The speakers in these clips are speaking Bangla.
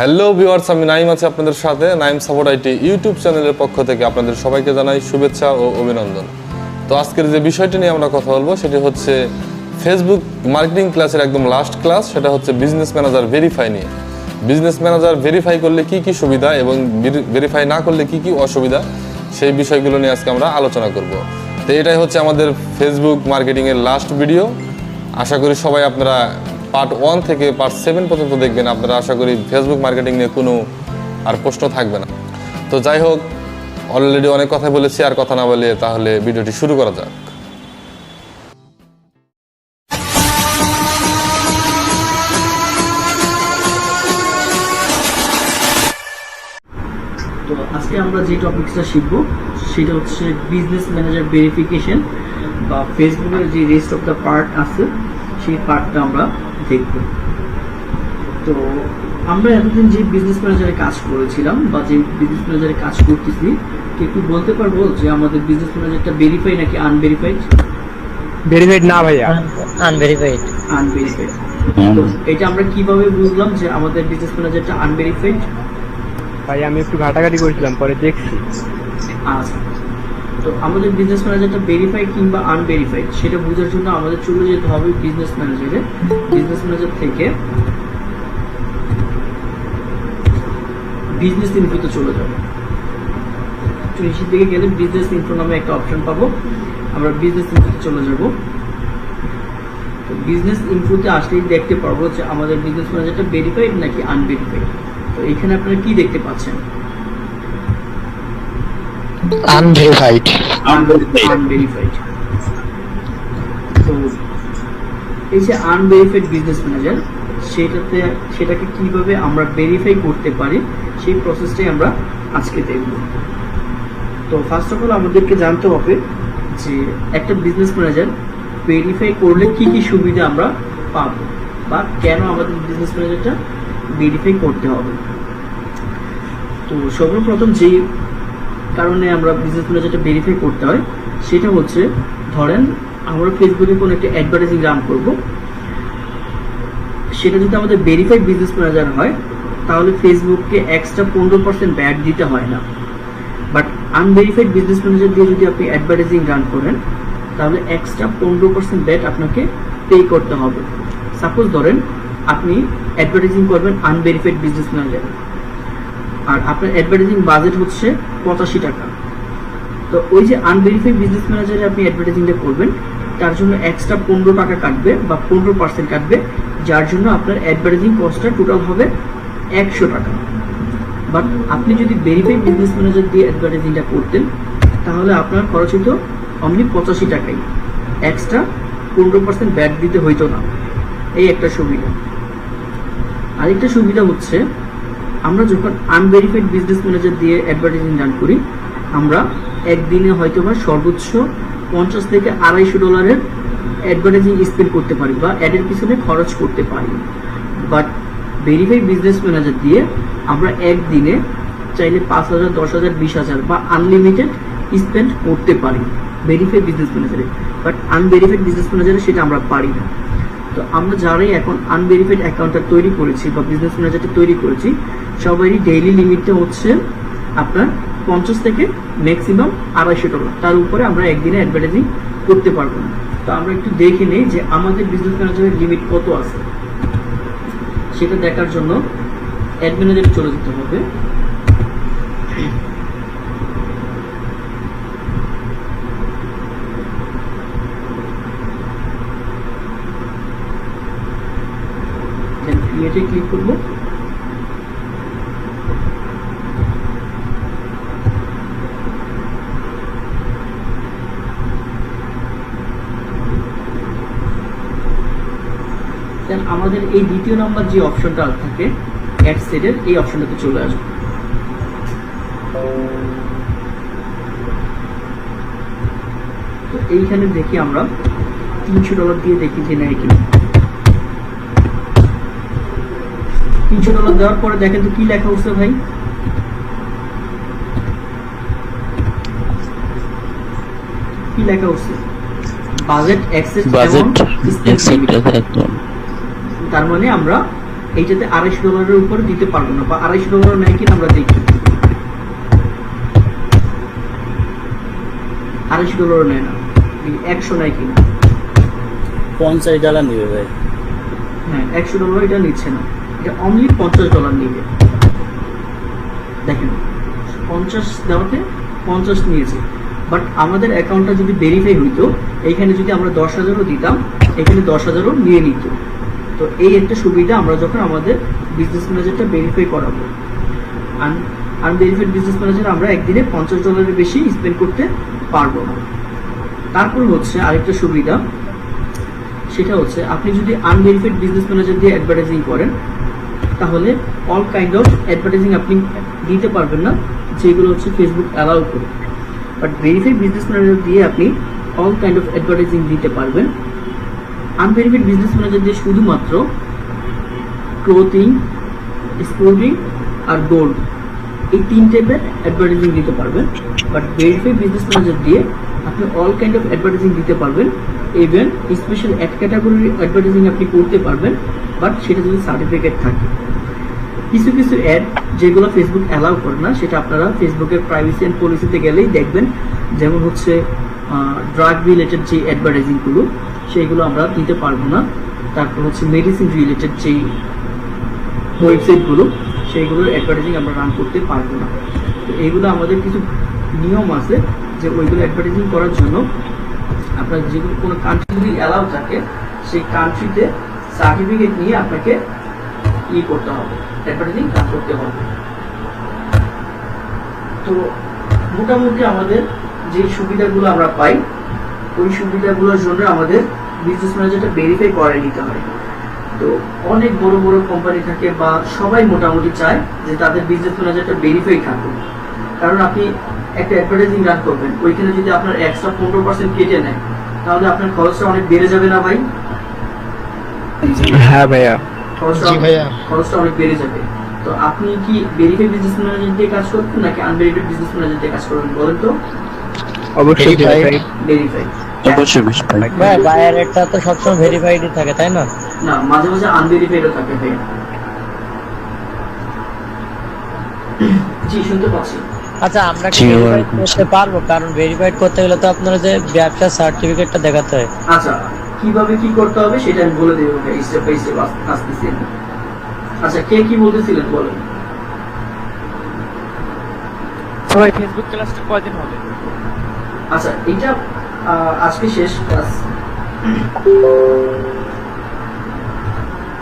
হ্যালো ভিউয়ার্স, আমি নাইম আছি আপনাদের সাথে। নাইম সাপোর্ট আইটি ইউটিউব চ্যানেলের পক্ষ থেকে আপনাদের সবাইকে জানাই শুভেচ্ছা ও অভিনন্দন। তো আজকের যে বিষয়টি নিয়ে আমরা কথা বলবো সেটি হচ্ছে ফেসবুক মার্কেটিং ক্লাসের একদম লাস্ট ক্লাস। সেটা হচ্ছে বিজনেস ম্যানেজার ভেরিফাই নিয়ে। বিজনেস ম্যানেজার ভেরিফাই করলে কি কি সুবিধা এবং ভেরিফাই না করলে কি কি অসুবিধা, সেই বিষয়গুলো নিয়ে আজকে আমরা আলোচনা করব। তো এটাই হচ্ছে আমাদের ফেসবুক মার্কেটিংয়ের লাস্ট ভিডিও। আশা করি সবাই আপনারা পার্ট 1 থেকে পার্ট 7 পর্যন্ত দেখবেন। আপনারা আশা করি ফেসবুক মার্কেটিং নিয়ে কোনো আর প্রশ্ন থাকবে না। তো যাই হোক, অলরেডি অনেক কথা বলেছি, আর কথা না বলে তাহলে ভিডিওটি শুরু করা যাক। তো আজকে আমরা যে টপিকসটা শিখব সেটা হচ্ছে বিজনেস ম্যানেজার ভেরিফিকেশন বা ফেসবুকের যে রেস্ট অফ দ্য পার্ট আছে সেই পার্টটা আমরা দেখব। তো আমরা এতদিন যে বিজনেস ম্যানেজারে কাজ করেছিলাম বা যে বিজনেস ম্যানেজারে কাজ করতেছি, কি একটু বলতে পারবো যে আমাদের বিজনেস ম্যানেজারটা ভেরিফাই নাকি আনভেরিফাইড? ভেরিফাইড না ভাইয়া, আনভেরিফাইড। আনভেরিফাইড। তো এটা আমরা কিভাবে বুঝলাম যে আমাদের বিজনেস ম্যানেজারটা আনভেরিফাইড? ভাই আমি একটু ঘাটাঘাটি করেছিলাম, পরে দেখছি। আচ্ছা, তো আমাদের বিজনেস ম্যানেজারটা ভেরিফাইড কিংবা আনভেরিফাইড সেটা বোঝার জন্য আমাদের চলে যেতে হবে বিজনেস ম্যানেজারে। বিজনেস ম্যানেজার থেকে বিজনেস ইনফোতে চলে যাব। একটু নিচের দিকে গেলে বিজনেস ইনফো নামে একটা অপশন পাবো। আমরা বিজনেস ইনফোতে চলে যাব। তো বিজনেস ইনফোতে আসলেই দেখতে পারবো যে আমাদের বিজনেস ম্যানেজারটা ভেরিফাইড নাকি আনভেরিফাইড। তো এখানে আপনারা কি দেখতে পাচ্ছেন? আনভেরিফাইড। আনভেরিফাইড। তো এই যে আনভেরিফাইড বিজনেস ম্যানেজার, সেটাকে কিভাবে আমরা ভেরিফাই করতে পারি সেই প্রসেসটাই আমরা আজকে দেখব। তো ফার্স্ট অফ অল আমাদেরকে জানতে হবে যে একটা বিজনেস ম্যানেজার ভেরিফাই করলে কি কি সুবিধা আমরা পাবো বা কেন আমাদের বিজনেস ম্যানেজারটা ভেরিফাই করতে হবে। তো সর্বপ্রথম যে কারণে আমরা বিজনেস ম্যানেজারটা ভেরিফাই করতে হয় সেটা হচ্ছে, ধরেন আমরা ফেসবুকে কোনো একটা অ্যাডভার্টাইজিং রান করব, সেটা যদি আমাদের ভেরিফাইড বিজনেস ম্যানেজার হয় তাহলে ফেসবুককে এক্সট্রা 15% ব্যাট দিতে হয় না। বাট আনভেরিফাইড বিজনেস ম্যানেজার দিয়ে যদি আপনি অ্যাডভার্টাইজিং রান করেন তাহলে এক্সট্রা 15% ব্যাট আপনাকে পে করতে হবে। সাপোজ ধরেন আপনি অ্যাডভার্টাইজিং করবেন আনভেরিফাইড বিজনেস ম্যানেজারে, আর আপনার অ্যাডভার্টাইজিং বাজেট হচ্ছে 85 টাকা। তো ওই যে আনভেরিফাইড বিজনেস ম্যানেজারে আপনি অ্যাডভার্টাইজিংটা করবেন, তার জন্য এক্সট্রা 15 টাকা কাটবে বা 15% কাটবে, যার জন্য আপনার অ্যাডভার্টাইজিং কস্টটা টোটাল হবে 100 টাকা। বাট আপনি যদি ভেরিফাইড বিজনেস ম্যানেজার দিয়ে অ্যাডভার্টাইজিংটা করতেন তাহলে আপনার খরচ হতো অনলি 85 টাকাই, এক্সট্রা 15% ব্যাট দিতে হইতো না। এই একটা সুবিধা। আরেকটা সুবিধা হচ্ছে, আমরা যখন আনভেরিফাইড বিজনেস ম্যানেজার দিয়ে অ্যাডভার্টাইজিং রান করি, আমরা একদিনে হয়তো বা সর্বোচ্চ $50 থেকে $250 অ্যাডভার্টাইজিং স্পেন্ড করতে পারি বা অ্যাডের পিছনে খরচ করতে পারি। বাট ভেরিফাইড বিজনেস ম্যানেজার দিয়ে আমরা একদিনে চাইলে 5,000, 10,000, 20,000 বা আনলিমিটেড স্পেন্ড করতে পারি ভেরিফাইড বিজনেস ম্যানেজারে। বাট আনভেরিফাইড বিজনেস ম্যানেজারে সেটা আমরা পারি না। তো আমরা যারাই এখন আনভেরিফাইড অ্যাকাউন্টটা তৈরি করেছি বা বিজনেস ম্যানেজারটা তৈরি করেছি, সবারই ডেইলি লিমিটটা হচ্ছে আপনার 50 থেকে ম্যাক্সিমাম $250। তার উপরে আমরা একদিনে অ্যাডভার্টাইজিং করতে পারবো না। তো আমরা একটু দেখে নেই যে আমাদের বিজনেস ম্যানেজারের লিমিট কত আছে। সেটা দেখার জন্য অ্যাড ম্যানেজারে চলে যেতে হবে। ক্রিয়েটে ক্লিক করব। দেন আমাদের এই দ্বিতীয় নাম্বার যে অপশনটা থাকে অ্যাড সেটের, এই অপশনটাতে চলে আসবে। তো এইখানে দেখি আমরা $300 দিয়ে দেখি যে নেয় কিনা। $300 দেওয়ার পরে দেখেন তো কি লেখা উঠছে ভাই? কি লেখা উঠছে? Budget access amount. তার মানে আমরা এইটাতে $250 উপরে দিতে পারবো না, বা $250 নেয় কিনা আমরা দেখি। $250 নেয় না, 100 নেয় কিনা। $50 নিবে ভাই। হ্যাঁ, $100 এটা নিচ্ছে না, এটা অনলি $50 নিবে। দেখেন 50 দেওয়াতে 50 নিয়েছে, বাট আমাদের অ্যাকাউন্টটা যদি ভেরিফাই হইতো, এইখানে যদি আমরা 10,000ও দিতাম, এখানে 10,000ও নিয়ে নিত। তো এই একটা সুবিধা আমরা যখন আমাদের বিজনেস ম্যানেজারটা ভেরিফাই করাবো। আনভেরিফাইড বিজনেস ম্যানেজার আমরা একদিনে $50 বেশি স্পেন্ড করতে পারবো না। তারপর হচ্ছে আরেকটা সুবিধা, সেটা হচ্ছে আপনি যদি আনভেরিফাইড বিজনেস ম্যানেজার দিয়ে অ্যাডভার্টাইজিং করেন, তাহলে অল কাইন্ড অফ অ্যাডভার্টাইজিং আপনি দিতে পারবেন না, যেগুলো হচ্ছে ফেসবুক অ্যালাউ করে। বাট ভেরিফাইড বিজনেস ম্যানেজার দিয়ে আপনি অল কাইন্ড অফ অ্যাডভার্টাইজিং দিতে পারবেন। আনভেরিফাইড বিজনেস ম্যানেজার দিয়ে শুধুমাত্র ক্লোথিং, স্পোর্টিং আর গোল্ড, এই 3 টাইপের অ্যাডভার্টাইজিং দিতে পারবেন। বাট ভেরিফাইড বিজনেস ম্যানেজার দিয়ে আপনি অল কাইন্ড অফ অ্যাডভার্টাইজিং দিতে পারবেন। ইভেন স্পেশাল অ্যাড ক্যাটাগরির অ্যাডভার্টাইজিং আপনি করতে পারবেন, বাট সেটা যদি সার্টিফিকেট থাকে। কিছু কিছু অ্যাড যেগুলো ফেসবুক অ্যালাউ করে না, সেটা আপনারা ফেসবুকের প্রাইভেসি অ্যান্ড পলিসিতে গেলেই দেখবেন। যেমন হচ্ছে ড্রাগ রিলেটেড যে অ্যাডভার্টাইজিংগুলো, সেইগুলো আমরা দিতে পারবো না। তারপর হচ্ছে মেডিসিন রিলেটেড যেই ওয়েবসাইটগুলো, সেইগুলোর অ্যাডভার্টাইজিং আমরা রান করতে পারবো না। তো এইগুলো আমাদের কিছু নিয়ম আছে, যে ওইগুলো অ্যাডভার্টাইজিং করার জন্য আপনার যেগুলো কোনো কান্ট্রি যদি অ্যালাউ থাকে, সেই কান্ট্রিতে সার্টিফিকেট নিয়ে আপনাকে করতে হবে, অ্যাডভার্টাইজিং কাজ করতে হবে। তো মোটামুটি আমাদের যে সুবিধাগুলো আমরা পাই, ওই সুবিধাগুলোর জন্য আমাদের বিজনেস ম্যানেজারটা ভেরিফাই করে নিতে হয়। তো অনেক বড় বড় কোম্পানি থাকে, বা সবাই মোটামুটি চায় যে তাদের বিজনেস ম্যানেজারটা ভেরিফাই থাকুক। কারণ আপনি একটা অ্যাডভার্টাইজিং রান করবেন, ওইখানে যদি আপনার এক্সট্রা 15% কেটে নেয়, তাহলে আপনার খরচটা অনেক বেড়ে যাবে না ভাই? হ্যাঁ ভাইয়া। খরচটা অনেক বেড়ে যাবে। তো আপনি কি ভেরিফাইড বিজনেস ম্যানেজার দিয়ে কাজ করবেন নাকি আনভেরিফাইড বিজনেস ম্যানেজার দিয়ে কাজ করবেন বলেন তো? অবশ্যই ভেরিফাইড। ভাই বায়ার রেটটা তো সবসময় ভেরিফাইডই থাকে, তাই না? না, মাঝে মাঝে আনভেরিফাইডও থাকে ভাই। জি, শুনতে পাচ্ছি। আচ্ছা, আমরা কি ভেরিফাইড করতে পারবো? কারণ ভেরিফাইড করতে গেলে তো আপনারা যে ব্যবসার সার্টিফিকেটটা দেখাতে হয়। আচ্ছা, কিভাবে কি করতে হবে সেটা আমি বলে দেবো ভাই, স্টেপ বাই স্টেপ আসতেছি। আচ্ছা, কে কি বলতেছিলেন বলেন। সবাই ফেসবুক ক্লাসটা কয়দিন হবে? আচ্ছা, এটা আজকে শেষ ক্লাস।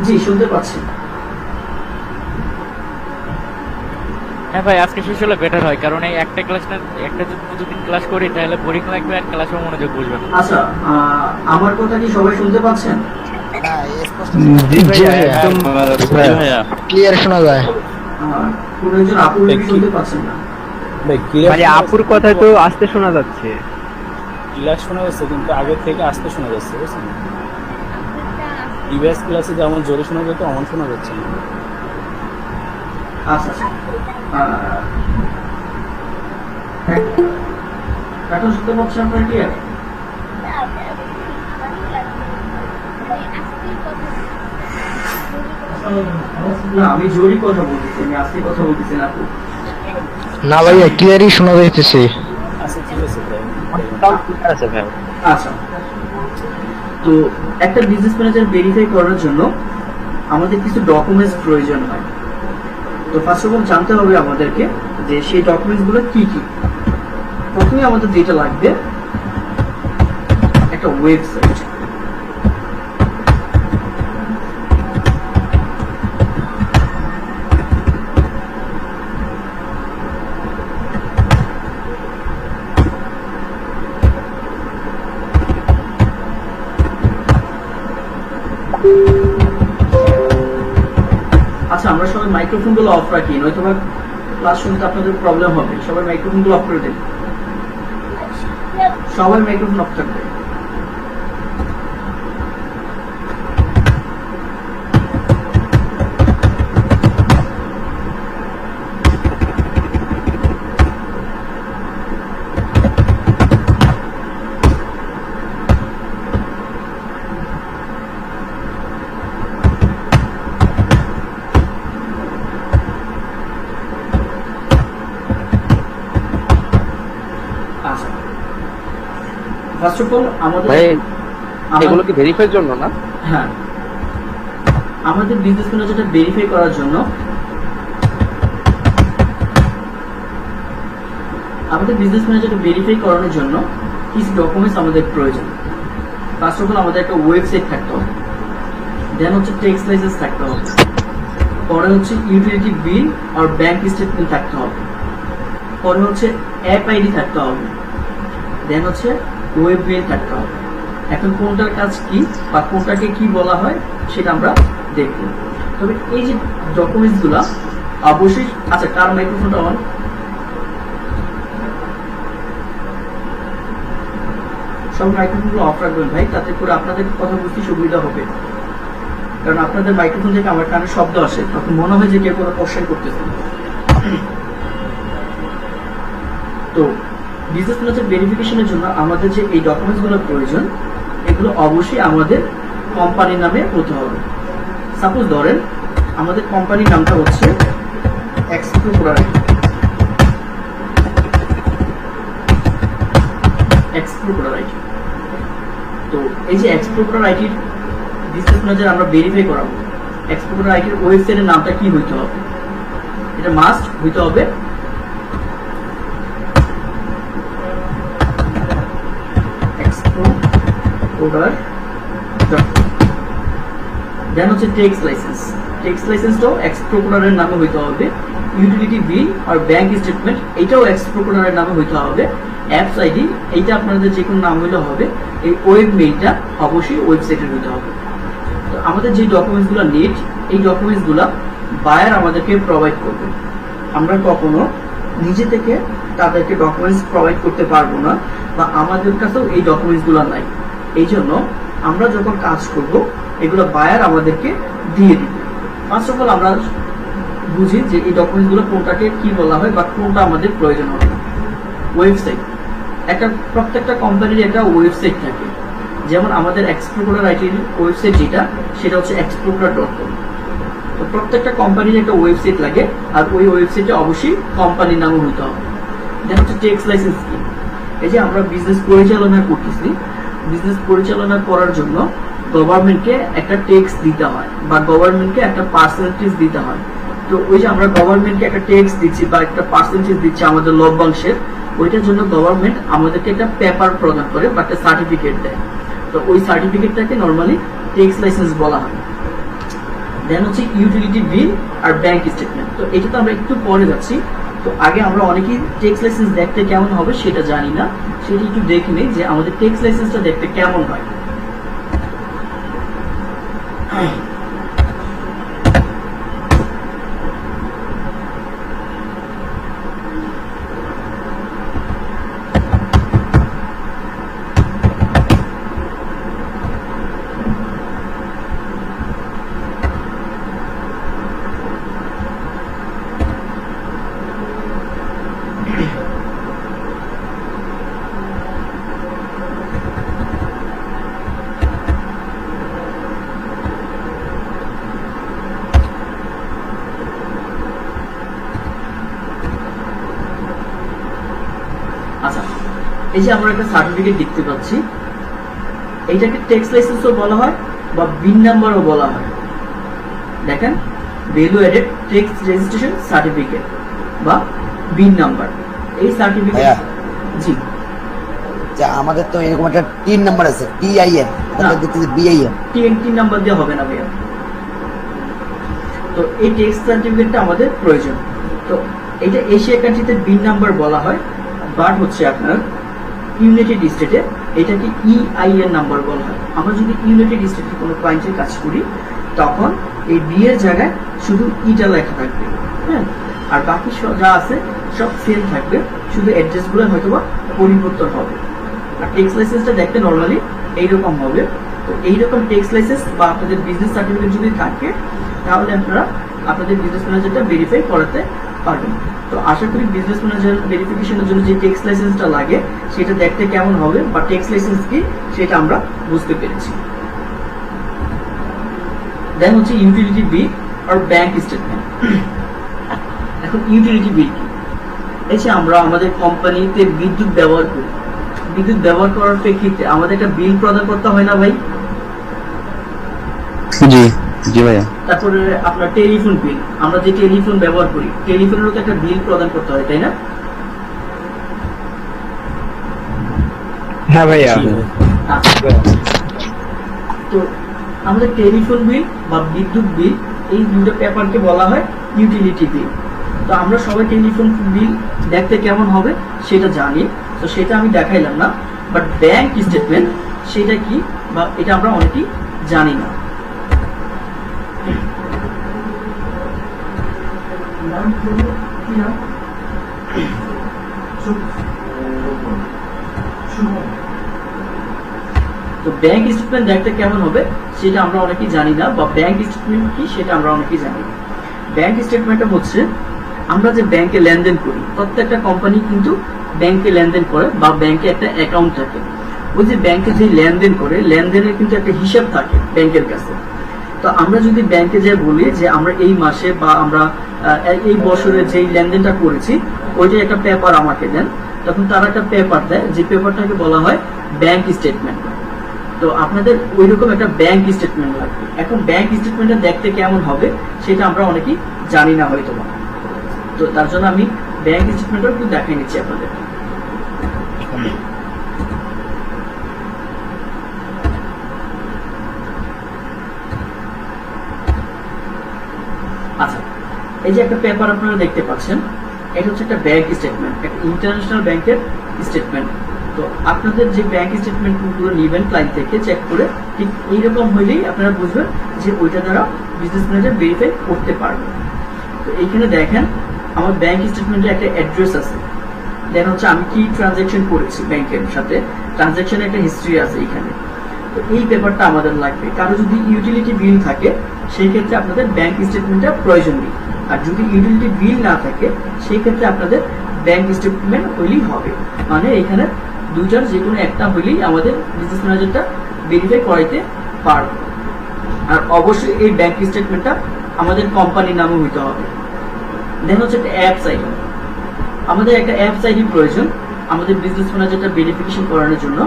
জি, শুনতে পাচ্ছি। হ্যাঁ ভাই, আজকে শেষ হলে বেটার হয়, কারণ এই একটা ক্লাস না, একটা যদি দুদিন ক্লাস করি তাহলে বোরিং লাগবে আর ক্লাসেও মনোযোগ বুঝবে না। আচ্ছা, আমার কথা কি সবাই শুনতে পাচ্ছেন? ক্লিয়ার শোনা যায়। কোন একজন আপু শুনতে পাচ্ছেন না? ভাই আপুর কথা তো আস্তে শোনা যাচ্ছে। ক্লাস শোনা যাচ্ছে, কিন্তু আগে থেকে আস্তে শোনা যাচ্ছে, বুঝছেন? প্রিভিয়াস ক্লাসে যেমন জোরে শোনা যেত, অমন শোনা যাচ্ছে না। আচ্ছা, এখন শুনতে পাচ্ছেন আপনার ক্লিয়ার? না, আমি জোরই কথা বলতেছি, আমি আস্তে কথা বলতেছি না আপু। না ভাইয়া, ক্লিয়ারই শোনা যাইতেছে। আচ্ছা, ঠিক আছে ভাই। আচ্ছা, তো একটা বিজনেস ম্যানেজার ভেরিফাই করার জন্য আমাদের কিছু ডকুমেন্টস প্রয়োজন হয়। তো ফার্স্ট অফ অল জানতে হবে আমাদেরকে যে সেই ডকুমেন্টস গুলো কি কি। প্রথমে আমাদের যেটা লাগবে, একটা ওয়েবসাইট। আচ্ছা, আমরা সবাই মাইক্রোফোন গুলো অফ রাখি, নয়তো ক্লাস শুনতে আপনাদের প্রবলেম হবে। সবাই মাইক্রোফোন গুলো অফ করে দেন, সবাই মাইক্রোফোন অফ থাকবে। ফার্স্ট অফ অল আমাদের ভাই আমার- এগুলো কি ভেরিফাইয়ের জন্য না? হ্যাঁ, আমাদের বিজনেস ম্যানেজারটা ভেরিফাই করার জন্য কিছু ডকুমেন্টস আমাদের প্রয়োজন। ফার্স্ট অফ অল আমাদের একটা ওয়েবসাইট থাকতে হবে, দেন হচ্ছে ট্যাক্স লাইসেন্স থাকতে হবে, পরে হচ্ছে ইউটিলিটি বিল আর ব্যাংক স্টেটমেন্ট থাকতে হবে, পরে হচ্ছে অ্যাপ আইডি থাকতে হবে, দেন হচ্ছে ওয়েব মেইল থাকতে হবে। এখন কোনটার কাজ কি বা কোনটাকে কি বলা হয় সেটা আমরা দেখব। তবে এই যে ডকুমেন্টস গুলা অবশ্যই, আচ্ছা কার মাইক্রোফোনটা অন? সব মাইক্রোফোনগুলো অফ রাখবেন ভাই, তাতে করে আপনাদের কথা বুঝতে সুবিধা হবে। কারণ আপনাদের মাইক্রোফোন থেকে আমার কানে শব্দ আসে, তখন মনে হয় যে কেউ কোনো কোশ্চেন করতেছে। তো বিজনেস ম্যানেজার ভেরিফিকেশনের জন্য আমাদের যে এই ডকুমেন্টসগুলো প্রয়োজন, এগুলো অবশ্যই আমাদের কোম্পানির নামে হতে হবে। সাপোজ ধরেন আমাদের কোম্পানির নামটা হচ্ছে এক্সপ্লোরার আইটি। তো এই যে এক্সপ্লোরার আইটির বিজনেস ম্যানেজার আমরা ভেরিফাই করাবো, এক্সপ্লোরার আইটির ওয়েবসাইটের নামটা কি হইতে হবে? এটা মাস্ট হইতে হবে দেন হচ্ছে ট্যাক্স লাইসেন্স। ট্যাক্স লাইসেন্সটাও এক্সপ্লোরারের নামে হইতে হবে। ইউটিলিটি বিল আর ব্যাংক স্টেটমেন্ট এইটাও এক্সপ্লোরারের নামে হইতে হবে। অ্যাপস আইডি এইটা আপনাদের যে কোনো নাম হইলে হবে। এই ওয়েব মেইলটা অবশ্যই ওয়েবসাইটের হইতে হবে। তো আমাদের যে ডকুমেন্টসগুলো নিড, এই ডকুমেন্টসগুলো বায়ার আমাদেরকে প্রোভাইড করবে। আমরা কখনো নিজে থেকে তাদেরকে ডকুমেন্টস প্রোভাইড করতে পারবো না, বা আমাদের কাছেও এই ডকুমেন্টসগুলো নাই। এই জন্য আমরা যখন কাজ করব এগুলো বায়ার আমাদেরকে দিয়ে দিবে। ফার্স্ট অফ অল আমরা বুঝি যে এই ডকুমেন্টসগুলো কোনটাকে কি বলা হয় বা কোনটা আমাদের প্রয়োজন হবে। ওয়েবসাইট, প্রত্যেকটা কোম্পানির একটা ওয়েবসাইট থাকে। যেমন আমাদের এক্সপ্লোরার আইটির ওয়েবসাইট যেটা, সেটা হচ্ছে explorer.com। তো প্রত্যেকটা কোম্পানির একটা ওয়েবসাইট লাগে, আর ওই ওয়েবসাইটে অবশ্যই কোম্পানির নামও হইতে হবে। দেন হচ্ছে ট্যাক্স লাইসেন্স কি, এই যে আমরা বিজনেস পরিচালনা করতেছি, বিজনেস পরিচালনা করার জন্য গভর্নমেন্টকে একটা ট্যাক্স দিতে হয় বা গভর্নমেন্টকে একটা পার্সেন্টেজ দিতে হয়। তো ওই যে আমরা গভর্নমেন্টকে একটা ট্যাক্স দিচ্ছি বা একটা পার্সেন্টেজ দিচ্ছি আমাদের লভ্যাংশের, ওইটার জন্য গভর্নমেন্ট আমাদেরকে একটা পেপার প্রদান করে বা একটা সার্টিফিকেট দেয়। তো ওই সার্টিফিকেটটাকে নর্মালি ট্যাক্স লাইসেন্স বলা হয়। দেন হচ্ছে ইউটিলিটি বিল আর ব্যাংক স্টেটমেন্ট। তো এটা তো আমরা একটু পরে যাচ্ছি। তো আগে আমরা অনেকেই ট্যাক্স লাইসেন্স দেখতে কেমন হবে সেটা জানি না, সেটা একটু দেখে নিই যে আমাদের ট্যাক্স লাইসেন্সটা দেখতে কেমন হয়। আচ্ছা, এই যে আমরা একটা সার্টিফিকেট দেখতে পাচ্ছি, এইটাকে ট্যাক্স লাইসেন্সও বলা হয় বা বিন নাম্বারও বলা হয়। দেখেন, value aided tax registration certificate বা বিন নাম্বার। এই সার্টিফিকেট, জি যা আমাদের তো এরকম একটা টিন নাম্বার আছে, টিআইএন, তারপর দেখতেছি বিআইএন। টিএনটি নাম্বার দিয়ে হবে না ভাইয়া। তো এই ট্যাক্স সার্টিফিকেটটা আমাদের প্রয়োজন। তো এটা এশিয়া কান্ট্রিতে বিন নাম্বার বলা হয়, বাট হচ্ছে আপনার ইউনাইটেড স্টেটে এটাকে ইআইএন নাম্বার বলা হয়। আমরা যদি ইউনাইটেড স্টেটে কোনো ক্লায়েন্টের কাজ করি, তখন এই বি এর জায়গায় শুধু ইটা লেখা থাকবে, হ্যাঁ, আর বাকি যা আছে সব সেম থাকবে, শুধু অ্যাড্রেসগুলো হয়তো বা পরিবর্তন হবে। আর ট্যাক্স লাইসেন্সটা দেখতে নর্মালি এইরকম হবে। তো এইরকম ট্যাক্স লাইসেন্স বা আপনাদের বিজনেস সার্টিফিকেট যদি থাকে, তাহলে আপনারা আপনাদের বিজনেস ম্যানেজারটা ভেরিফাই করাতে পারবেন। তো আশা করি বিজনেস ম্যানেজার ভেরিফিকেশনের জন্য যে ট্যাক্স লাইসেন্সটা লাগে সেটা দেখতে কেমন হবে বা ট্যাক্স লাইসেন্স কি সেটা আমরা বুঝতে পেরেছি। দেন হচ্ছে ইউটিলিটি বিল আর ব্যাংক স্টেটমেন্ট। এখন ইউটিলিটি বিল কি? এই যে আমরা আমাদের কোম্পানিতে বিদ্যুৎ ব্যবহার করি, বিদ্যুৎ ব্যবহার করার প্রেক্ষিতে আমাদের একটা বিল প্রদান করতে হয় না ভাই? জি জি ভাইয়া। তারপরে আপনার টেলিফোন বিল, আমরা যে টেলিফোন ব্যবহার করি, টেলিফোনেরও তো একটা বিল প্রদান করতে হয়, তাই না? হ্যাঁ ভাইয়া। আচ্ছা। তো আমাদের টেলিফোন বিল বা বিদ্যুৎ বিল, এই দুটো পেপারকে বলা হয় ইউটিলিটি বিল। তো আমরা সবাই টেলিফোন বিল দেখতে কেমন হবে সেটা জানি, তো সেটা আমি দেখাইলাম না। বাট ব্যাংক স্টেটমেন্ট সেটা কি, বা এটা আমরা অনেকেই জানি না। তো ব্যাংক স্টেটমেন্ট দেখতে কেমন হবে সেটা আমরা অনেকেই জানি না, বা ব্যাংক স্টেটমেন্ট কি সেটা আমরা অনেকেই জানি না। ব্যাংক স্টেটমেন্টটা হচ্ছে আমরা যে ব্যাংকে লেনদেন করি, প্রত্যেকটা কোম্পানি কিন্তু ব্যাংকে লেনদেন করে বা ব্যাংকে একটা অ্যাকাউন্ট থাকে। ওই যে ব্যাংকে যে লেনদেন করে, লেনদেনের কিন্তু একটা হিসাব থাকে ব্যাংকের কাছে। তো আমরা যদি ব্যাংকে যে বলি যে আমরা এই মাসে বা আমরা এই বছরে যেই লেনদেনটা করেছি ওইটা একটা পেপার আমাকে দেন, তখন তারা একটা পেপার দেয়, যে পেপারটাকে বলা হয় ব্যাংক স্টেটমেন্ট। তো আপনাদের ওইরকম একটা ব্যাংক স্টেটমেন্ট লাগবে। এখন ব্যাংক স্টেটমেন্টটা দেখতে কেমন হবে সেটা আমরা অনেকেই জানি না হয়তো। তো তার জন্য আমি ব্যাংক স্টেটমেন্টটা একটু দেখাই নিচ্ছি আপনাদের। আচ্ছা, এই যে একটা পেপার আপনারা দেখতে পাচ্ছেন, এটা হচ্ছে একটা ব্যাংক স্টেটমেন্ট, একটা ইন্টারন্যাশনাল ব্যাংকের স্টেটমেন্ট। তো আপনাদের যে ব্যাংক স্টেটমেন্ট গুলো নিবেন ক্লায়েন্ট থেকে চেক করে, ঠিক এইরকম হইলেই আপনারা বুঝবেন যে ওইটা দ্বারা বিজনেস ম্যানেজার ভেরিফাই করতে পারবে। তো এইখানে দেখেন আমার ব্যাংক স্টেটমেন্টে একটা অ্যাড্রেস আছে, দেন হচ্ছে আমি কি ট্রানজাকশন করেছি ব্যাংকের সাথে, ট্রানজাকশনের একটা হিস্ট্রি আছে এখানে। তো এই পেপারটা আমাদের লাগবে। কারো যদি ইউটিলিটি বিল থাকে সেই ক্ষেত্রে আপনাদের ব্যাংক স্টেটমেন্টটা প্রয়োজন নেই, আর যদি ইউটিলিটি বিল না থাকে সেই ক্ষেত্রে আপনাদের ব্যাংক স্টেটমেন্ট হইলেই হবে। মানে এখানে দুইটার যে কোনো একটা হইলেই আমাদের বিজনেস ম্যানেজারটা ভেরিফাই করাইতে পারবে। আর অবশ্যই এই ব্যাংক স্টেটমেন্টটা আমাদের কোম্পানির নামে হইতে হবে। দেন হচ্ছে একটা অ্যাপস আইডি, আমাদের একটা অ্যাপস আইডি প্রয়োজন আমাদের বিজনেস ম্যানেজারটা ভেরিফিকেশন করানোর জন্য।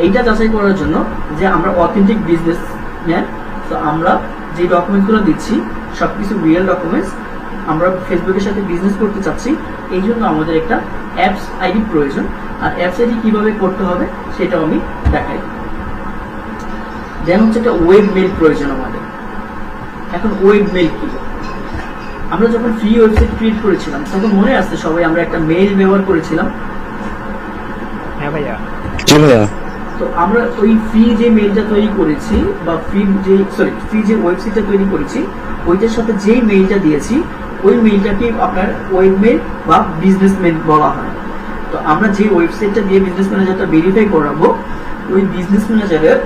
এইটা যাচাই করার জন্য যে আমরা অথেন্টিক বিজনেস ম্যান, তো আমরা যে ডকুমেন্টসগুলো দিচ্ছি সবকিছু রিয়েল ডকুমেন্টস, আমরা ফেসবুকের সাথে বিজনেস করতে চাচ্ছি, এই জন্য আমাদের একটা অ্যাপস আইডি প্রয়োজন। আর অ্যাপস আইডি কিভাবে করতে হবে সেটাও আমি দেখাই। দেন হচ্ছে একটা ওয়েব মেইল প্রয়োজন আমাদের। এখন ওয়েব মেইল কি, আমরা যখন ফ্রি ওয়েবসাইট ক্রিয়েট করেছিলাম তখন মনে আছে সবাই আমরা একটা মেইল ব্যবহার করেছিলাম। হ্যাঁ ভাইয়া। জি ভাইয়া। তো আমরা ওই ফ্রি যে মেইলটা তৈরি করেছি বা ফ্রি যে ওয়েবসাইটটা তৈরি করেছি ওইটার সাথে যেই মেইলটা দিয়েছি ওই মেইলটাকে আপনার ওয়েব মেইল বা বিজনেস মেইল বলা হয়। তো আমরা যে ওয়েবসাইটটা দিয়ে বিজনেস ম্যানেজারটা ভেরিফাই করাবো, ওই বিজনেস ম্যানেজারের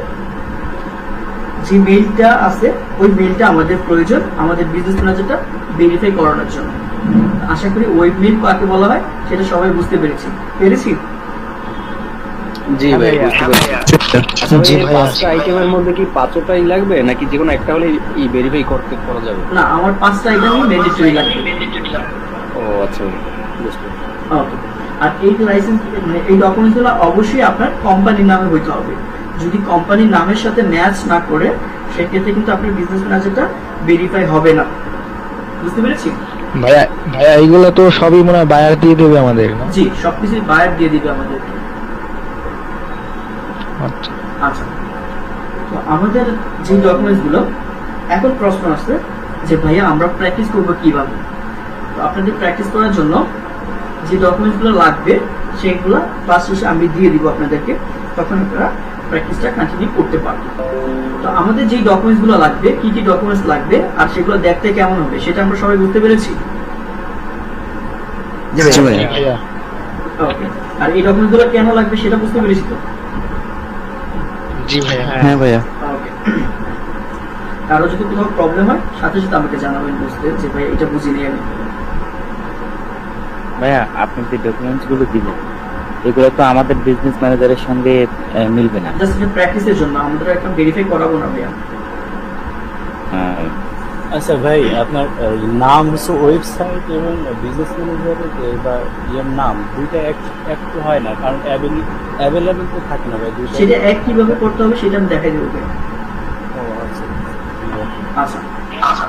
যে মেইলটা আছে ওই মেইলটা আমাদের প্রয়োজন আমাদের বিজনেস ম্যানেজারটা ভেরিফাই করানোর জন্য। আশা করি ওয়েব মেইল কাকে বলা হয় সেটা সবাই বুঝতে পেরেছি। জি ভাই, বুঝতে পারছি। জি ভাইয়া। পাঁচটা আইটেমের মধ্যে কি পাঁচটাই লাগবে নাকি যে কোনো একটা হলে ভেরিফাই করা যাবে? না, আমার 5টা আইটেমই ম্যান্ডেটরি লাগবে। ও আচ্ছা, বুঝতে পারছি। ওকে। আর এই লাইসেন্স মানে এই ডকুমেন্টসগুলো অবশ্যই আপনার কোম্পানির নামে হইতে হবে। যদি কোম্পানির নামের সাথে ম্যাচ না করে সেক্ষেত্রে কিন্তু আপনার বিজনেস ম্যানেজারটা ভেরিফাই হবে না। বুঝতে পেরেছি ভাইয়া? ভাইয়া এইগুলো তো সবই মনে হয় বায়ার দিয়ে দেবে আমাদের, না? জি, সবকিছু বায়ার দিয়ে দিবে আমাদেরকে। আচ্ছা, তো আমাদের যে ডকুমেন্টসগুলো, এখন প্রশ্ন আসছে যে ভাইয়া আমরা প্র্যাকটিস করবো কিভাবে। তো আপনাদের প্র্যাকটিস করার জন্য যে ডকুমেন্টসগুলো লাগবে সেগুলো ক্লাস শেষে আমি দিয়ে দিব আপনাদেরকে, তখন আপনারা প্র্যাকটিসটা কন্টিনিউ করতে পারবেন। তো আমাদের যে ডকুমেন্টসগুলো লাগবে, কি কি ডকুমেন্টস লাগবে আর সেগুলো দেখতে কেমন হবে সেটা আমরা সবাই বুঝতে পেরেছি। জি ভাইয়া। ওকে। আর এই ডকুমেন্টসগুলো কেন লাগবে সেটা বুঝতে পেরেছি তো? জি ভাইয়া। হ্যাঁ ভাইয়া। ওকে। কারো যদি কোনো প্রবলেম হয় সাথে সাথে আমাকে জানাবেন বুঝতে, যে ভাই এটা বুঝিনি আমি। ভাইয়া আপনি যে ডকুমেন্টস গুলো দিবেন এগুলো তো আমাদের বিজনেস ম্যানেজারের সঙ্গে মিলবে না। জাস্ট প্র্যাকটিসের জন্য, আমাদের একটা ভেরিফাই করাবো না ভাইয়া। আচ্ছা ভাই, আপনার নাম হচ্ছে ওয়েবসাইট এবং বিজনেস ম্যানেজারের বা ইয়ের নাম দুইটা এক তো হয় না, কারণ অ্যাভেলেবেল তো থাকে না ভাই দুইটা। সেটা এক কিভাবে করতে হবে সেটা আমি দেখাই দেবো ভাই। ও আচ্ছা। আচ্ছা,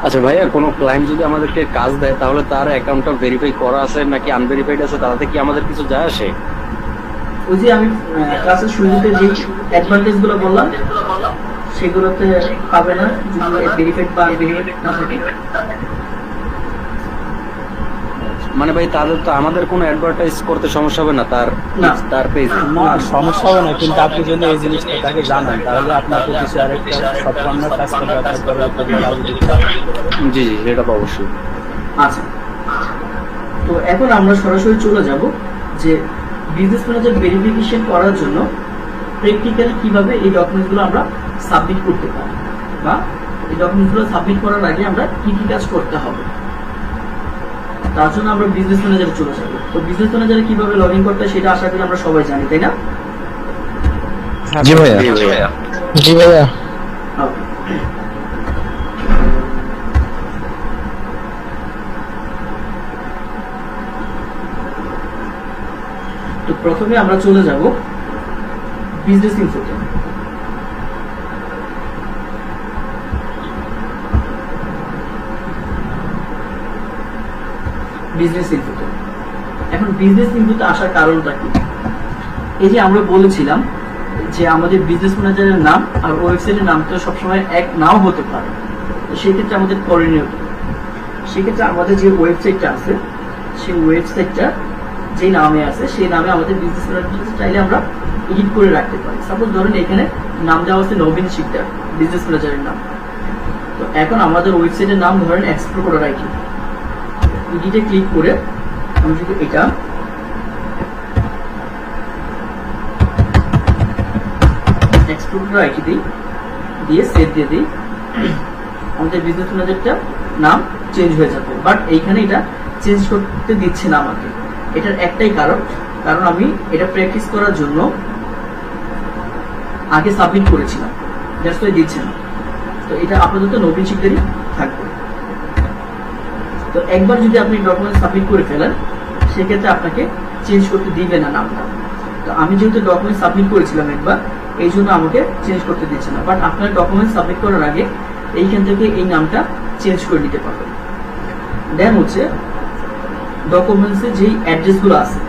আচ্ছা ভাইয়া, কোনো ক্লায়েন্ট যদি আমাদেরকে কাজ দেয় তাহলে তার অ্যাকাউন্টটা ভেরিফাই করা আছে নাকি আনভেরিফাইড আছে, তাতে কি আমাদের কিছু যায় আসে? ওই যে আমি ক্লাসের শুরুতে যে অ্যাডভান্টেজ গুলো বললাম সেগুলোতে পাবে না যদি ভেরিফাইড বা ভেরিফাইড না থাকে। মানে ভাই তাদের তো আমাদের কোনো অ্যাডভার্টাইজ করতে সমস্যা হবে না না। তার পেজে? না, সমস্যা হবে না, কিন্তু আপনি যদি এই জিনিসটা তাকে জানান তাহলে আপনাকে কিছু আরেকটা সফটওয়্যার কাজ করবে, জি জি, সেটা তো অবশ্যই। আচ্ছা, তো এখন আমরা সরাসরি চলে যাব যে বিজনেস ম্যানেজার ভেরিফিকেশন করার জন্য প্র্যাকটিক্যালি কিভাবে এই ডকুমেন্টসগুলো আমরা সাবমিট করতে পারি, বা এই ডকুমেন্টসগুলো সাবমিট করার আগে আমরা কি কি কাজ করতে হবে। তার জন্য আমরা বিজনেস ম্যানেজারে চলে যাব। তো বিজনেস ম্যানেজারে কিভাবে লগ ইন করতে হয় সেটা আশা করি আমরা সবাই জানি, তাই না? জি ভাইয়া। জি ভাইয়া। Okay. তো প্রথমে আমরা চলে যাব বিজনেস ইনফোতে। বিজনেস ইনফোতে এখন বিজনেস ইনফোতে আসার কারণটা কি? এই যে আমরা বলেছিলাম যে আমাদের বিজনেস ম্যানেজারের নাম আর ওয়েবসাইটের নাম তো সবসময় এক নাও হতে পারে। তো সেক্ষেত্রে আমাদের করণীয় কি? সেক্ষেত্রে আমাদের যে ওয়েবসাইটটা আছে সেই ওয়েবসাইটটা যে নামে আছে সেই নামে আমাদের বিজনেস ম্যানেজার চাইলে আমরা এডিট করে রাখতে পারি। সাপোজ ধরেন এখানে নাম দেওয়া আছে নবীন শিকদার, বিজনেস ম্যানেজারের নাম। তো এখন আমাদের ওয়েবসাইটের নাম ধরেন এক্সপ্লোর আইটি। এডিটে ক্লিক করে আমি যদি এটা এক্সপ্লোর আইটি দিই, দিয়ে সেভ দিয়ে দিই, আমাদের বিজনেস ম্যানেজারটা নাম চেঞ্জ হয়ে যাবে। বাট এইখানে এটা চেঞ্জ করতে দিচ্ছে না আমাকে। এটার একটাই কারণ আমি এটা প্র্যাকটিস করার জন্য আগে সাবমিট করেছিলাম, দ্যাটস ওয়াই দিচ্ছে না। তো এটা আপাতত নবীন শিকদারই থাকবে। তো একবার যদি আপনি ডকুমেন্ট সাবমিট করে ফেলেন সেক্ষেত্রে আপনাকে চেঞ্জ করতে দিবে না নামটা। তো আমি যেহেতু ডকুমেন্ট সাবমিট করেছিলাম একবার, এই জন্য আমাকে চেঞ্জ করতে দিচ্ছে না। বাট আপনার ডকুমেন্ট সাবমিট করার আগে এইখান থেকে এই নামটা চেঞ্জ করে নিতে পারবেন। দেন হচ্ছে ডকুমেন্টসে যেই অ্যাড্রেসগুলো আছে,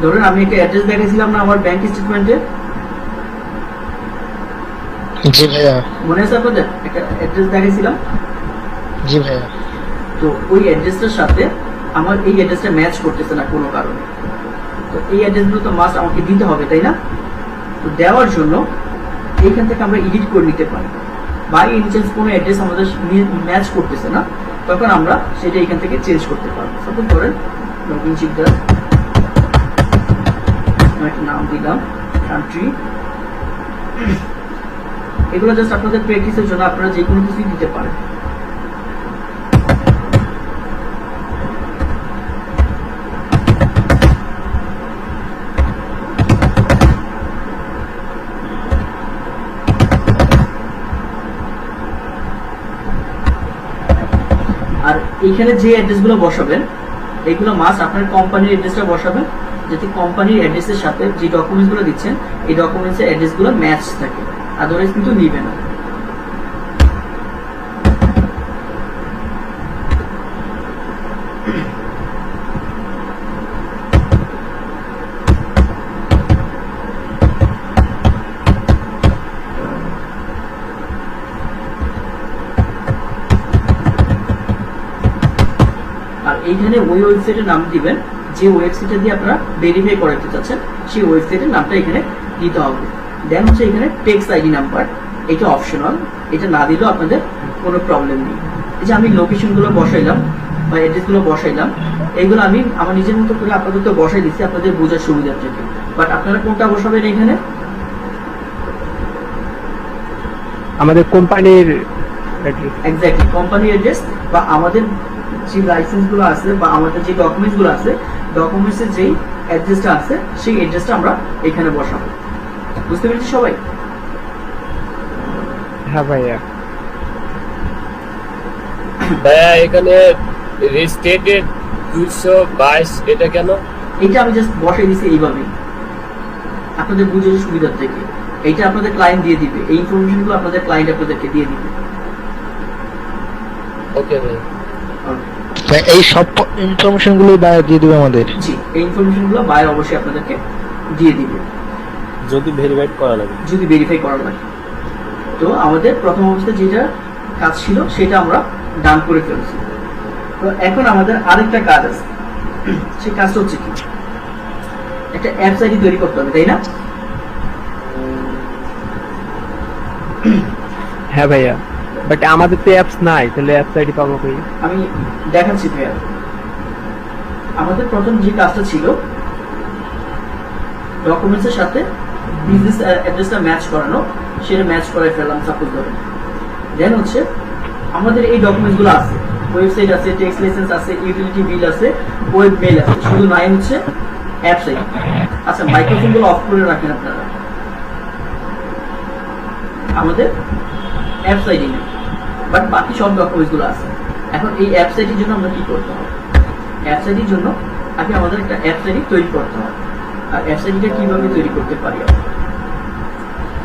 ধরেন আমি একটা অ্যাড্রেস দেখাইছিলাম না আমার ব্যাংক স্টেটমেন্টে, জি ভাইয়া। মনে আছে আপনাদের? একটা অ্যাড্রেস দেখাইছিলাম। জি ভাইয়া। তো ওই অ্যাড্রেসটার সাথে আমার এই অ্যাড্রেসটা ম্যাচ করতেছে না কোনো কারণে। তো এই অ্যাড্রেসগুলো তো মাস্ট আমাকে দিতে হবে, তাই না? তো দেওয়ার জন্য এইখান থেকে আমরা এডিট করে নিতে পারি। বাই এনি চান্স কোনো অ্যাড্রেস আমাদের ম্যাচ করতেছে না, তখন আমরা সেটা এখান থেকে চেঞ্জ করতে পারবো। সাপোজ ধরেন নবীন শিকদার, একটা নাম দিলাম, কান্ট্রি। এগুলো জাস্ট আপনাদের প্র্যাকটিসের জন্য, আপনারা যে কোনো কিছুই দিতে পারেন। আর এইখানে যে অ্যাড্রেসগুলো বসাবেন এগুলো মাস্ট আপনার কোম্পানির অ্যাড্রেসটা বসাবেন, যাতে কোম্পানির অ্যাড্রেসের সাথে যে ডকুমেন্টসগুলো দিচ্ছেন এই ডকুমেন্টসের অ্যাড্রেসগুলো ম্যাচ থাকে, আদারওয়াইজ কিন্তু নিবে না। আর এইখানে ওই ওয়েবসাইটের নাম দিবেন যে ওয়েবসাইটে দিয়ে আপনারা ভেরিফাই করাতে চাচ্ছেন, সেই ওয়েবসাইটের নামটা এখানে দিতে হবে। দেন হচ্ছে এখানে টেক্সট আইডি নাম্বার, এটা অপশনাল, এটা না দিলেও আপনাদের কোনো প্রবলেম নেই। এই যে আমি লোকেশনগুলো বসাইলাম বা অ্যাড্রেসগুলো বসাইলাম, এইগুলো আমি আমার নিজের মতো করে আপাতত বসাই দিচ্ছি আপনাদের বোঝার সুবিধার জন্য। বাট আপনারা কোনটা বসাবেন এখানে? আমাদের কোম্পানির এক্স্যাক্টলি কোম্পানি অ্যাড্রেস বা আমাদের যে লাইসেন্স গুলো আছে বা আমাদের যে ডকুমেন্টস গুলো আছে, ডকুমেন্টসের যেই অ্যাড্রেসটা আছে সেই অ্যাড্রেসটা আমরা এখানে বসাবো। বুঝতে পেরেছি সবাই? হ্যাঁ ভাইয়া। ভাইয়া এখানে রেজিস্ট্রেটেড 222 এটা কেন? এইটা আমি জাস্ট বসাই দিছি এইভাবেই আপনাদের বুঝার সুবিধার থেকে। এইটা আপনাদের ক্লায়েন্ট দিয়ে দিবে, এই ইনফরমেশনগুলো আপনাদের ক্লায়েন্ট আপনাদেরকে দিয়ে দিবে। ওকে ভাই। এই সব ইনফরমেশন গুলো বায়ার দিয়ে দিবে আমাদের। জি, এই ইনফরমেশনগুলো বায়ার অবশ্যই আপনাদেরকে দিয়ে দিবে যদি ভেরিফাইড করা লাগে। যদি ভেরিফাই করা লাগে। তো আমাদের প্রথম অবস্থায় যেটা কাজ ছিল সেটা আমরা ডান করে ফেলছি। তো এখন আমাদের আরেকটা কাজ আছে, সেই কাজটা হচ্ছে কি, একটা অ্যাপস আইডি তৈরি করতে হবে, তাই না? হ্যাঁ ভাইয়া, বাট আমাদের তো অ্যাপস নাই, তাহলে অ্যাপস আইডি পাবো কই? আমি দেখাচ্ছি ভাইয়া। আমাদের প্রথম যে কাজটা ছিল ডকুমেন্টসের সাথে বিজনেস অ্যাড্রেসটা ম্যাচ করানো, সেটা ম্যাচ করে ফেললাম সাপোজ ধরে। দেন হচ্ছে আমাদের এই ডকুমেন্টসগুলো আছে, ওয়েবসাইট আছে, ট্যাক্স লাইসেন্স আছে, ইউটিলিটি বিল আছে, ওয়েব মেল আছে, শুধু নাই হচ্ছে অ্যাপস আইডি। আচ্ছা, মাইক্রোফোনগুলো অফ করে রাখেন আপনারা। আমাদের অ্যাপস আইডি নেই, বাট বাকি সব ডকুমেন্টসগুলো আছে। এখন এই অ্যাপস আইডির জন্য আমরা কি করতে হবে? অ্যাপস আইডির জন্য আগে আমাদের একটা অ্যাপস আইডি তৈরি করতে হবে। আর অ্যাপস আইডিটা কিভাবে তৈরি করতে পারি আমরা?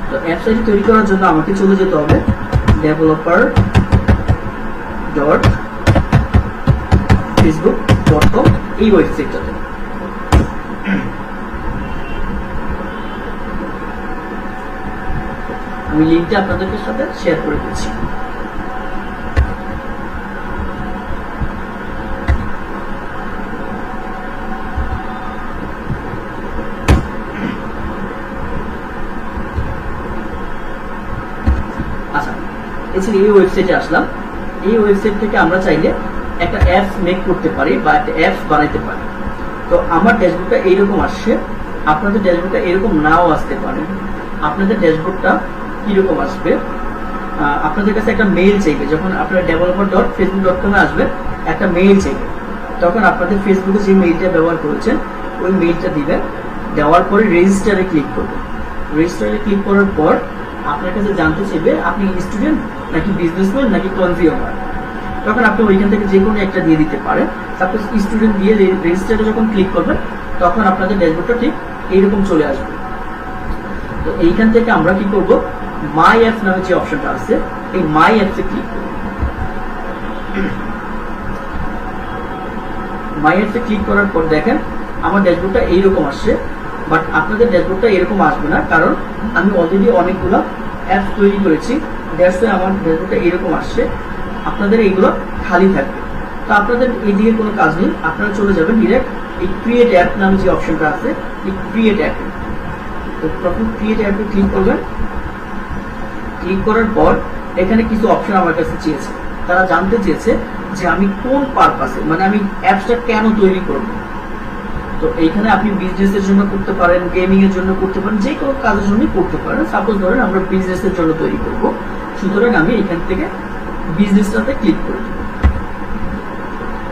তো অ্যাপস আইডি তৈরি করার জন্য আমাকে চলে যেতে হবে developer.facebook.com এই ওয়েবসাইটটাতে। আমি লিঙ্কটা আপনাদের সাথে শেয়ার করে দিচ্ছি। আচ্ছা, এছাড়া এই ওয়েবসাইটে আসলাম। এই ওয়েবসাইট থেকে আমরা চাইলে একটা অ্যাপস মেক করতে পারি বা একটা অ্যাপস বানাইতে পারি। তো আমার ড্যাশবোর্ডটা এইরকম আসছে, আপনাদের ড্যাশবোর্ডটা এরকম নাও আসতে পারে। আপনাদের ড্যাশবোর্ডটা কিরকম আসবে, আপনাদের কাছে একটা মেইল চাইবে। যখন আপনারা developer.facebook.com এ আসবেন, একটা মেইল চাইবে। তখন আপনাদের ফেসবুকে যে মেইলটা ব্যবহার করেছেন ওই মেইলটা দিবেন। দেওয়ার পরে রেজিস্টারে ক্লিক করবেন। রেজিস্টারে ক্লিক করার পর আপনার কাছে জানতে চাইবে আপনি স্টুডেন্ট নাকি বিজনেসম্যান নাকি কনজিউমার। তখন আপনি ওইখান থেকে যে কোনো একটা দিয়ে দিতে পারেন। সাপোজ স্টুডেন্ট দিয়ে রেজিস্টারে যখন ক্লিক করবেন তখন আপনাদের ড্যাশবোর্ডটা ঠিক এইরকম চলে আসবে। তো এইখান থেকে আমরা কি করব, মাই অ্যাপস নামে যে অপশনটা আছে এই মাই অ্যাপসে ক্লিক করব। মাই অ্যাপসে ক্লিক করার পর দেখেন আমার ড্যাশবোর্ডটা এইরকম আসছে। বাট আপনাদের ড্যাশবোর্ডটা এরকম আসবে না, কারণ আমি অলরেডি অনেকগুলো অ্যাপস তৈরি করেছি। দ্যাটস ওয়াই আমার ড্যাশবোর্ডটা এরকম আসছে। আপনাদের এইগুলো খালি থাকবে। তো আপনাদের এইদিকে কোনো কাজ নেই, আপনারা চলে যাবেন ডিরেক্ট এই ক্রিয়েট অ্যাপ নামে যে অপশনটা আছে এই ক্রিয়েট অ্যাপে। তো প্রথম ক্রিয়েট অ্যাপে ক্লিক করবেন। ক্লিক করার পর এখানে কিছু অপশন আমার কাছে চেয়েছে। তারা জানতে চেয়েছে যে আমি কোন পারপাসে, মানে আমি অ্যাপসটা কেন তৈরি করব। তো এইখানে আপনি বিজনেসের জন্য করতে পারেন, গেমিং এর জন্য করতে পারেন, যে কোনো কাজের জন্য করতে পারেন। সাপোজ ধরেন আমরা বিজনেসের জন্য তৈরি করব, সুতরাং আমি এখান থেকে বিজনেসটাতে ক্লিক করে দিব।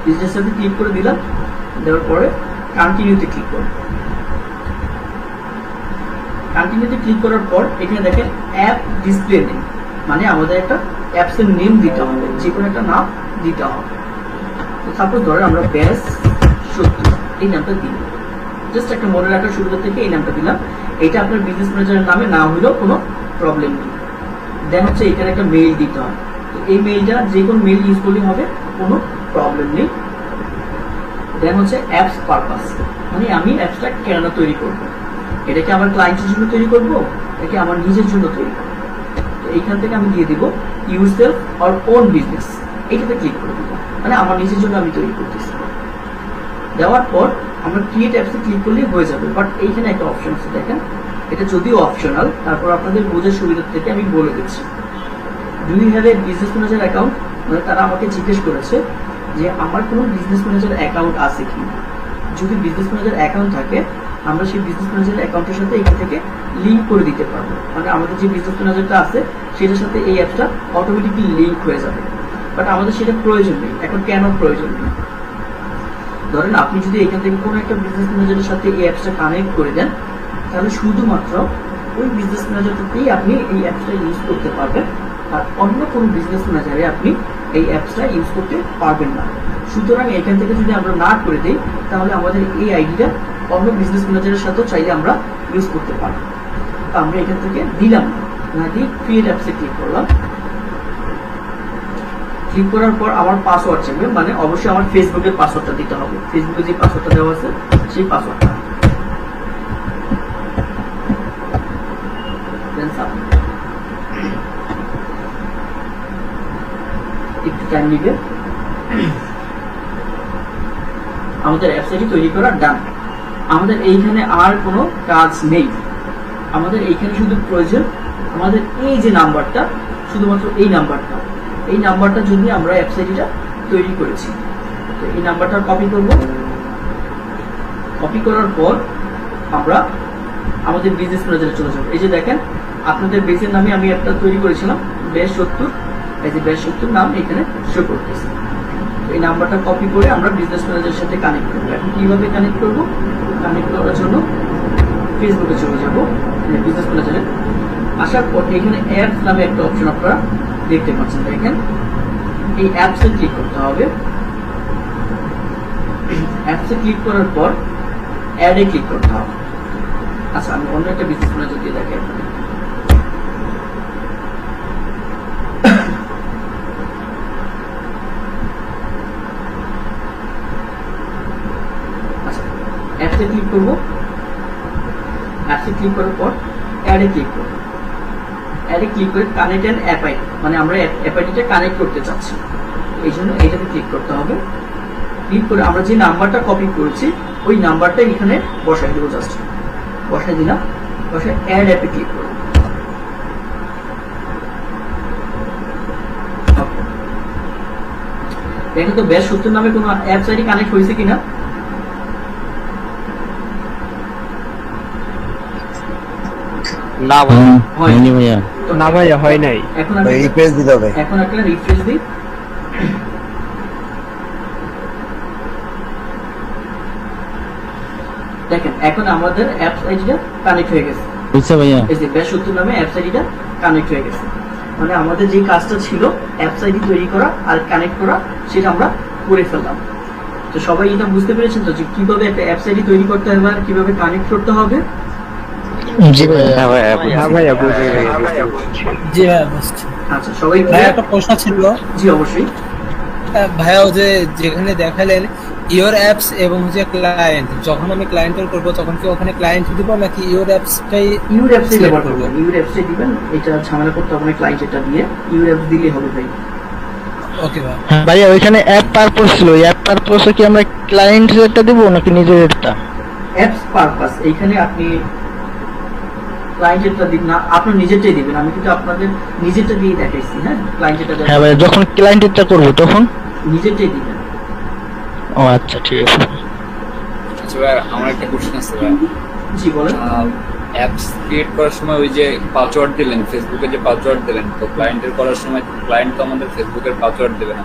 বিজনেসটাতে ক্লিক করে দিলাম। দেওয়ার পরে কন্টিনিউতে ক্লিক করব। কন্টিনিউতে ক্লিক করার পর এখানে দেখেন অ্যাপ ডিসপ্লে নেম, মানে আমাদের একটা অ্যাপসের নেম দিতে হবে, যে কোনো একটা নাম দিতে হবে। তো সাপোজ ধরেন আমরা ব্যাস 70 এই নামটা দিই। জাস্ট একটা মনে রাখার সুবিধা থেকে এই নামটা দিলাম। এটা আপনার বিজনেস ম্যানেজারের নামে না হলেও কোনো প্রবলেম নেই। দেন হচ্ছে এখানে একটা মেইল দিতে হয়। তো এই মেইলটা যে কোনো মেইল ইউজ করলে হবে, কোনো প্রবলেম নেই। দেন হচ্ছে অ্যাপস পারপাস, মানে আমি অ্যাপসটা কেন তৈরি করব। এটা কি আমার ক্লায়েন্টের জন্য তৈরি করব, এটা কি আমার নিজের জন্য তৈরি করব। তো এইখান থেকে আমি দিয়ে দিব ইউরসেলফ অর ওন বিজনেস, এইটাতে ক্লিক করে দিব, মানে আমার নিজের জন্য আমি তৈরি করতেছি। দেওয়ার পর আমরা ক্রিয়েট অ্যাপসে ক্লিক করলেই হয়ে যাবে। বাট এইখানে একটা অপশন আছে দেখেন, এটা যদিও অপশনাল, তারপর আপনাদের বোঝার সুবিধার থেকে আমি বলে দিচ্ছি। Do you have a business manager account, মানে তারা আমাকে জিজ্ঞেস করেছে যে আমার কোনো বিজনেস ম্যানেজার অ্যাকাউন্ট আছে কি। যদি বিজনেস ম্যানেজার অ্যাকাউন্ট থাকে আমরা সেই বিজনেস ম্যানেজার অ্যাকাউন্টের সাথে এখান থেকে লিঙ্ক করে দিতে পারবো, মানে আমাদের যে বিজনেস ম্যানেজারটা আছে সেটার সাথে এই অ্যাপসটা অটোমেটিকলি লিঙ্ক হয়ে যাবে। বাট আমাদের সেটা প্রয়োজন নেই। এখন কেন প্রয়োজন নেই? ধরেন আপনি যদি এখান থেকে কোনো একটা বিজনেস ম্যানেজারের সাথে এই অ্যাপসটা কানেক্ট করে দেন, তাহলে শুধুমাত্র ওই বিজনেস ম্যানেজারটাতেই আপনি এই অ্যাপসটা ইউজ করতে পারবেন। আর অন্য কোনো বিজনেস ম্যানেজারে আপনি এই অ্যাপসটা ইউজ করতে পারবেন না। সুতরাং এখান থেকে যদি আমরা না করে দিই তাহলে আমাদের এই আইডিটা অন্য বিজনেস ম্যানেজারের সাথেও চাইলে আমরা ইউজ করতে পারি। তো আমরা এখান থেকে দিলাম না দিয়ে ক্রিয়েট অ্যাপসে ক্লিক করলাম। ক্লিক করার পর আমার পাসওয়ার্ড চাইবে, মানে অবশ্যই আমার ফেসবুকের পাসওয়ার্ডটা দিতে হবে। ফেসবুকে যে পাসওয়ার্ডটা দেওয়া আছে সেই পাসওয়ার্ডটা একটু টাইম নিবে। আমাদের ওয়েবসাইট তৈরি করা ডান। আমাদের এইখানে আর কোনো কাজ নেই। আমাদের এইখানে শুধু প্রয়োজন আমাদের এই যে নাম্বারটা, শুধুমাত্র এই নাম্বারটা যদি আমরা ওয়েবসাইটটা তৈরি করেছি, তো এই নাম্বারটা কপি করব। কপি করার পর আমরা আমাদের বিজনেস ম্যানেজারে চলে যাব। এই যে দেখেন আপনাদের বেজের নামে আমি একটা তৈরি করেছিলাম ব্যাশ 70, এই যে ব্যাশ 70 নাম এখানে শো করতেছে। এই নাম্বারটা কপি করে আমরা বিজনেস ম্যানেজারের সাথে কানেক্ট করব। এখন কিভাবে কানেক্ট করব? কানেক্ট করার জন্য ফেসবুকে চলে যাব, বিজনেস ম্যানেজারে। আসার পর এখানে অ্যাপস নামে একটা অপশন আপনারা দেখতে পাচ্ছেন। দেখেন এই অ্যাপসে ক্লিক করতে হবে। অ্যাপসে ক্লিক করার পর অ্যাডে ক্লিক করতে হবে। আচ্ছা, আমি অন্য একটা বিজনেস ম্যানেজার দিয়ে দেখাই। আচ্ছা, অ্যাপসে ক্লিক করব। অ্যাপসে ক্লিক করার পর অ্যাডে ক্লিক করব। অ্যাডে ক্লিক করে কানেক্ট অ্যান অ্যাপ আইডি, মানে আমরা অ্যাপ আইডিটা কানেক্ট করতে চাচ্ছি, এই জন্য এইটাতে ক্লিক করতে হবে। ক্লিক করে আমরা যে নাম্বারটা কপি করেছি ওই নাম্বারটা এখানে বসাই দেবো। জাস্ট বসাই দিলাম। বসাই অ্যাড অ্যাপে ক্লিক করব। দেখেন তো ব্যাশ 70 নামে কোনো অ্যাপস আইডি কানেক্ট হয়েছে কিনা। না ভাই, হয়নি ভাইয়া। না ভাইয়া, হয় নাই। এখন রিফ্রেশ দিতে হবে। এখন একটা রিফ্রেশ দিই। দেখেন এখন আমাদের অ্যাপস আইডিটা কানেক্ট হয়ে গেছে। বুঝছে ভাইয়া? এই যে ব্যাশ 70 নামে অ্যাপস আইডিটা কানেক্ট হয়ে গেছে। মানে আমাদের যে কাজটা ছিল অ্যাপস আইডি তৈরি করা আর কানেক্ট করা, সেটা আমরা করে ফেললাম। তো সবাই এটা বুঝতে পেরেছেন তো যে কিভাবে একটা অ্যাপস আইডি তৈরি করতে হবে আর কিভাবে কানেক্ট করতে হবে। জি ভাইয়া। হ্যাঁ ভাইয়া, বুঝে গেছি। জি ভাইয়া বুঝছি। আচ্ছা, সবাই ভাইয়া একটা প্রশ্ন ছিল। জি অবশ্যই। ভাইয়া ও যে যেখানে দেখালেন ইওর অ্যাপস এবং যে ক্লায়েন্ট, যখন আমি ক্লায়েন্টের করব তখন কি ওখানে ক্লায়েন্ট দিব নাকি ইওর অ্যাপসটাই? ইউর অ্যাপস ব্যবহার করবেন। ইউর অ্যাপসে দিবেন, এটা ঝামেলা করতে হবে না। ক্লায়েন্ট এটা দিয়ে ইউর অ্যাপস দিলেই হবে ভাই। ওকে ভাই। হ্যাঁ ভাইয়া, ওইখানে অ্যাপ পারপোজ ছিল। অ্যাপ পারপোজে কি আমরা ক্লায়েন্ট রেটটা দেব নাকি নিজের রেটটা? অ্যাপস পারপাস এইখানে আপনি ক্লায়েন্টেরটা দিবেন না, আপনার নিজেরটাই দিবেন। আমি কিন্তু আপনাদের নিজেরটা দিয়ে দেখাইছি। হ্যাঁ, ক্লায়েন্টেরটা হ্যাঁ ভাইয়া, যখন ক্লায়েন্টেরটা করব তখন নিজেরটাই দিবেন। ও আচ্ছা, ঠিক আছে। আচ্ছা ভাই, আমার একটা কোশ্চেন আছে ভাই। জি বলেন। অ্যাপস ক্রিয়েট করার সময় ওই যে পাসওয়ার্ড দিলেন, ফেসবুকে যে পাসওয়ার্ড দিলেন, তো ক্লায়েন্টের করার সময় ক্লায়েন্ট তো আমাদের ফেসবুকের পাসওয়ার্ড দেবে না,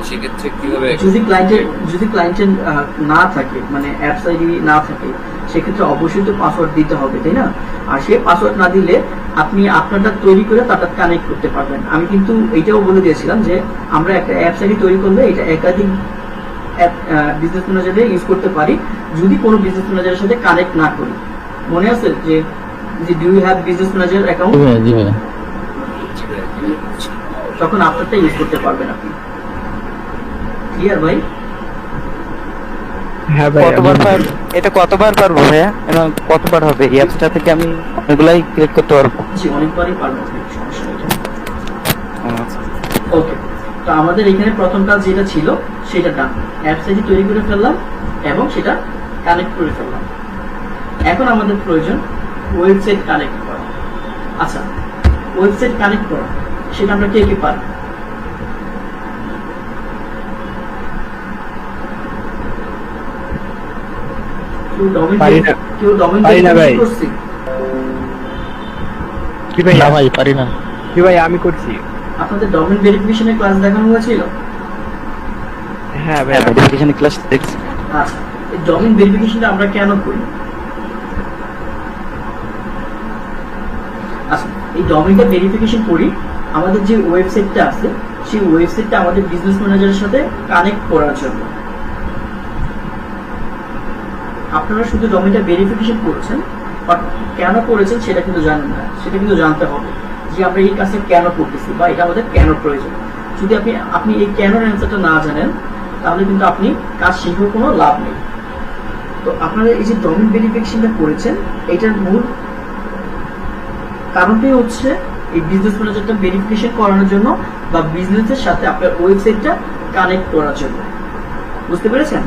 সেক্ষেত্রে কিভাবে? যদি ক্লায়েন্টের না থাকে, মানে অ্যাপস আইডি না থাকে, সেক্ষেত্রে অবশ্যই তো পাসওয়ার্ড দিতে হবে, তাই না? আর সেই পাসওয়ার্ড না দিলে আপনি আপনারটা তৈরি করে তারটা কানেক্ট করতে পারবেন। আমি কিন্তু এইটাও বলে দিয়েছিলাম যে আমরা একটা অ্যাপস আইডি তৈরি করলে এটা একাধিক বিজনেস ম্যানেজারে ইউজ করতে পারি যদি কোনো বিজনেস ম্যানেজারের সাথে কানেক্ট না করি। মনে আছে যে do you have business manager account? জি ভাইয়া। তখন আপনারটা ইউজ করতে পারবেন আপনি। ক্লিয়ার ভাই? হ্যাঁ ভাইয়া। এটা কতবার পারবো ভাইয়া? এবং কতবার হবে এই অ্যাপসটা থেকে আমি অনেকগুলাই ক্রিয়েট করতে পারবো? জি, অনেকবারই পারবেন, সমস্যা নেই। ওকে, তো আমাদের এখানে প্রথম কাজ যেটা ছিল সেটা ডান। অ্যাপস আইডি তৈরি করে ফেললাম এবং সেটা কানেক্ট করে ফেললাম। এখন আমাদের প্রয়োজন ওয়েবসাইট কানেক্ট করা। আচ্ছা, ওয়েবসাইট কানেক্ট করা সেটা আমরা কে কে পারি? কেউ ডোমেইন করছি? কি ভাই? না ভাই, পারি না। কি ভাই, আমি করছি। আপনাদের ডোমেইন ভেরিফিকেশনের ক্লাস দেখানো হয়েছিল? হ্যাঁ ভাই, ভেরিফিকেশনের ক্লাস দেখছি। আচ্ছা, এই ডোমেইন ভেরিফিকেশনটা আমরা কেন করি? আচ্ছা, এই ডোমেইনটা ভেরিফিকেশন করি আমাদের যে ওয়েবসাইটটা আছে সেই ওয়েবসাইটটা আমাদের বিজনেস ম্যানেজারের সাথে কানেক্ট করার জন্য। আপনারা শুধু ডোমেইনটা ভেরিফিকেশন করেছেন, বাট কেন করেছেন সেটা কিন্তু জানেন না। সেটা কিন্তু জানতে হবে যে আমরা এই কাজটা কেন করতেছি বা এটা আমাদের কেন প্রয়োজন। যদি আপনি এই কেন অ্যান্সারটা না জানেন তাহলে কিন্তু আপনি কাজ শিখেও কোনো লাভ নেই। তো আপনারা এই যে ডোমেইন ভেরিফিকেশনটা করেছেন, এটার মূল কারণটাই হচ্ছে এই বিজনেস ম্যানেজারটা ভেরিফিকেশন করানোর জন্য বা বিজনেসের সাথে আপনার ওয়েবসাইটটা কানেক্ট করার জন্য। বুঝতে পেরেছেন?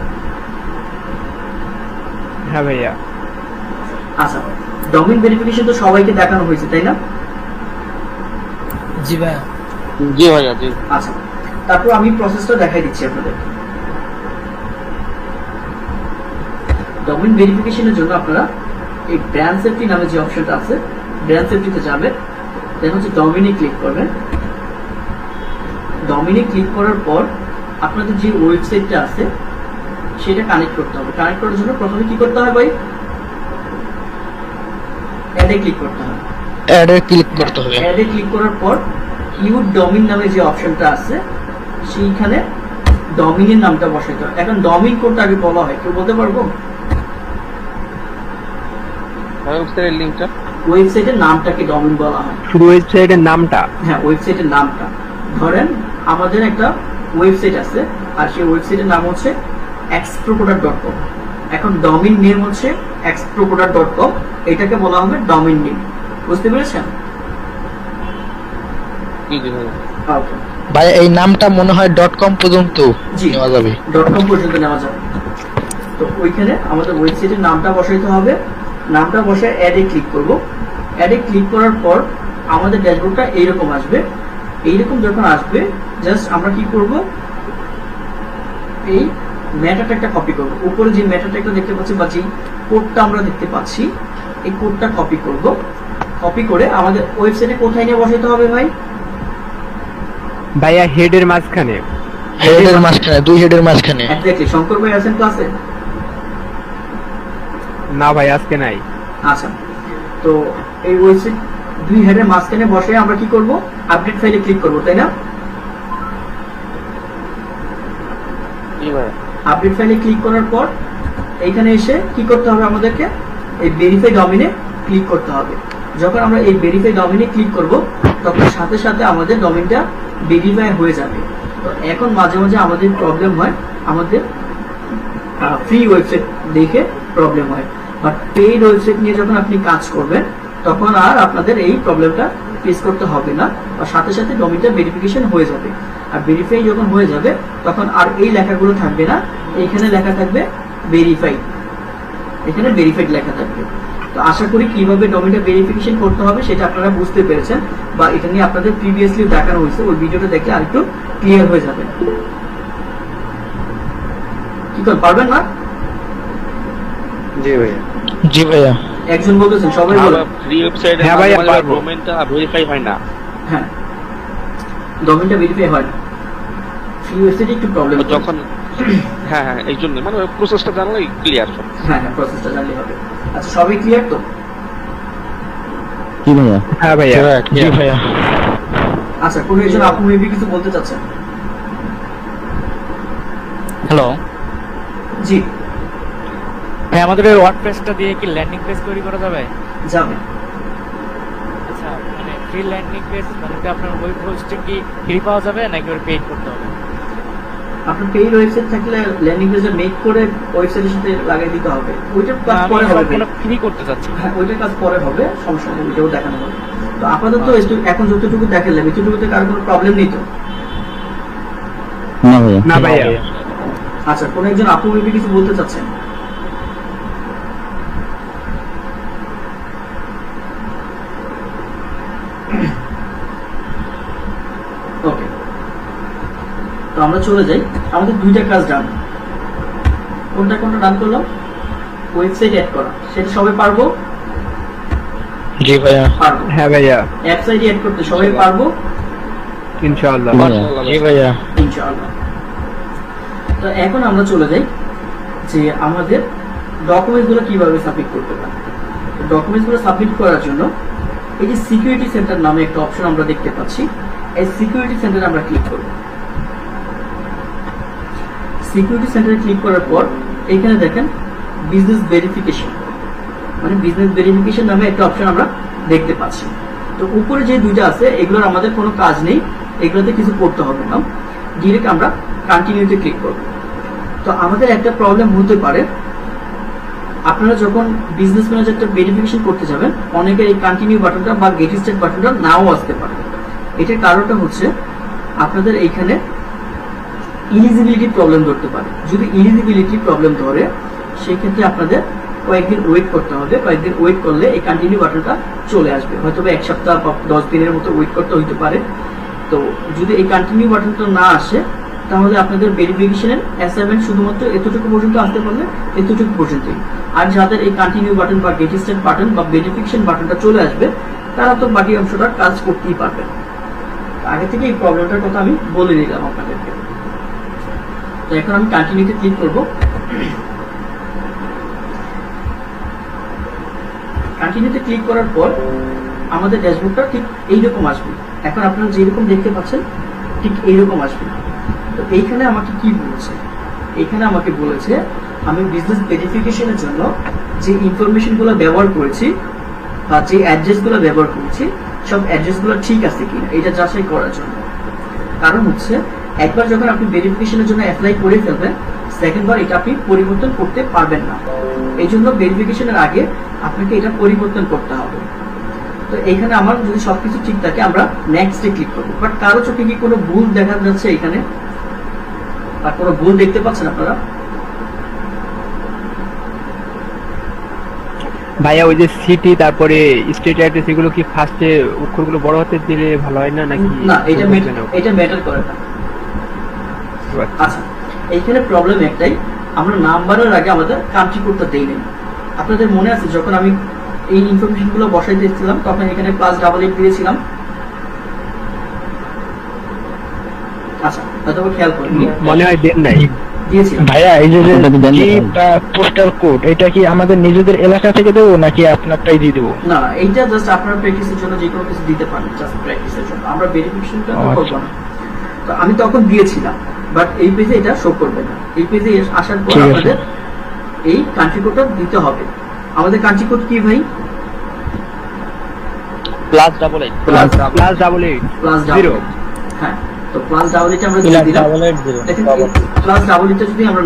হ্যাঁ ভাইয়া। আচ্ছা, ডোমেইন ভেরিফিকেশন তো সবাইকে দেখানো হয়েছে, তাই না? জি ভাইয়া। জি ভাইয়া জি। আচ্ছা, তারপর আমি প্রসেসটা দেখাই দিচ্ছি আপনাদের। ডোমেইন ভেরিফিকেশনের জন্য আপনারা এই ব্র্যান্ড সেফটি নামে যে অপশনটা আছে, ব্র্যান্ড সেফটিতে যাবেন, দেন হচ্ছে ডোমেইনে ক্লিক করবেন। ডোমেইনে ক্লিক করার পর আপনাদের যে ওয়েবসাইটটা আছে সেটা কানেক্ট করতে হবে। কানেক্ট করার জন্য প্রথমে কি করতে হবে ভাই? অ্যাডে ক্লিক করতে হবে। অ্যাডে ক্লিক করতে হবে। অ্যাডে ক্লিক করার পর ইউর ডোমেইন নামে যে অপশনটা আছে সেইখানে ডোমেইনের নামটা বসাইতে হবে। এখন ডোমেইন কোডটা আগে বলা হয়, কেউ বলতে পারবো? ওয়েবসাইটের লিংকটা, ওয়েবসাইটের নামটাকে ডোমেইন বলা হয়। শুধু ওয়েবসাইটের নামটা? হ্যাঁ, ওয়েবসাইটের নামটা। ধরেন আমাদের একটা ওয়েবসাইট আছে আর সেই ওয়েবসাইটের নাম হচ্ছে exproproduct.com। এখন ডোমেইন নেম হচ্ছে exproproduct.com, এটাকে বলা হবে ডোমেইন নেম। বুঝতে পেরেছেন? জি জি ভাইয়া। ওকে ভাই এই নামটা মনে হয় .com পর্যন্ত জি নেওয়া যাবে। .com পর্যন্ত নেওয়া যাবে। তো ওইখানে আমাদের ওয়েবসাইটের নামটা বসাইতে হবে। নামটা বসে অ্যাডে ক্লিক করব। অ্যাডে ক্লিক করার পর আমাদের ড্যাশবোর্ডটা এইরকম আসবে। এইরকম যখন আসবে, জাস্ট আমরা কি করব, এই মেটা ট্যাগটা কপি করব। উপরে যে মেটা ট্যাগটা দেখতে পাচ্ছি বা যে কোডটা আমরা দেখতে পাচ্ছি, এই কোডটা কপি করব। কপি করে আমাদের ওয়েবসাইটে কোথায় নিয়ে বসাতে হবে ভাই? ভাইয়া হেডের মাঝখানে। হেডের মাঝখানে, দুই হেডের মাঝখানে। এক্স্যাক্টলি। শঙ্কর ভাই আছেন ক্লাসে? না ভাই আজকে নাই। আচ্ছা, তো এই ওয়েবসাইট দুই হেডের মাঝখানে বসে আমরা কি করব? আপডেট ফাইলে ক্লিক করব, তাই না? জি ভাই। আপডেট ফাইলে ক্লিক করার পর এইখানে এসে কি করতে হবে আমাদেরকে? এই ভেরিফাই ডোমেইনে ক্লিক করতে হবে। যখন আমরা এই ভেরিফাই ডোমেইনে ক্লিক করব তখন সাথে সাথে আমাদের ডোমেইনটা ভেরিফাই হয়ে যাবে। তো এখন মাঝে মাঝে আমাদের প্রবলেম হয়, আমাদের ফ্রি ওয়েবসাইট দেখে প্রবলেম হয়, বাট পেইড ওয়েবসাইট নিয়ে যখন আপনি কাজ করবেন তখন আর আপনাদের এই প্রবলেমটা ফেস করতে হবে না, বা সাথে সাথে ডোমেইনটা ভেরিফিকেশন হয়ে যাবে। আর ভেরিফাই যখন হয়ে যাবে তখন আর এই লেখাগুলো থাকবে না, এইখানে লেখা থাকবে ভেরিফাই, এখানে ভেরিফাইড লেখা থাকবে। তো আশা করি কিভাবে ডোমেইনটা ভেরিফিকেশন করতে হবে সেটা আপনারা বুঝতে পেরেছেন, বা এটা নিয়ে আপনাদের প্রিভিয়াসলি দেখানো হয়েছে, ওই ভিডিওটা দেখলে আরেকটু ক্লিয়ার হয়ে যাবে। কি করে পারবেন না? জি ভাইয়া। জি ভাইয়া। একজন বলতেছেন, সবাই বলেন। ফ্রি ওয়েবসাইটে হ্যাঁ ভাইয়া পারবো। ডোমেইনটা ভেরিফাই হয় না। হ্যাঁ, ডোমেইনটা ভেরিফাই হয় না, ফ্রি ওয়েবসাইটে একটু প্রবলেম যখন হ্যাঁ হ্যাঁ এই জন্য মানে প্রসেসটা জানলেই ক্লিয়ার সব। হ্যাঁ হ্যাঁ, প্রসেসটা জানলেই হবে। আচ্ছা, সবাই ক্লিয়ার তো? জি ভাইয়া। হ্যাঁ ভাইয়া। জি ভাইয়া। আচ্ছা, কোনো একজন আপু মেবি কিছু বলতে চাচ্ছেন? হ্যালো। জি। ভাই আমাদের ওই ওয়ার্ডপ্রেসটা দিয়ে কি ল্যান্ডিং পেজ তৈরি করা যাবে? যাবে। আচ্ছা, মানে ফ্রি ল্যান্ডিং পেজ মানে কি আপনার ওয়েব হোস্টিং কি ফ্রি পাওয়া যাবে নাকি ওর পেইড করতে হবে? আপনার পেইড ওয়েবসাইট থাকলে ল্যান্ডিং পেজ মেক করে ওয়েবসাইটের সাথে লাগাই দিতে হবে। ওইটার কাজ পরে হবে। আমি ফ্রি করতে চাচ্ছি। হ্যাঁ, ওইটার কাজ পরে হবে, সমস্যা নেই, ওইটাও দেখানো হবে। তো আপাতত এখন যতটুকু দেখালাম এতটুকুতে কারো কোনো প্রবলেম নেই তো? না ভাইয়া। না ভাইয়া। আচ্ছা, কোনো একজন আপু মেবি কিছু বলতে চাচ্ছেন? ওকে, তো আমরা চলে যাই। আমাদের দুইটা কাজ ডান। কোনটা কোনটা ডান করলাম? ওয়েবসাইট অ্যাড করা, সেটা সবাই পারবো? জি ভাইয়া। পারবো। হ্যাঁ ভাইয়া। ওয়েবসাইট অ্যাড করতে সবাই পারবো ইনশাআল্লাহ। জি ভাইয়া। ইনশাআল্লাহ। তো এখন আমরা চলে যাই যে আমাদের ডকুমেন্টসগুলো কিভাবে সাবমিট করতে পারি। ডকুমেন্টসগুলো সাবমিট করার জন্য এই যে সিকিউরিটি সেন্টার নামে একটা অপশন আমরা দেখতে পাচ্ছি, এই সিকিউরিটি সেন্টারে আমরা ক্লিক করব। সিকিউরিটি সেন্টারে ক্লিক করার পর এখানে দেখেন বিজনেস ভেরিফিকেশন, মানে বিজনেস ভেরিফিকেশন নামে একটা অপশন আমরা দেখতে পাচ্ছি। তো উপরে যে দুইটা আছে এগুলোর আমাদের কোনো কাজ নেই, এগুলোতে কিছু করতে হবে না, ডিরেক্ট আমরা কন্টিনিউতে ক্লিক করব। তো আমাদের একটা প্রবলেম হতে পারে, আপনারা যখন বিজনেস ম্যানেজারটা ভেরিফিকেশন করতে যাবেন অনেকের এই কন্টিনিউ বাটনটা বা গেট স্টার্ট বাটনটা নাও আসতে পারে। এটার কারণটা হচ্ছে আপনাদের এইখানে ইলিজিবিলিটি প্রবলেম ধরতে পারে। যদি ইলিজিবিলিটি প্রবলেম ধরে সেই ক্ষেত্রে আপনাদের কয়েকদিন ওয়েট করতে হবে। কয়েকদিন ওয়েট করলে এই কন্টিনিউ বাটনটা চলে আসবে, হয়তো 1 সপ্তাহ বা 10 দিনের মতো ওয়েট করতে হইতে পারে। তো যদি এই কন্টিনিউ বাটনটা না আসে তাহলে আপনাদের ভেরিফিকেশনের অ্যাসাইনমেন্ট শুধুমাত্র এতটুকু পর্যন্ত আসতে পারলে এতটুকু পর্যন্তই। আর যাদের এই কন্টিনিউ বাটন বা গেট স্টার্ট বাটন বা ভেরিফিকেশন বাটনটা চলে আসবে তারা তো বাকি অংশটা কাজ করতেই পারবে। আগে থেকে এই প্রবলেমটার কথা আমি বলে দিলাম আপনাদেরকে। তো এখন আমি কন্টিনিউতে ক্লিক করব। কন্টিনিউতে ক্লিক করার পর আমাদের ড্যাশবোর্ডটা ঠিক এইরকম আসবে। এখন আপনারা যেরকম দেখতে পাচ্ছেন ঠিক এইরকম আসবে। তো এইখানে আমাকে কি বলেছে, এইখানে আমাকে বলেছে আমি বিজনেস ভেরিফিকেশনের জন্য যে ইনফরমেশনগুলো ব্যবহার করেছি বা যে অ্যাড্রেসগুলো ব্যবহার করেছি সব অ্যাড্রেসগুলো ঠিক আছে কিনা এটা যাচাই করার জন্য। কারণ হচ্ছে একবার যখন আপনি ভেরিফিকেশনের জন্য অ্যাপ্লাই করে ফেলবেন সেকেন্ড বার এটা আপনি পরিবর্তন করতে পারবেন না। এই জন্য ভেরিফিকেশনের আগে আপনাকে এটা পরিবর্তন করতে হবে। তো এখানে আমার যদি সবকিছু ঠিক থাকে আমরা নেক্সটে ক্লিক করবো। বাট কারো চোখে কি কোনো ভুল দেখা যাচ্ছে এখানে, আর কোনো ভুল দেখতে পাচ্ছেন আপনারা? ভাইয়া ওই যে সিটি তারপরে স্টেট অ্যাড্রেস এগুলো কি ফার্স্টে অক্ষরগুলো বড় হাতে দিলে ভালো হয় না নাকি? না, এটা ম্যাটার করে না। আচ্ছা, এইখানে প্রবলেম একটাই, আমরা নাম্বারের আগে আমাদের কান্ট্রি কোডটা দেই নাই। আপনাদের মনে আছে যখন আমি এই ইনফরমেশন গুলো বসাই দিয়েছিলাম তখন এখানে +88 দিয়েছিলাম। আচ্ছা, হয়তো খেয়াল করেননি, মনে হয় দেন নাই। দিয়েছিলাম। ভাইয়া এই যে পোস্টাল কোড এটা কি আমাদের নিজেদের এলাকা থেকে দেবো নাকি আপনারটাই দিয়ে দেবো? না, এইটা জাস্ট আপনার প্র্যাকটিসের জন্য যে কোনো কিছু দিতে পারেন, জাস্ট প্র্যাকটিসের জন্য। আমরা ভেরিফিকেশনটা করব না। তো আমি তখন দিয়েছিলাম, বাট এই পেজে এটা শো করবে না। এই পেজে আসার পর আমাদের এই কান্ট্রি কোডটা দিতে হবে। আমাদের কান্ট্রি কোড কি ভাই? +88 হ্যাঁ, তো +88 আমরা দিয়ে দিলাম। দেখেন +88 যদি আমরা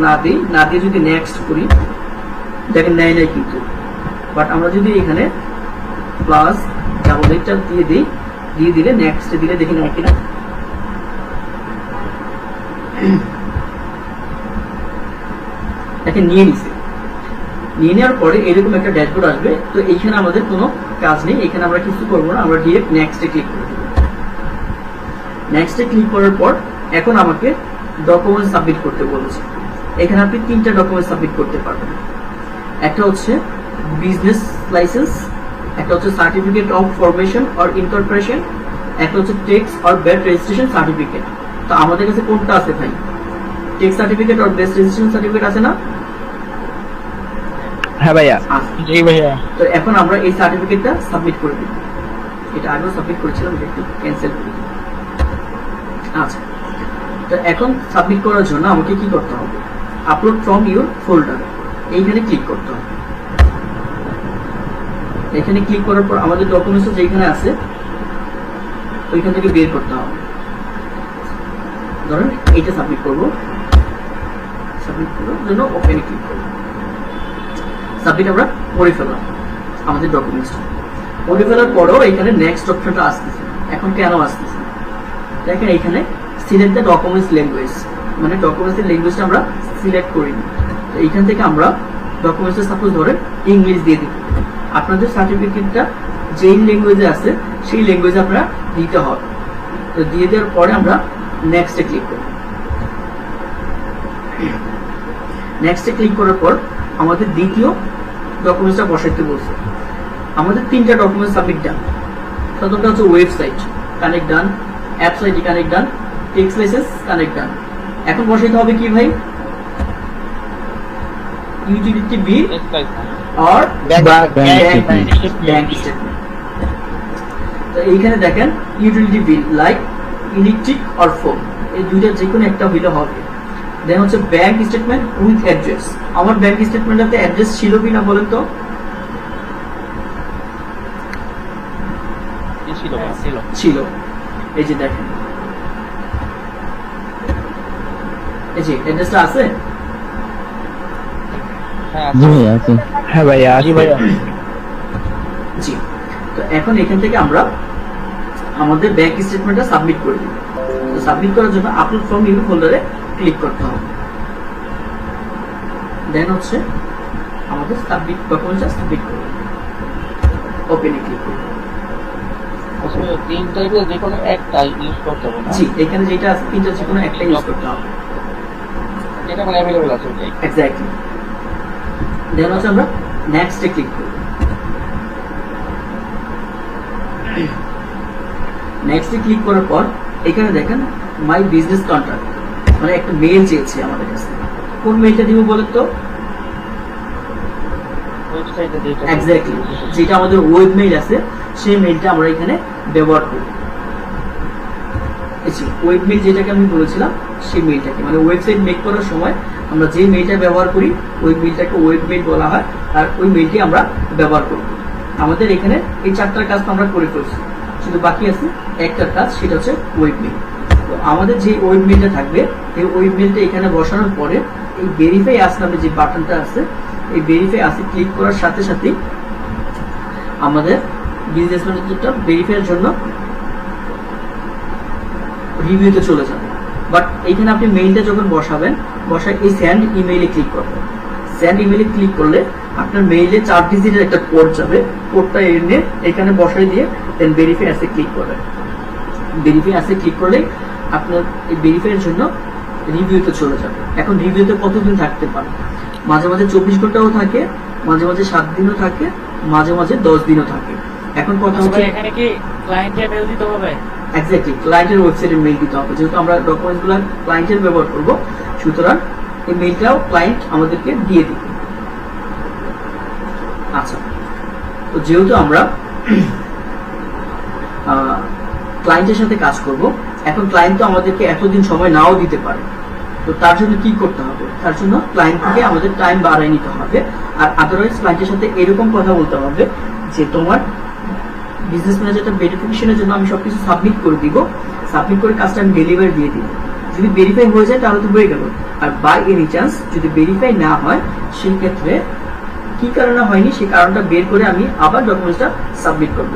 না দিয়ে যদি নেক্সট করি দেখেন নাই কিন্তু। বাট আমরা যদি এখানে +88 দিয়ে দিলে নেক্সট দিলে দেখি না কিনা। দেখেন নিয়ে নিছে। নিয়ে নেওয়ার পরে এরকম একটা ড্যাশবোর্ড আসবে। তো এইখানে আমাদের কোনো কাজ নেই, এখানে আমরা কিছু করবো না, আমরা ডিরেক্ট নেক্সটে ক্লিক করব। নেক্সটে ক্লিক করার পর এখন আমাকে ডকুমেন্ট সাবমিট করতে বলেছে। এখানে আপনি 3টা ডকুমেন্ট সাবমিট করতে পারবেন। একটা হচ্ছে বিজনেস লাইসেন্স, একটা হচ্ছে certificate of formation or incorporation, একটা হচ্ছে tax or VAT registration certificate. তো আমাদের কাছে কোনটা আছে ভাই? Tax certificate or VAT registration certificate আছে না? হ্যাঁ ভাইয়া। জি ভাইয়া। তো এখন আমরা এই সার্টিফিকেটটা সাবমিট করে দিই। এটা আগেও সাবমিট করেছিলাম, এটা একটু ক্যান্সেল করে দিই। আচ্ছা, তো এখন সাবমিট করার জন্য আমাকে কি করতে হবে? আপলোড ফ্রম ইউর ফোল্ডার, এইখানে ক্লিক করতে হবে। এখানে ক্লিক করার পর আমাদের ডকুমেন্টস যেখানে আছে ওইখান থেকে বের করতে হবে। ধরেন এইটা সাবমিট করব। সাবমিট করার জন্য ওপেনে ক্লিক করব। সাবমিট আমরা করে ফেললাম আমাদের ডকুমেন্টসটা। করে ফেলার পরেও এখানে নেক্সট অপশনটা আসতেছে। এখন কেন আসতেছে দেখেন, এখানে সিলেক্ট দ্য ডকুমেন্টস ল্যাঙ্গুয়েজ, মানে ডকুমেন্টসের ল্যাঙ্গুয়েজটা আমরা সিলেক্ট করিনি। তো এইখান থেকে আমরা ডকুমেন্টসে সাপোজ ধরেন ইংলিশ দিয়ে দিব। আপনাদের সার্টিফিকেটটা যেই ল্যাঙ্গুয়েজে আছে সেই ল্যাঙ্গুয়েজে আপনারা দিতে হবে। তো দিয়ে দেওয়ার পরে আমরা নেক্সটে ক্লিক করব। নেক্সটে ক্লিক করার পর আমাদের দ্বিতীয় ডকুমেন্টসটা বসাইতে বলছে। আমাদের 3টা ডকুমেন্ট সাবমিট ডান। প্রথমটা হচ্ছে ওয়েবসাইট কানেক্ট ডান, অ্যাপস আইডি কানেক্ট ডান, ট্যাক্স লাইসেন্স কানেক্ট ডান। এখন বসাইতে হবে কি ভাই? ইউটিলিটি বিল আর ব্যাংক স্টেটমেন্ট। তো এইখানে দেখেন utility bill like electric or phone, এই দুইটা যে কোনো একটা হইলে হবে। দেন হচ্ছে ব্যাংক স্টেটমেন্ট উইথ অ্যাড্রেস। আমার ব্যাংক স্টেটমেন্টটাতে অ্যাড্রেস ছিল কিনা বলেন তো? ছিল। এই যে দেখেন, এই যে অ্যাড্রেসটা আছে। হ্যাঁ ভাইয়া আছে। জি, তো এখন এখান থেকে আমরা আমাদের ব্যাংক স্টেটমেন্টটা সাবমিট করে দিব। তো সাবমিট করার জন্য আপলোড ফ্রম নিউ ফোল্ডারে ক্লিক করতে হবে। দেন হচ্ছে আমাদের সাবমিট ডকুমেন্টটা সাবমিট করব, ওপেনে ক্লিক করব। জি, এখানে যেটা আছে তিনটা যে কোনো একটা ইউজ করতে হবে। এক্স্যাক্টলি। দেন হচ্ছে আমরা নেক্সটে ক্লিক করব। নেক্সটে ক্লিক করার পর এখানে দেখেন মাই বিজনেস কন্ট্রাক্ট, মানে একটা মেইল চেয়েছে আমাদের কাছে। কোন মেইলটা দিব বলেন তো? এক্স্যাক্টলি, যেটা আমাদের ওয়েব মেইল আছে সেই মেইলটা আমরা এখানে ব্যবহার করি। ওয়েব মেইল যেটাকে আমি বলেছিলাম সেই মেইলটাকে, মানে ওয়েবসাইট মেক করার সময় আমরা যে মেইলটা ব্যবহার করি ওই মেইলটাকে ওয়েব মেইল বলা হয়, আর ওই মেইলটি আমরা ব্যবহার করব। আমাদের এখানে এই 4টার কাজ আমরা করে ফেলছি, শুধু বাকি আছে একটার কাজ, সেটা হচ্ছে ওয়েব মেইল। তো আমাদের যে ওয়েব মেইলটা থাকবে এই ওয়েব মেইলটা এখানে বসানোর পরে এই ভেরিফাই আস নামে যে বাটনটা আছে, এই ভেরিফাই আসে ক্লিক করার সাথে সাথে আমাদের বিজনেস ম্যানেজারটা ভেরিফাইয়ের জন্য রিভিউতে চলে যাবে। বাট এইখানে আপনি মেইলটা যখন বসাবেন, বসায় এই সেন্ড ইমেইলে ক্লিক করবেন। সেন্ড ইমেইলে ক্লিক করলে আপনার মেইলে 4 ডিজিটের একটা কোড যাবে, কোডটা এনে এখানে বসাই দিয়ে দেন ভেরিফাই আসে ক্লিক করবেন। ভেরিফাই আসে ক্লিক করলে আপনার এই ভেরিফাইয়ের জন্য রিভিউতে চলে যাবে। এখন রিভিউতে কতদিন থাকতে পারে? মাঝে মাঝে 24 ঘন্টাও থাকে, মাঝে মাঝে 7 দিনও থাকে, মাঝে মাঝে 10 দিনও থাকে। এখন কথা হচ্ছে এখানে কি ক্লায়েন্টের মেইল দিতে হবে? এক্স্যাক্টলি, ক্লায়েন্টের ওয়েবসাইটের মেইল দিতে হবে। যেহেতু আমরা ডকুমেন্টসগুলো ক্লায়েন্টের ব্যবহার করব, সুতরাং এই মেইলটাও ক্লায়েন্ট আমাদেরকে দিয়ে দিবে। আচ্ছা, তো যেহেতু আমরা ক্লায়েন্টের সাথে কাজ করব, এখন ক্লায়েন্ট তো আমাদেরকে এতদিন সময় নাও দিতে পারে। তো তার জন্য কি করতে হবে? তার জন্য ক্লায়েন্ট থেকে আমাদের টাইম বাড়াই নিতে হবে। আর আদারওয়াইজ ক্লায়েন্টের সাথে এরকম কথা বলতে হবে যে তোমার বিজনেস ম্যানেজারটা ভেরিফিকেশনের জন্য আমি সবকিছু সাবমিট করে দিব, সাবমিট করে কাজটা আমি ডেলিভারি দিয়ে দিব। যদি ভেরিফাই হয়ে যায় তাহলে তো হয়ে গেল। আর বাই এনি চান্স যদি ভেরিফাই না হয়, সেই ক্ষেত্রে কি কারণে হয়নি সেই কারণটা বের করে আমি আবার ডকুমেন্টসটা সাবমিট করব।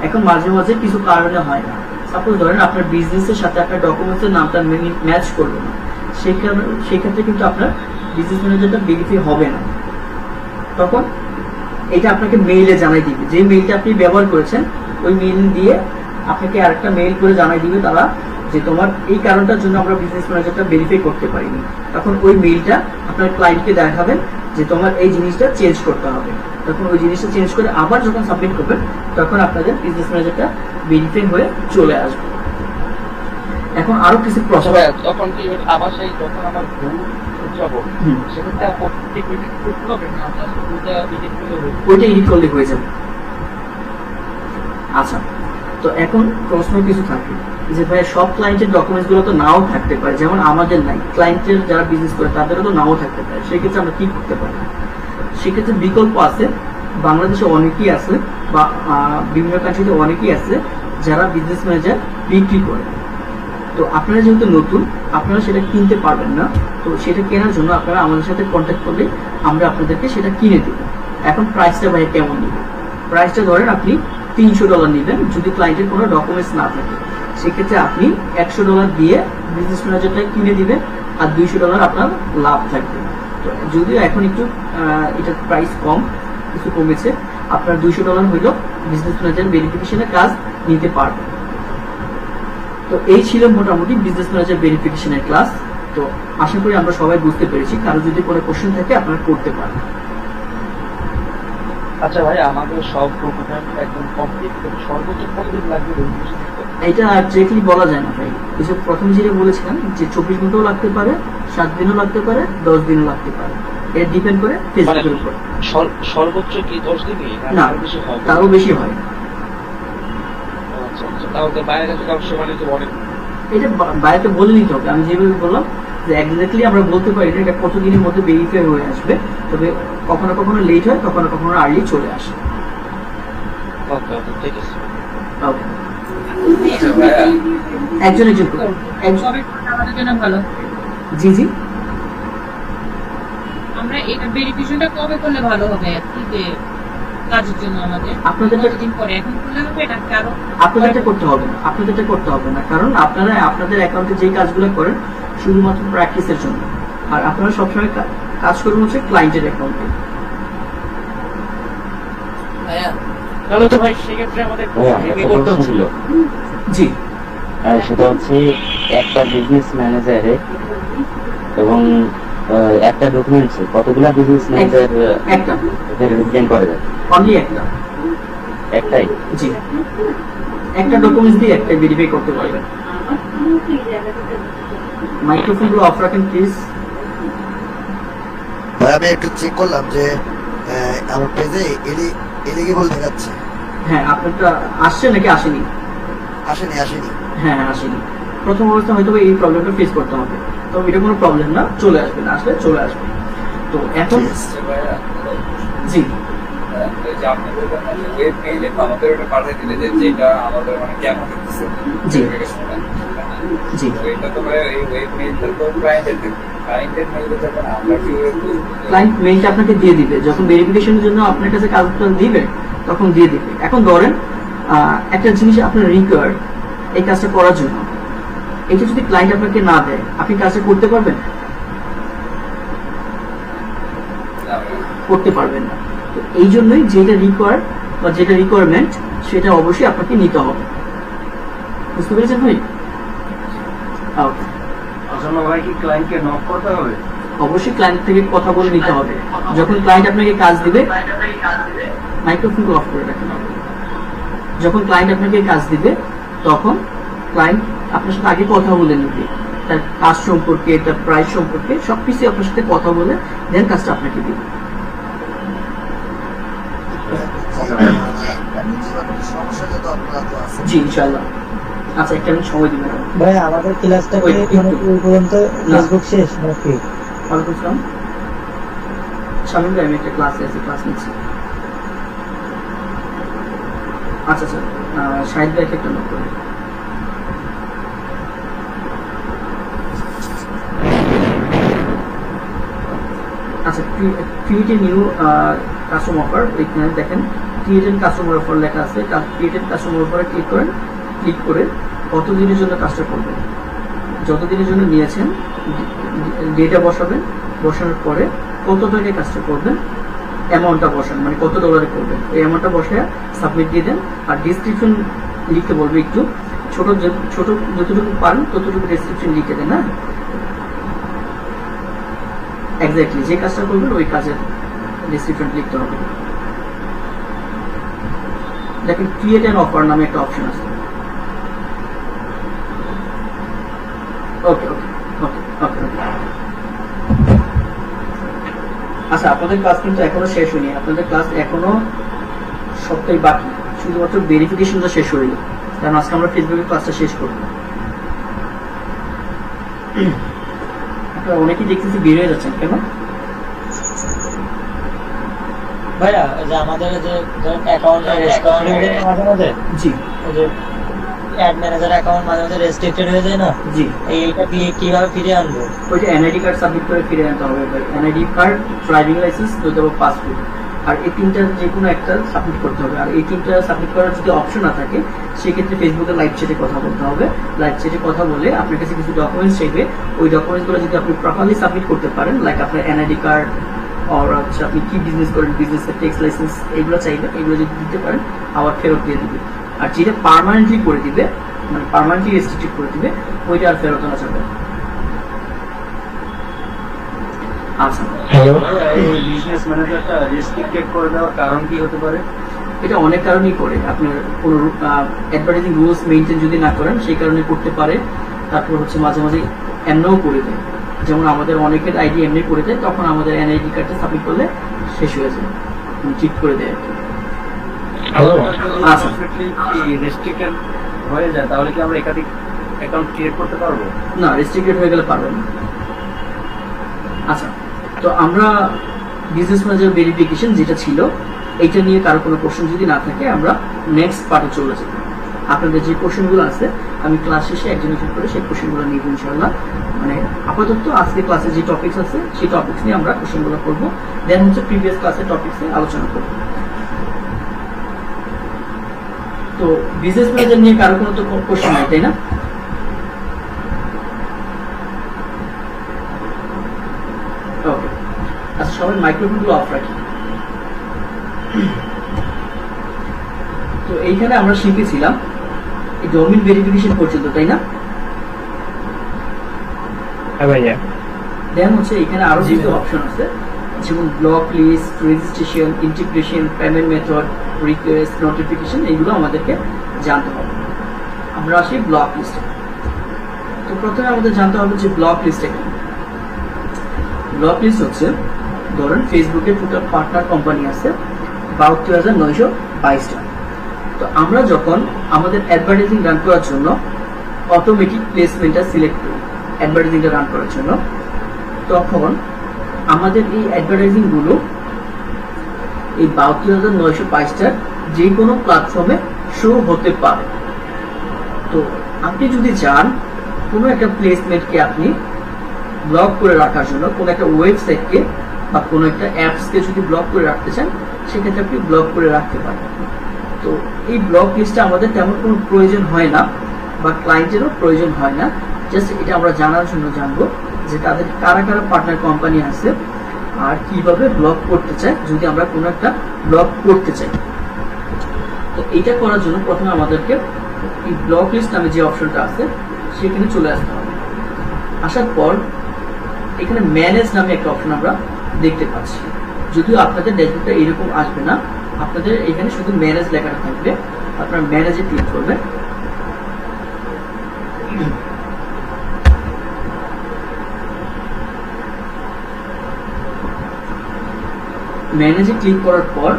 এখন মাঝে মাঝে কিছু কারণে হয় না, সাপোজ ধরেন আপনার বিজনেসের সাথে আপনার ডকুমেন্টসের নামটা ম্যাচ করবে না, সেই ক্ষেত্রে কিন্তু আপনার বিজনেস ম্যানেজারটা ভেরিফাই হবে না। তখন এটা আপনাকে মেইলে জানাই দিবে, যে মেইলটা আপনি ব্যবহার করেছেন ওই মেইল দিয়ে আপনাকে আরেকটা মেইল করে জানাই দিবে তারা যে তোমার এই কারণটার জন্য আমরা বিজনেস ম্যানেজারটা ভেরিফাই করতে পারিনি। তখন ওই মেইলটা আপনার ক্লায়েন্টকে দেখাবেন যে তোমার এই জিনিসটা চেঞ্জ করতে হবে। তখন ওই জিনিসটা চেঞ্জ করে আবার যখন সাবমিট করবেন তখন আপনাদের বিজনেস ম্যানেজারটা ভেরিফাই হয়ে চলে আসবে। এখন আরো কিছু প্রশ্ন, তখন কি আবার সেই যখন আমার ভুল যাবো সেক্ষেত্রে ওইটা এডিট করলে হয়ে যাবে। আচ্ছা, তো এখন প্রশ্ন কিছু থাকে যে ভাই সব ক্লায়েন্টের ডকুমেন্টস গুলো তো নাও থাকতে পারে, যেমন আমাদের নাই, ক্লায়েন্টের যারা বিজনেস করে তাদেরও তো নাও থাকতে পারে। সেক্ষেত্রে আমরা কি করতে পারি? সেক্ষেত্রে বিকল্প আছে। বাংলাদেশে অনেকেই আছে বা বিভিন্ন কান্ট্রিতে অনেকেই আছে যারা বিজনেস ম্যানেজার বিক্রি করে। তো আপনারা যেহেতু নতুন, আপনারা সেটা কিনতে পারবেন না, তো সেটা কেনার জন্য আপনারা আমাদের সাথে কন্ট্যাক্ট করলে আমরা আপনাদেরকে সেটা কিনে দেব। এখন প্রাইসটা ভাই কেমন নেবেন? প্রাইসটা ধরেন আপনি $300 নেবেন যদি ক্লায়েন্টের কোনো ডকুমেন্টস না থাকে। সেক্ষেত্রে আপনি $100 দিয়ে বিজনেস ম্যানেজারটা কিনে দিবেন আর $200 আপনার লাভ থাকবে। তো যদিও এখন একটু এটার প্রাইস কম, কিছু কমেছে, আপনার $200 হইলেও বিজনেস ম্যানেজার ভেরিফিকেশনের কাজ নিতে পারবেন। তো এই ছিল মোটামুটি বিজনেস ম্যানেজার ভেরিফিকেশনের ক্লাস। তো আশা করি আমরা সবাই বুঝতে পেরেছি। কারো যদি কোনো কোশ্চেন থাকে আপনারা করতে পারেন। আচ্ছা ভাই, আমাদের সব ডকুমেন্ট একদম কমপ্লিট করে সর্বোচ্চ কতদিন লাগবে? এটা ডিরেক্টলি বলা যায় না ভাই। ওই যে প্রথম যেটা বলেছিলাম যে 24 ঘন্টাও লাগতে পারে, 7 দিনও লাগতে পারে, 10 দিনও লাগতে পারে। এটা ডিপেন্ড করে ফেসবুকের উপর। সর্বোচ্চ কি 10 দিনই না, তারও বেশি হয়। আচ্ছা, তাহলে বাইরে থেকে সব সময় তো অনেক এটা বাইরে বলে নিতে হবে। আমি যেভাবে বললাম যে এক্স্যাক্টলি আমরা বলতে পারি না এটা কতদিনের মধ্যে ভেরিফাই হয়ে আসবে, তবে কখনো কখনো লেট হয়, কখনো কখনো আর্লি চলে আসে। ওকে ওকে ঠিক আছে। ওকে, একজন একজন করে আমাদের জন্য ভালো। জি জি, আমরা এটা ভেরিফিকেশনটা কবে করলে ভালো হবে কি যে কাজের জন্য আমাদের আপনাদেরটা দিন পরে এখন করলে হবে না কারণ আপনাদেরটা করতে হবে না, আপনাদেরটা করতে হবে না, কারণ আপনারা আপনাদের অ্যাকাউন্টে যেই কাজগুলো করেন শুধুমাত্র প্র্যাকটিসের জন্য, আর আপনারা সবসময় কাজ করবেন হচ্ছে ক্লায়েন্টের অ্যাকাউন্টে। তাহলে তো ভাই সেক্ষেত্রে আমাদের করতে হচ্ছিল। জি, সেটা হচ্ছে একটা বিজনেস ম্যানেজারে এবং একটা ডকুমেন্টসে কতগুলা বিজনেস ম্যানেজার একটা রিপ্রেজেন্ট করে যায়? অনলি একটা, একটাই? জি, একটা ডকুমেন্টস দিয়ে একটা ভেরিফাই করতে পারবেন। মাইক্রোফোনগুলো অফ রাখেন প্লিজ। ভাই আমি একটু চেক করলাম যে আমার পেজে এলিগেবল দেখাচ্ছে। হ্যাঁ, আপনারটা আসছে নাকি আসেনি? আসেনি আসেনি। হ্যাঁ আসেনি, প্রথম অবস্থা হয়তো এই প্রবলেমটা ফেস করতে হবে, তো এটা কোনো প্রবলেম না, চলে আসবে, না আসলে চলে আসবে। তো এখন জি ওই যে আপনাদের ওয়েব মেইলে আমাদের ওটা পাঠিয়ে দিলে যে যেটা আমাদের মানে কেমন হচ্ছে জি জি, এটা তো ভাই এই ওয়েব মেইলটা তো ক্লায়েন্টের মেইলে যখন আমরা কি ক্লায়েন্ট মেইলটা আপনাকে দিয়ে দিবে যখন ভেরিফিকেশনের জন্য আপনার কাছে কাজটা দিবে, তখন দিয়ে দিবে। এখন ধরেন একটা জিনিস আপনার রিকোয়ার্ড এই কাজটা করার জন্য, এটা যদি ক্লায়েন্ট আপনাকে না দেয় আপনি কাজটা করতে পারবেন? করতে পারবেন না। তো এই জন্যই যেটা রিকোয়ার্ড বা যেটা রিকোয়ারমেন্ট সেটা অবশ্যই আপনাকে নিতে হবে। বুঝতে পেরেছেন ভাই? আসলে ভাই কি ক্লায়েন্টকে নক করতে হবে? অবশ্যই ক্লায়েন্ট থেকে কথা বলে নিতে হবে। যখন ক্লায়েন্ট আপনাকে কাজ দিবে, মাইক্রোফোনকে অফ করে রাখতে হবে। যখন ক্লায়েন্ট আপনাকে কাজ দিবে তখন ক্লায়েন্ট আপনার সাথে আগে কথা বলে নিবে, তার কাজ সম্পর্কে, তার প্রাইস সম্পর্কে সবকিছু আপনার সাথে কথা বলে দেন কাজটা আপনাকে দিবে। জি ইনশাআল্লাহ। আচ্ছা একটা মিনিট সময় দিবেন ভাই, আমাদের ক্লাসটা কি পর্যন্ত ফেসবুক শেষ নাকি? ওয়ালাইকুম আসসালাম। শামিম ভাই, আমি একটা ক্লাসে আছি, ক্লাস নিচ্ছি। আচ্ছা স্যার, শাহিদ ভাইকে একটা নোট করুন। আচ্ছা, create a new customer offer, এখানে দেখেন ক্রিয়েটেড কাস্টমার অফার লেখা আছে। ক্রিয়েটেড কাস্টমার অফারে ক্লিক করেন, ক্লিক করে কতদিনের জন্য কাজটা করবেন, যতদিনের জন্য নিয়েছেন ডেটা বসাবেন, বসানোর পরে কত টাকায় কাজটা করবেন অ্যামাউন্টটা বসান, মানে কত ডলারে করবেন এই অ্যামাউন্টটা বসায় সাবমিট দিয়ে দেন। আর ডিসক্রিপশন লিখতে বলবে, একটু ছোট ছোট যতটুকু পারেন ততটুকু ডিসক্রিপশন লিখে দেন। হ্যাঁ, এক্স্যাক্টলি যে কাজটা করবেন ওই কাজের ডিসক্রিপশন লিখতে হবে। দেখেন ক্রিয়েট অ্যান অফার নামে একটা অপশন আছে। ওকে ওকে ওকে ওকে ওকে। আচ্ছা, আপনাদের ক্লাস কিন্তু এখনো শেষ হয়নি, আপনাদের ক্লাস এখনো সবটাই বাকি, শুধুমাত্র ভেরিফিকেশনটা শেষ হইল, কারণ আজকে আমরা ফেসবুকের ক্লাসটা শেষ করব। আপনারা অনেকেই দেখতেছি বের হয়ে যাচ্ছেন কেন? ভাইয়া যে আমাদের যে অ্যাকাউন্টটা রেস্ট্রিক্টেড মাঝে মাঝে, জি, ওই যে অ্যাড ম্যানেজার অ্যাকাউন্ট মাঝে মাঝে রেস্ট্রিক্টেড হয়ে যায় না, জি, এইটা কিভাবে ফিরিয়ে আনবো? ওই যে এনআইডি কার্ড সাবমিট করে ফিরে আনতে হবে ভাই। এনআইডি কার্ড, ড্রাইভিং লাইসেন্স, নয়তো পাসপোর্ট, আর এই তিনটার যে কোনো একটা সাবমিট করতে হবে। আর এই তিনটা সাবমিট করার যদি অপশন না থাকে সেক্ষেত্রে ফেসবুকে লাইভ চ্যাটে কথা বলতে হবে। লাইভ চ্যাটে কথা বলে আপনার কাছে কিছু ডকুমেন্টস চাইবে, ওই ডকুমেন্টসগুলো যদি আপনি প্রপারলি সাবমিট করতে পারেন, লাইক আপনার এনআইডি কার্ড আর হচ্ছে আপনি কি বিজনেস করেন, বিজনেসের ট্যাক্স লাইসেন্স, এগুলো চাইবে, এগুলো যদি দিতে পারেন আবার ফেরত দিয়ে দিবে। আর যেটা পার্মানেন্টলি করে দিবে, মানে পার্মানেন্টলি রেস্ট্রিক্টেড করে দিবে, ওইটা আর ফেরত আনা যাবে। আচ্ছা, এই বিজনেস ম্যানেজারটা রেস্ট্রিক্টেড করে দেওয়ার কারণ কি হতে পারে? এটা অনেক কারণেই করে। আপনার কোনো অ্যাডভার্টাইজিং রুলস মেইনটেইন যদি না করেন সেই কারণে করতে পারে। তারপর হচ্ছে মাঝে মাঝে এমনও করে দেয়, যেমন আমাদের অনেকের আইডি এমনি করে দেয়, তখন আমাদের এনআইডি কার্ডটা সাবমিট করলে শেষ হয়ে যায়, ঠিক করে দেয় আর কি। রেস্ট্রিক্টেড হয়ে যায় তাহলে কি আমরা একাধিক অ্যাকাউন্ট ক্রিয়েট করতে পারবো? না, রেস্ট্রিক্টেড হয়ে গেলে পারবেন না। আচ্ছা, তো আমরা বিজনেস ম্যানেজার ভেরিফিকেশন যেটা ছিল এইটা নিয়ে কারো কোনো কোশ্চেন যদি না থাকে আমরা নেক্সট পার্টে চলে যাব। আপনাদের যে কোশ্চেনগুলো আছে আমি ক্লাস শেষে একজন একজন করে সেই কোশ্চেনগুলো নিব ইনশাআল্লাহ। মানে আপাতত আজকে ক্লাসে যে টপিকস আছে সেই টপিকস নিয়ে আমরা কোশ্চেনগুলো করব, দেন হচ্ছে প্রিভিয়াস ক্লাসের টপিকস নিয়ে আলোচনা করব। তো বিজনেস ম্যানেজার নিয়ে কারো কোনো তো কোশ্চেন নাই, তাই না? ওকে, আচ্ছা সবাই মাইক্রোফোনগুলো অফ রাখি। তো এইখানে আমরা শিখেছিলাম এই ডোমেইন ভেরিফিকেশন পর্যন্ত, তাই না? হ্যাঁ ভাইয়া। দেন হচ্ছে এখানে আরো কিছু অপশন আছে, যেমন block list, registration, integration, payment method, request, notification, এইগুলো আমাদেরকে জানতে হবে। আমরা আসি ব্লক লিস্টে। তো প্রথমে আমাদের জানতে হবে যে ব্লক লিস্টে কি। ব্লক লিস্ট হচ্ছে, ধরেন ফেসবুকে টোটাল পার্টনার কোম্পানি আছে 72,922টা। তো আমরা যখন আমাদের অ্যাডভার্টাইজিং রান করার জন্য অটোমেটিক প্লেসমেন্টটা সিলেক্ট করি অ্যাডভার্টাইজিংটা রান করার জন্য, তখন আমাদের এই অ্যাডভার্টাইজিং গুলো এই 72,922টার যে কোনো প্ল্যাটফর্মে শো হতে পারে। তো আপনি যদি চান কোনো একটা প্লেসমেন্টকে আপনি ব্লক করে রাখার জন্য, কোনো একটা ওয়েবসাইটকে বা কোনো একটা অ্যাপসকে যদি ব্লক করে রাখতে চান, সেক্ষেত্রে আপনি ব্লক করে রাখতে পারেন। তো এই ব্লক লিস্টটা আমাদের তেমন কোনো প্রয়োজন হয় না, বা ক্লায়েন্টেরও প্রয়োজন হয় না। জাস্ট এটা আমরা জানার জন্য জানবো যে তাদের কারা কারা পার্টনার কোম্পানি আছে আর কিভাবে ব্লক করতে চায় যদি আমরা কোনো একটা ব্লক করতে চাই। তো এইটা করার জন্য প্রথমে আমাদেরকে এই ব্লক লিস্ট নামে যে অপশনটা আছে সেখানে চলে আসতে হবে। আসার পর এখানে ম্যানেজ নামে একটা অপশন আমরা দেখতে পাচ্ছি, যদিও আপনাদের ড্যাশবোর্ডটা এরকম আসবে না, আপনাদের এখানে শুধু ম্যানেজ লেখাটা থাকবে। আপনারা ম্যানেজে ক্লিক করবেন। ম্যানেজে ক্লিক করার পর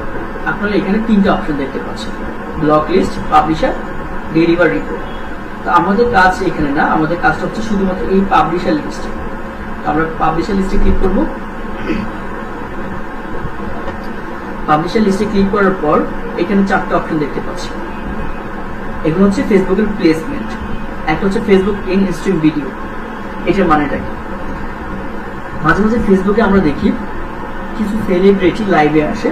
আপনারা এখানে তিনটা অপশন দেখতে পাচ্ছেন, block list, publisher, deliver report. তো আমাদের কাজ এখানে না, আমাদের কাজটা হচ্ছে শুধুমাত্র এই পাবলিশার লিস্টে। আমরা পাবলিশার লিস্টে ক্লিক করব। পাবলিশার লিস্টে ক্লিক করার পর এখানে চারটা অপশন দেখতে পাচ্ছি। এগুলো হচ্ছে ফেসবুকের প্লেসমেন্ট। একটা হচ্ছে ফেসবুক ইন স্ট্রিম ভিডিও। এটার মানেটা কি? মাঝে মাঝে ফেসবুকে আমরা দেখি কিছু সেলিব্রিটি লাইভে আসে,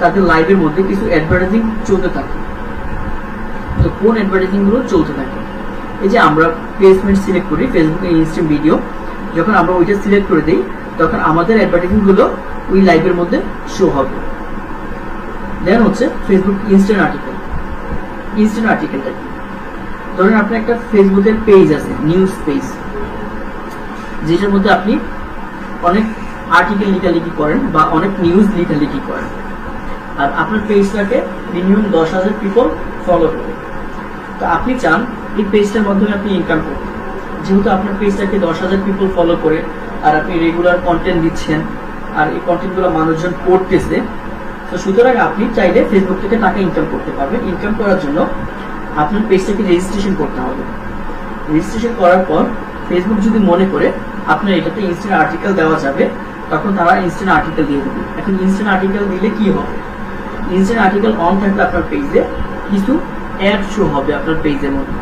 তাদের লাইভের মধ্যে কিছু অ্যাডভার্টাইজিং চলতে থাকে। তো কোন অ্যাডভার্টাইজিং গুলো চলতে থাকে, এই যে আমরা প্লেসমেন্ট সিলেক্ট করি ফেসবুক ইন স্ট্রিম ভিডিও, যখন আমরা ওইটা সিলেক্ট করে দিই তখন আমাদের অ্যাডভার্টাইজিং গুলো ওই লাইভের মধ্যে শো হবে। দেন হচ্ছে ফেসবুক ইনস্ট্যান্ট আর্টিকেল। ইনস্ট্যান্ট আর্টিকেলটা কি? ধরেন আপনার একটা ফেসবুকের পেজ আছে, নিউজ পেজ, যেটার মধ্যে আপনি অনেক আর্টিকেল লেখালেখি করেন বা অনেক নিউজ লেখালেখি করেন, আর আপনার পেজটাকে মিনিমাম 10,000 পিপল ফলো করে। তো আপনি চান এই পেজটার মাধ্যমে আপনি ইনকাম করতে, যেহেতু আপনার পেজটাকে 10,000 পিপল ফলো করে আর আপনি রেগুলার কন্টেন্ট দিচ্ছেন আর এই কন্টেন্টগুলো মানুষজন পড়তেছে, তো সুতরাং আপনি চাইলে ফেসবুক থেকে টাকা ইনকাম করতে পারবেন। ইনকাম করার জন্য আপনার পেজটাকে রেজিস্ট্রেশন করতে হবে। রেজিস্ট্রেশন করার পর ফেসবুক যদি মনে করে আপনার এটাতে ইনস্ট্যান্ট আর্টিকেল দেওয়া যাবে, তখন তারা ইনস্ট্যান্ট আর্টিকেল দিয়ে দেবে। এখন ইনস্ট্যান্ট আর্টিকেল দিলে কি হবে? ইনস্ট্যান্ট আর্টিকেল অন থাকলে আপনার পেজে কিছু অ্যাড শো হবে আপনার পেজের মধ্যে।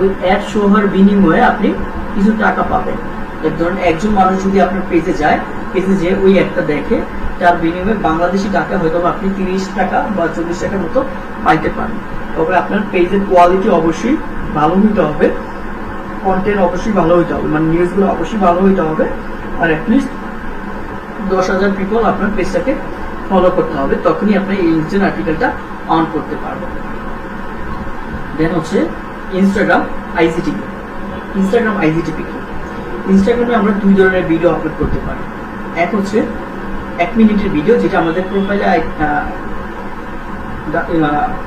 ওই অ্যাড শো হওয়ার বিনিময়ে আপনি কিছু টাকা পাবেন। ধরুন একজন মানুষ যদি আপনার পেজে যায়, পেজে যে ওই অ্যাডটা দেখে, তার বিনিময়ে বাংলাদেশি টাকা হয়তো আপনি 30 টাকা বা 40 টাকার মতো পাইতে পারেন। তবে আপনার পেজের কোয়ালিটি অবশ্যই ভালো হইতে হবে, কন্টেন্ট অবশ্যই ভালো হইতে হবে, মানে নিউজগুলো অবশ্যই ভালো হইতে হবে, আর অ্যাটলিস্ট 10,000 পিপল আপনার পেজটাকে ফলো করতে হবে, তখনই আপনি এই ইনস্ট্যান্ট আর্টিকেলটা অন করতে পারবেন। দেন হচ্ছে ইনস্টাগ্রাম আইজিটিপি। ইনস্টাগ্রাম আইজিটিপি কি? ইনস্টাগ্রামে আমরা দুই ধরনের ভিডিও আপলোড করতে পারি। এক হচ্ছে 1 মিনিটের ভিডিও, যেটা আমাদের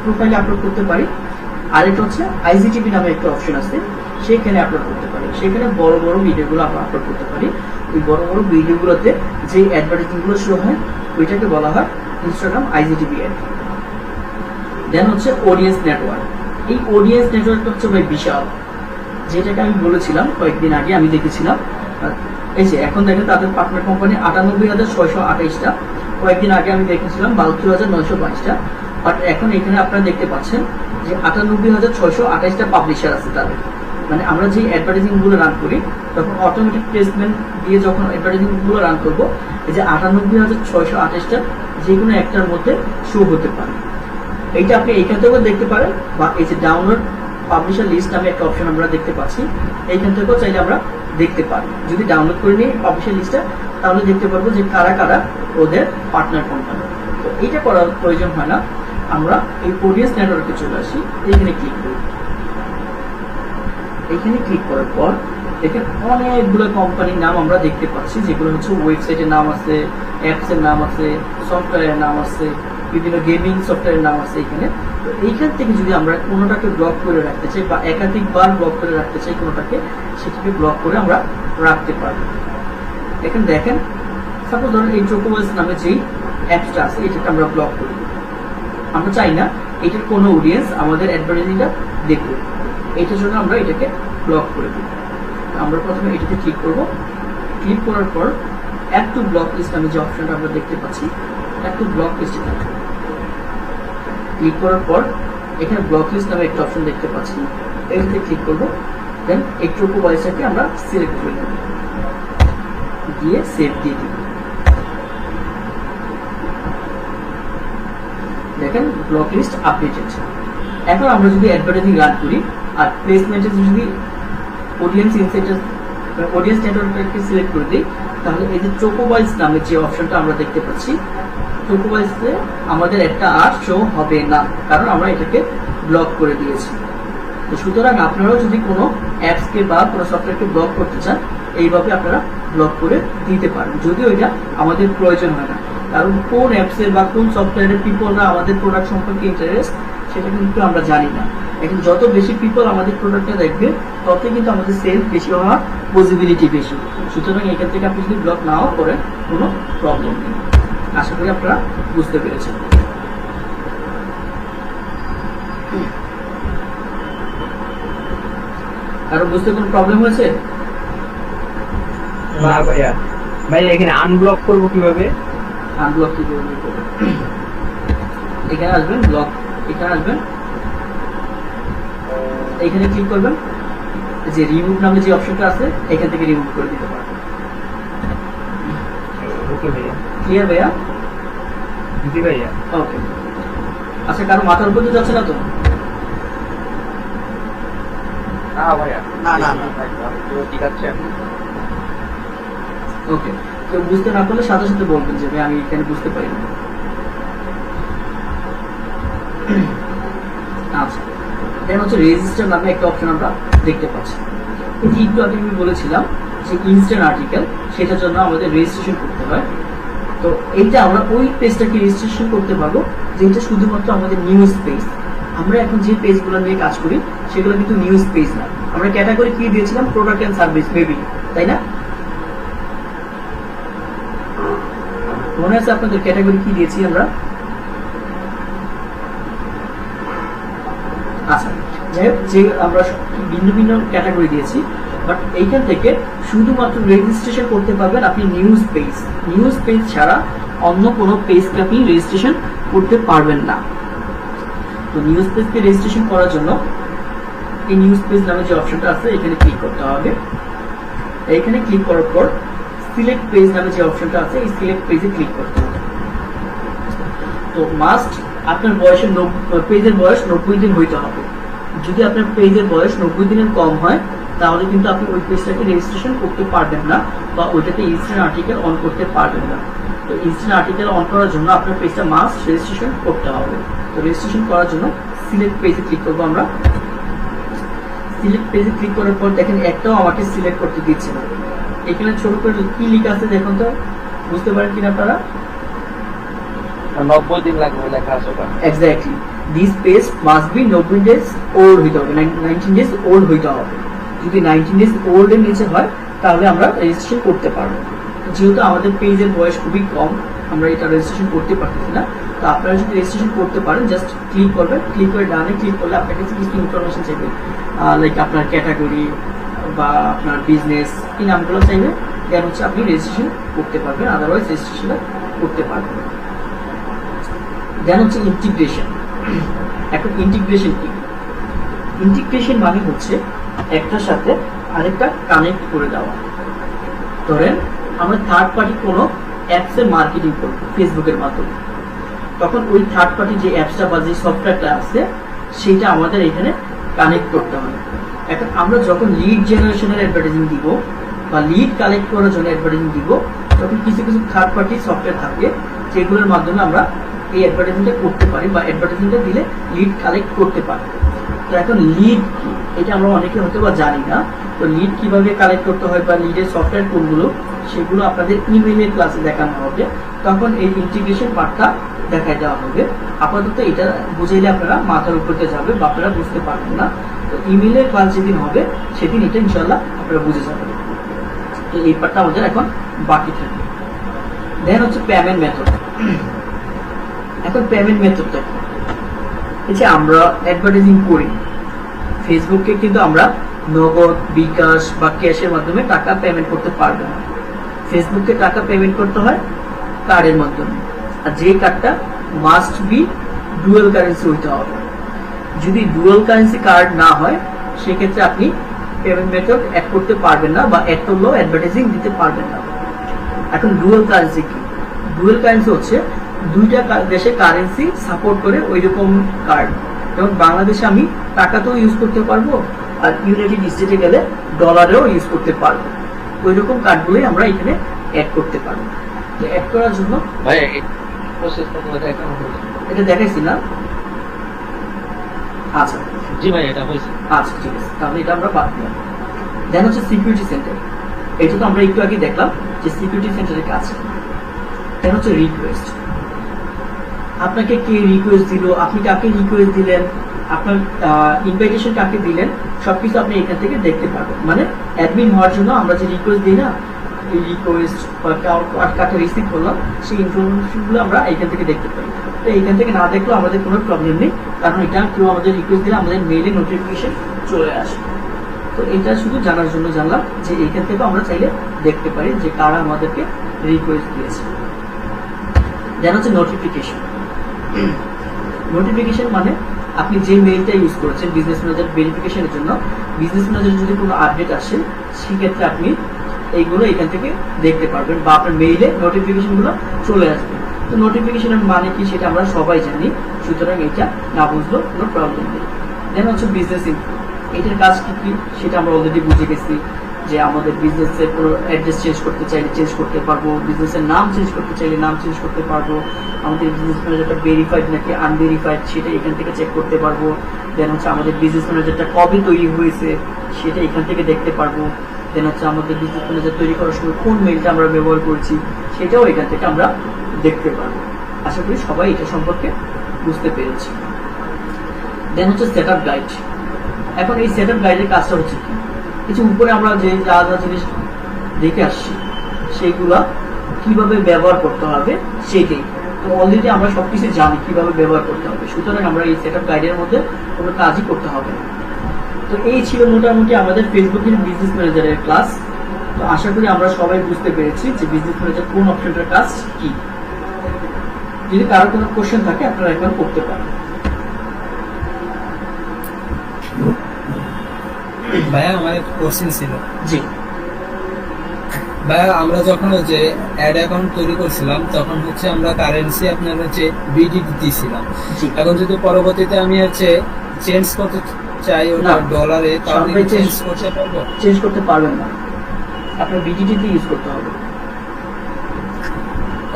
প্রোফাইলে আপলোড করতে পারি। আরেকটা হচ্ছে আইজিটিপি নামে একটা অপশন আছে, সেখানে আপলোড করতে পারি। সেখানে বড় বড় ভিডিওগুলো আমরা আপলোড করতে পারি। ওই বড় বড় ভিডিওগুলোতে যে অ্যাডভার্টাইজিংগুলো শো হয় ওইটাকে বলা হয় ইনস্টাগ্রাম আইজিটিপি অ্যাড। দেন হচ্ছে অডিয়েন্স নেটওয়ার্ক। এই অডিয়েন্স নেটওয়ার্কটা হচ্ছে ভাই বিশাল। যেটাকে আমি বলেছিলাম কয়েকদিন আগে আমি দেখেছিলাম, এই যে এখন দেখেন তাদের পার্টনার কোম্পানি 98,628টা, কয়েকদিন আগে আমি দেখেছিলাম 72,922টা, বাট এখন এখানে আপনারা দেখতে পাচ্ছেন যে 98,628টা পাবলিশার আছে তাদের। মানে আমরা যে অ্যাডভার্টাইজিং গুলো রান করি তখন অটোমেটিক প্লেসমেন্ট দিয়ে যখন অ্যাডভার্টাইজিং গুলো রান করবো, এই যে 98,628টা যে কোনো একটার মধ্যে শো হতে পারে। এইটা আপনি এইখান থেকেও দেখতে পারেন, বা এই যে ডাউনলোড পাবলিশার লিস্ট নামে একটা অপশন আমরা দেখতে পাচ্ছি, এইখান থেকেও চাইলে আমরা দেখতে পারি। যদি ডাউনলোড করে নিই পাবলিশার লিস্টটা, তাহলে দেখতে পারবো যে কারা কারা ওদের পার্টনার কোম্পানি। তো এইটা করার প্রয়োজন হয় না, আমরা এই অডিয়েন্স নেটওয়ার্কে চলে আসি, এইখানে ক্লিক করি। এইখানে ক্লিক করার পর দেখেন অনেকগুলো কোম্পানির নাম আমরা দেখতে পাচ্ছি, যেগুলো হচ্ছে ওয়েবসাইটের নাম আছে, অ্যাপসের নাম আছে, সফটওয়্যারের নাম আছে, বিভিন্ন গেমিং সফটওয়্যারের নাম আছে এখানে। তো এইখান থেকে যদি আমরা কোনোটাকে ব্লক করে রাখতে চাই বা একাধিকবার ব্লক করে রাখতে চাই কোনোটাকে, সেটাকে ব্লক করে আমরা রাখতে পারবো। এখানে দেখেন সাপোজ ধরুন এই চোকোওয়েস নামে যেই অ্যাপসটা আছে এটাকে আমরা ব্লক করি। আমরা চাই না এটার কোনো অডিয়েন্স আমাদের অ্যাডভার্টাইজিংটা দেখবে, এটার জন্য আমরা এটাকে ব্লক করে দিই। আমরা প্রথমে এটাতে ক্লিক করব। ক্লিক করার পর অ্যাড টু ব্লক লিস্ট নামে যে অপশনটা আমরা দেখতে পাচ্ছি, অ্যাড টু ব্লক লিস্টে ক্লিক করার পর এখানে ব্লক লিস্ট নামে একটা অপশন দেখতে পাচ্ছি, এটাতে ক্লিক করব। দেন এই চোকোওয়েসটাকে আমরা সিলেক্ট করে নেব, দিয়ে সেভ দিয়ে দিব। দেখেন ব্লক লিস্ট আপডেটেড। এখন আমরা যদি অ্যাডভার্টাইজিং রান করি আর প্লেসমেন্টে যদি অডিয়েন্স ইনসাইটার অডিয়েন্স নেটওয়ার্কটাকে সিলেক্ট করে দিই, তাহলে এই যে চোকোওয়েস নামে যে অপশনটা আমরা দেখতে পাচ্ছি, চোকোওয়েসে আমাদের একটা আর শো হবে না, কারণ আমরা এটাকে ব্লক করে দিয়েছি। তো সুতরাং আপনারাও যদি কোনো অ্যাপসকে বা কোনো সফটওয়্যারকে ব্লক করতে চান, এইভাবে আপনারা ব্লক করে দিতে পারেন, যদিও এটা আমাদের প্রয়োজন হয় না, কারণ কোন অ্যাপসের বা কোন সফটওয়্যারের পিপলরা আমাদের প্রোডাক্ট সম্পর্কে ইন্টারেস্ট সেটা কিন্তু আমরা জানি না। এখন যত বেশি পিপল আমাদের প্রোডাক্টটা দেখবে, তত কিন্তু আমাদের সেল বেশি হওয়ার পসিবিলিটি বেশি। সুতরাং এখান থেকে আপনি যদি ব্লক নাও করেন কোনো প্রবলেম নেই। আশা করি আপনারা বুঝতে পেরেছেন। কারো বুঝতে কোনো প্রবলেম হয়েছে? না ভাইয়া। ভাই এখানে আনব্লক করব কিভাবে? আনব্লক কিভাবে করবেন? এখানে আসবেন, ব্লক এখানে আসবেন, এখানে ক্লিক করবেন, যে রিমুভ নামে যে অপশনটা আছে এখান থেকে রিমুভ করে দিতে পারবেন। ওকে ভাইয়া। ক্লিয়ার ভাইয়া? জি ভাইয়া। ওকে। আচ্ছা, কারো মাথার উপর তো যাচ্ছে না তো? না ভাইয়া, না না ঠিক আছে। ওকে, তো বুঝতে না পারলে সাথে সাথে বলবেন যে ভাই আমি এখানে বুঝতে পারি না। আচ্ছা, দেন হচ্ছে রেজিস্টার নামে একটা অপশন আমরা দেখতে পাচ্ছি। এই যে একটু আগে আমি বলেছিলাম যে ইনস্ট্যান্ট আর্টিকেল, সেটার জন্য আমাদের রেজিস্ট্রেশন করতে হয়। তো এইটা আমরা ওই পেজটাকে রেজিস্ট্রেশন করতে পারবো যেটা শুধুমাত্র আমাদের নিউজ পেজ। আমরা এখন যে পেজগুলো নিয়ে কাজ করি সেগুলো কিন্তু নিউজ পেজ না। আমরা ক্যাটাগরি কি দিয়েছিলাম? প্রোডাক্ট এন্ড সার্ভিস, মেবি, তাই না? মনে আছে আপনাদের ক্যাটাগরি কি দিয়েছি আমরা? আচ্ছা, যাই হোক, যে আমরা ভিন্ন ভিন্ন ক্যাটাগরি দিয়েছি, বাট এইখান থেকে শুধুমাত্র রেজিস্ট্রেশন করতে পারবেন আপনি নিউজ পেজ। নিউজ পেজ ছাড়া অন্য কোনো পেজকে আপনি রেজিস্ট্রেশন করতে পারবেন না। তো নিউজ পেজকে রেজিস্ট্রেশন করার জন্য এই নিউজ পেজ নামে যে অপশনটা আছে এখানে ক্লিক করতে হবে। এইখানে ক্লিক করার পর সিলেক্ট পেজ নামে যে অপশনটা আছে এই সিলেক্ট পেজে ক্লিক করতে হবে। তো মাস্ট আপনার পেজের বয়স 90 দিন হইতে হবে। যদি আপনার পেজের বয়স 90 দিনের কম হয় তাহলে কিন্তু আপনি ওই পেজটাকে রেজিস্ট্রেশন করতে পারবেন না, বা ওইটাতে ইনস্ট্যান্ট আর্টিকেল অন করতে পারবেন না। তো ইনস্ট্যান্ট আর্টিকেল অন করার জন্য আপনার পেজটা মাস্ট রেজিস্ট্রেশন করতে হবে। তো রেজিস্ট্রেশন করার জন্য সিলেক্ট পেজে ক্লিক করবো আমরা। সিলেক্ট পেজে ক্লিক করার পর দেখেন একটাও আমাকে সিলেক্ট করতে দিচ্ছে না। এখানে ছোট করে কি লেখা আছে দেখুন তো, বুঝতে পারেন কিনা আপনারা? 90 দিন লাগবে লেখা আছে। Exactly, this page must be 90 days old হইতে হবে, 19 ডেজ ওল্ড হইতে হবে। যদি 19 ডেজ ওল্ড এর নিচে হয় তাহলে আমরা রেজিস্ট্রেশন করতে পারবো। যেহেতু আমাদের পেজের বয়স খুবই কম, আমরা এটা রেজিস্ট্রেশন করতে পারতেছি না। তো আপনারা যদি রেজিস্ট্রেশন করতে পারেন জাস্ট ক্লিক করবেন, ক্লিক করে ডানে ক্লিক করলে আপনার কাছে কিছু ইনফরমেশন চাইবে, লাইক আপনার ক্যাটাগরি বা আপনার বিজনেস এই নামগুলো চাইবে, দেন হচ্ছে আপনি রেজিস্ট্রেশন করতে পারবেন, আদারওয়াইজ রেজিস্ট্রেশন করতে পারবেন। দেন হচ্ছে ইন্টিগ্রেশন। এখন ইন্টিগ্রেশন কি? ইন্টিগ্রেশন মানে হচ্ছে একটার সাথে আরেকটা কানেক্ট করে দেওয়া। ধরেন আমরা থার্ড পার্টি কোনো অ্যাপসের মার্কেটিং করব ফেসবুকের মাধ্যমে, তখন ওই থার্ড পার্টি যে অ্যাপসটা বা যে সফটওয়্যারটা আছে সেটা আমাদের এখানে কানেক্ট করতে হবে। এখন আমরা যখন লিড জেনারেশনের অ্যাডভার্টাইজিং দিব বা লিড কালেক্ট করার জন্য অ্যাডভার্টাইজিং দিব, তখন কিছু কিছু থার্ড পার্টি সফটওয়্যার থাকে যেগুলোর মাধ্যমে আমরা এই অ্যাডভার্টাইজিংটা করতে পারি বা অ্যাডভার্টাইজিংটা দিলে লিড কালেক্ট করতে পারি। তো এখন লিড কি এটা আমরা অনেকে হয়তো বা জানি না। তো লিড কিভাবে কালেক্ট করতে হয় বা লিডের সফটওয়্যার কোনগুলো সেগুলো আপনাদের ইমেইলের ক্লাসে দেখানো হবে, তখন এই ইন্টিগ্রেশন পার্টটা দেখাই দেওয়া হবে। আপাতত এটা বুঝাইলে আপনারা মাথার উপরে যাবে বা আপনারা বুঝতে পারবেন না। তো ইমেইলের ক্লাস যেদিন হবে সেদিন এটা ইনশাল্লাহ আপনারা বুঝে যাবেন। তো এই পার্টটা আমাদের এখন বাকি থাকবে। দেন হচ্ছে পেমেন্ট মেথড। এখন পেমেন্ট মেথডটা কি? এই যে আমরা অ্যাডভার্টাইজিং করি ফেসবুকে, কিন্তু আমরা নগদ, বিকাশ বা ক্যাশের মাধ্যমে টাকা পেমেন্ট করতে পারবো না। ফেসবুকে টাকা পেমেন্ট করতে হয় কার্ডের মাধ্যমে, আর যে কার্ডটা মাস্ট বি ডুয়াল কারেন্সি হইতে হবে। যদি ডুয়াল কারেন্সি কার্ড না হয় সেক্ষেত্রে আপনি পেমেন্ট মেথড অ্যাড করতে পারবেন না বা অ্যাড করলেও অ্যাডভার্টাইজিং দিতে পারবেন না। এখন ডুয়াল কারেন্সি কি? ডুয়াল কারেন্সি হচ্ছে দুইটা দেশে কারেন্সি সাপোর্ট করে ওই রকম কার্ড। যেমন বাংলাদেশে আমি টাকাতেও ইউজ করতে পারবো, আর ইউনাইটেড স্টেটে গেলে ডলারেও ইউজ করতে পারবো। ওই রকম কার্ডগুলোই আমরা এখানে অ্যাড করতে পারবো। তো অ্যাড করার জন্য ভাই এটা দেখাইছি না? আচ্ছা জি ভাই এটা হয়েছে। আচ্ছা ঠিক আছে, তাহলে এটা আমরা বাদ দিলাম। দেন হচ্ছে সিকিউরিটি সেন্টার। এটা তো আমরা একটু আগে দেখলাম যে সিকিউরিটি সেন্টারের কাজ। দেন হচ্ছে রিকোয়েস্ট। আপনাকে কে রিকোয়েস্ট দিল, আপনি কাকে রিকোয়েস্ট দিলেন, আপনার ইনভাইটেশন কাকে দিলেন, সবকিছু আপনি এখান থেকে দেখতে পারবেন। মানে অ্যাডমিন হওয়ার জন্য আমরা যে রিকোয়েস্ট দিই না, এই রিকোয়েস্ট বা কাকে রিসিভ করলাম সেই ইনফরমেশনগুলো আমরা এখান থেকে দেখতে পাই। তো এইখান থেকে না দেখলেও আমাদের কোনো প্রবলেম নেই, কারণ এটা কেউ আমাদের রিকোয়েস্ট দিলে আমাদের মেইলে নোটিফিকেশন চলে আসে। তো এটা শুধু জানার জন্য জানলাম যে এইখান থেকে আমরা চাইলে দেখতে পারি যে কারা আমাদেরকে রিকোয়েস্ট দিয়েছে। দেন হচ্ছে নোটিফিকেশন। নোটিফিকেশন মানে আপনি যে মেইলটা ইউজ করেছেন বিজনেস ম্যানেজার ভেরিফিকেশনের জন্য, বিজনেস ম্যানেজার যদি কোনো আপডেট আসে সেক্ষেত্রে আপনি এইগুলো এখান থেকে দেখতে পারবেন বা আপনার মেইলে নোটিফিকেশনগুলো চলে আসবে। তো নোটিফিকেশনের মানে কি সেটা আমরা সবাই জানি, সুতরাং এটা না বুঝলেও কোনো প্রবলেম নেই। দেন হচ্ছে বিজনেস ইনফো। এটার কাজ কি কি সেটা আমরা অলরেডি বুঝে গেছি, যে আমাদের বিজনেসের কোনো অ্যাড্রেস চেঞ্জ করতে চাইলে চেঞ্জ করতে পারবো, বিজনেসের নাম চেঞ্জ করতে চাইলে নাম চেঞ্জ করতে পারবো, আমাদের বিজনেস ম্যানেজারটা ভেরিফাইড নাকি আনভেরিফাইড সেটা এখান থেকে চেক করতে পারবো। দেন হচ্ছে আমাদের বিজনেস ম্যানেজারটা কবে তৈরি হয়েছে সেটা এখান থেকে দেখতে পারবো। দেন হচ্ছে আমাদের বিজনেস ম্যানেজার তৈরি করার সময় কোন মেইলটা আমরা ব্যবহার করছি সেটাও এখান থেকে আমরা দেখতে পারবো। আশা করি সবাই এটা সম্পর্কে বুঝতে পেরেছি। দেন হচ্ছে সেট আপ গাইড। এখন এই সেট আপ গাইডের কাজটা হচ্ছে কি? কিছু উপরে আমরা যে যা যা জিনিস দেখে আসছি সেইগুলা কিভাবে ব্যবহার করতে হবে সেটাই। তো অলরেডি আমরা সবকিছু জানি কিভাবে ব্যবহার করতে হবে, সুতরাং আমরা এই সেট আপ গাইডের মধ্যে কোনো কাজই করতে হবে না। তো এই ছিল মোটামুটি আমাদের ফেসবুকের বিজনেস ম্যানেজারের ক্লাস। তো আশা করি আমরা সবাই বুঝতে পেরেছি যে বিজনেস ম্যানেজার কোন অপশনটার কাজ কি। যদি কারো কোনো কোশ্চেন থাকে আপনারা একবার করতে পারেন। ভাইয়া আমার একটা কোশ্চেন ছিল। জি ভাইয়া, আমরা যখন হচ্ছে অ্যাড অ্যাকাউন্ট তৈরি করছিলাম তখন হচ্ছে আমরা কারেন্সি আপনার হচ্ছে বিডিটি দিয়েছিলাম। এখন যদি পরবর্তীতে আমি হচ্ছে চেঞ্জ করতে চাই ওটা ডলারে, তাহলে চেঞ্জ করতে পারবো? চেঞ্জ করতে পারবেন না, আপনার বিডিটি তে ইউজ করতে হবে।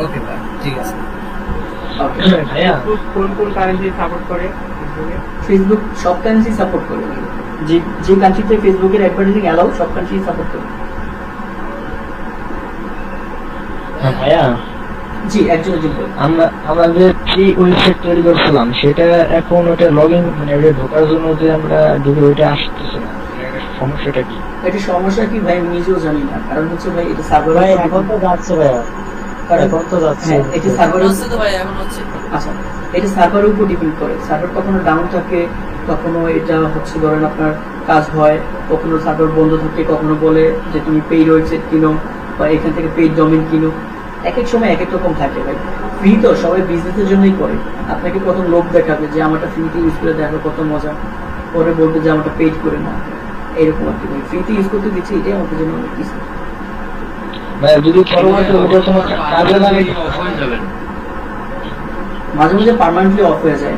ওকে ভাই, ঠিক আছে। ওকে ভাইয়া কোন কোন কারেন্সি সাপোর্ট করে? ফেসবুক সব কারেন্সি সাপোর্ট করে, যে যে কান্ট্রিতে ফেসবুকের অ্যাডভার্টাইজিং অ্যালাউ সব কান্ট্রি সাপোর্ট করে। ভাইয়া জি একজন আমরা যে ফ্রি ওয়েবসাইট তৈরি করছিলাম সেটা এখন ওটা লগইন মানে ওটা ঢোকার জন্য যে আমরা ঢুকে ওইটা আসতেছে না, সমস্যাটা কি? এটা সমস্যা কি ভাই নিজেও জানি না, কারণ হচ্ছে ভাই এটা সার্ভার ভাই এখন তো যাচ্ছে ভাইয়া। এখন তো যাচ্ছে। হ্যাঁ, এটা সার্ভারের হচ্ছে তো ভাই এখন হচ্ছে। আচ্ছা, এটা সার্ভারের উপর ডিপেন্ড করে। সার্ভার কখনো ডাউন থাকে, কখনো এটা হচ্ছে ধরেন আপনার কাজ হয়, কখনো সার্ভার বন্ধ থাকে, কখনো বলে যে তুমি পেইড ওয়েবসাইট কিনো বা এখান থেকে পেইড ডোমেইন কিনো। এক এক সময় এক এক রকম থাকে ভাই। ফ্রি তো সবাই বিজনেসের জন্যই করে। আপনাকে প্রথম লোক দেখাবে যে আমারটা ফ্রিতে ইউজ করে দেখো কত মজা, পরে বলবে যে আমারটা পেইড করে না, এরকম আর কি। ফ্রিতে ইউজ করতে দিচ্ছি, এটাই আমাদের জন্য অনেক কিছু। ভাই যদি পরবর্তী ওটা তোমার কাজে লাগে মাঝে মাঝে পার্মানেন্টলি অফ হয়ে যায়।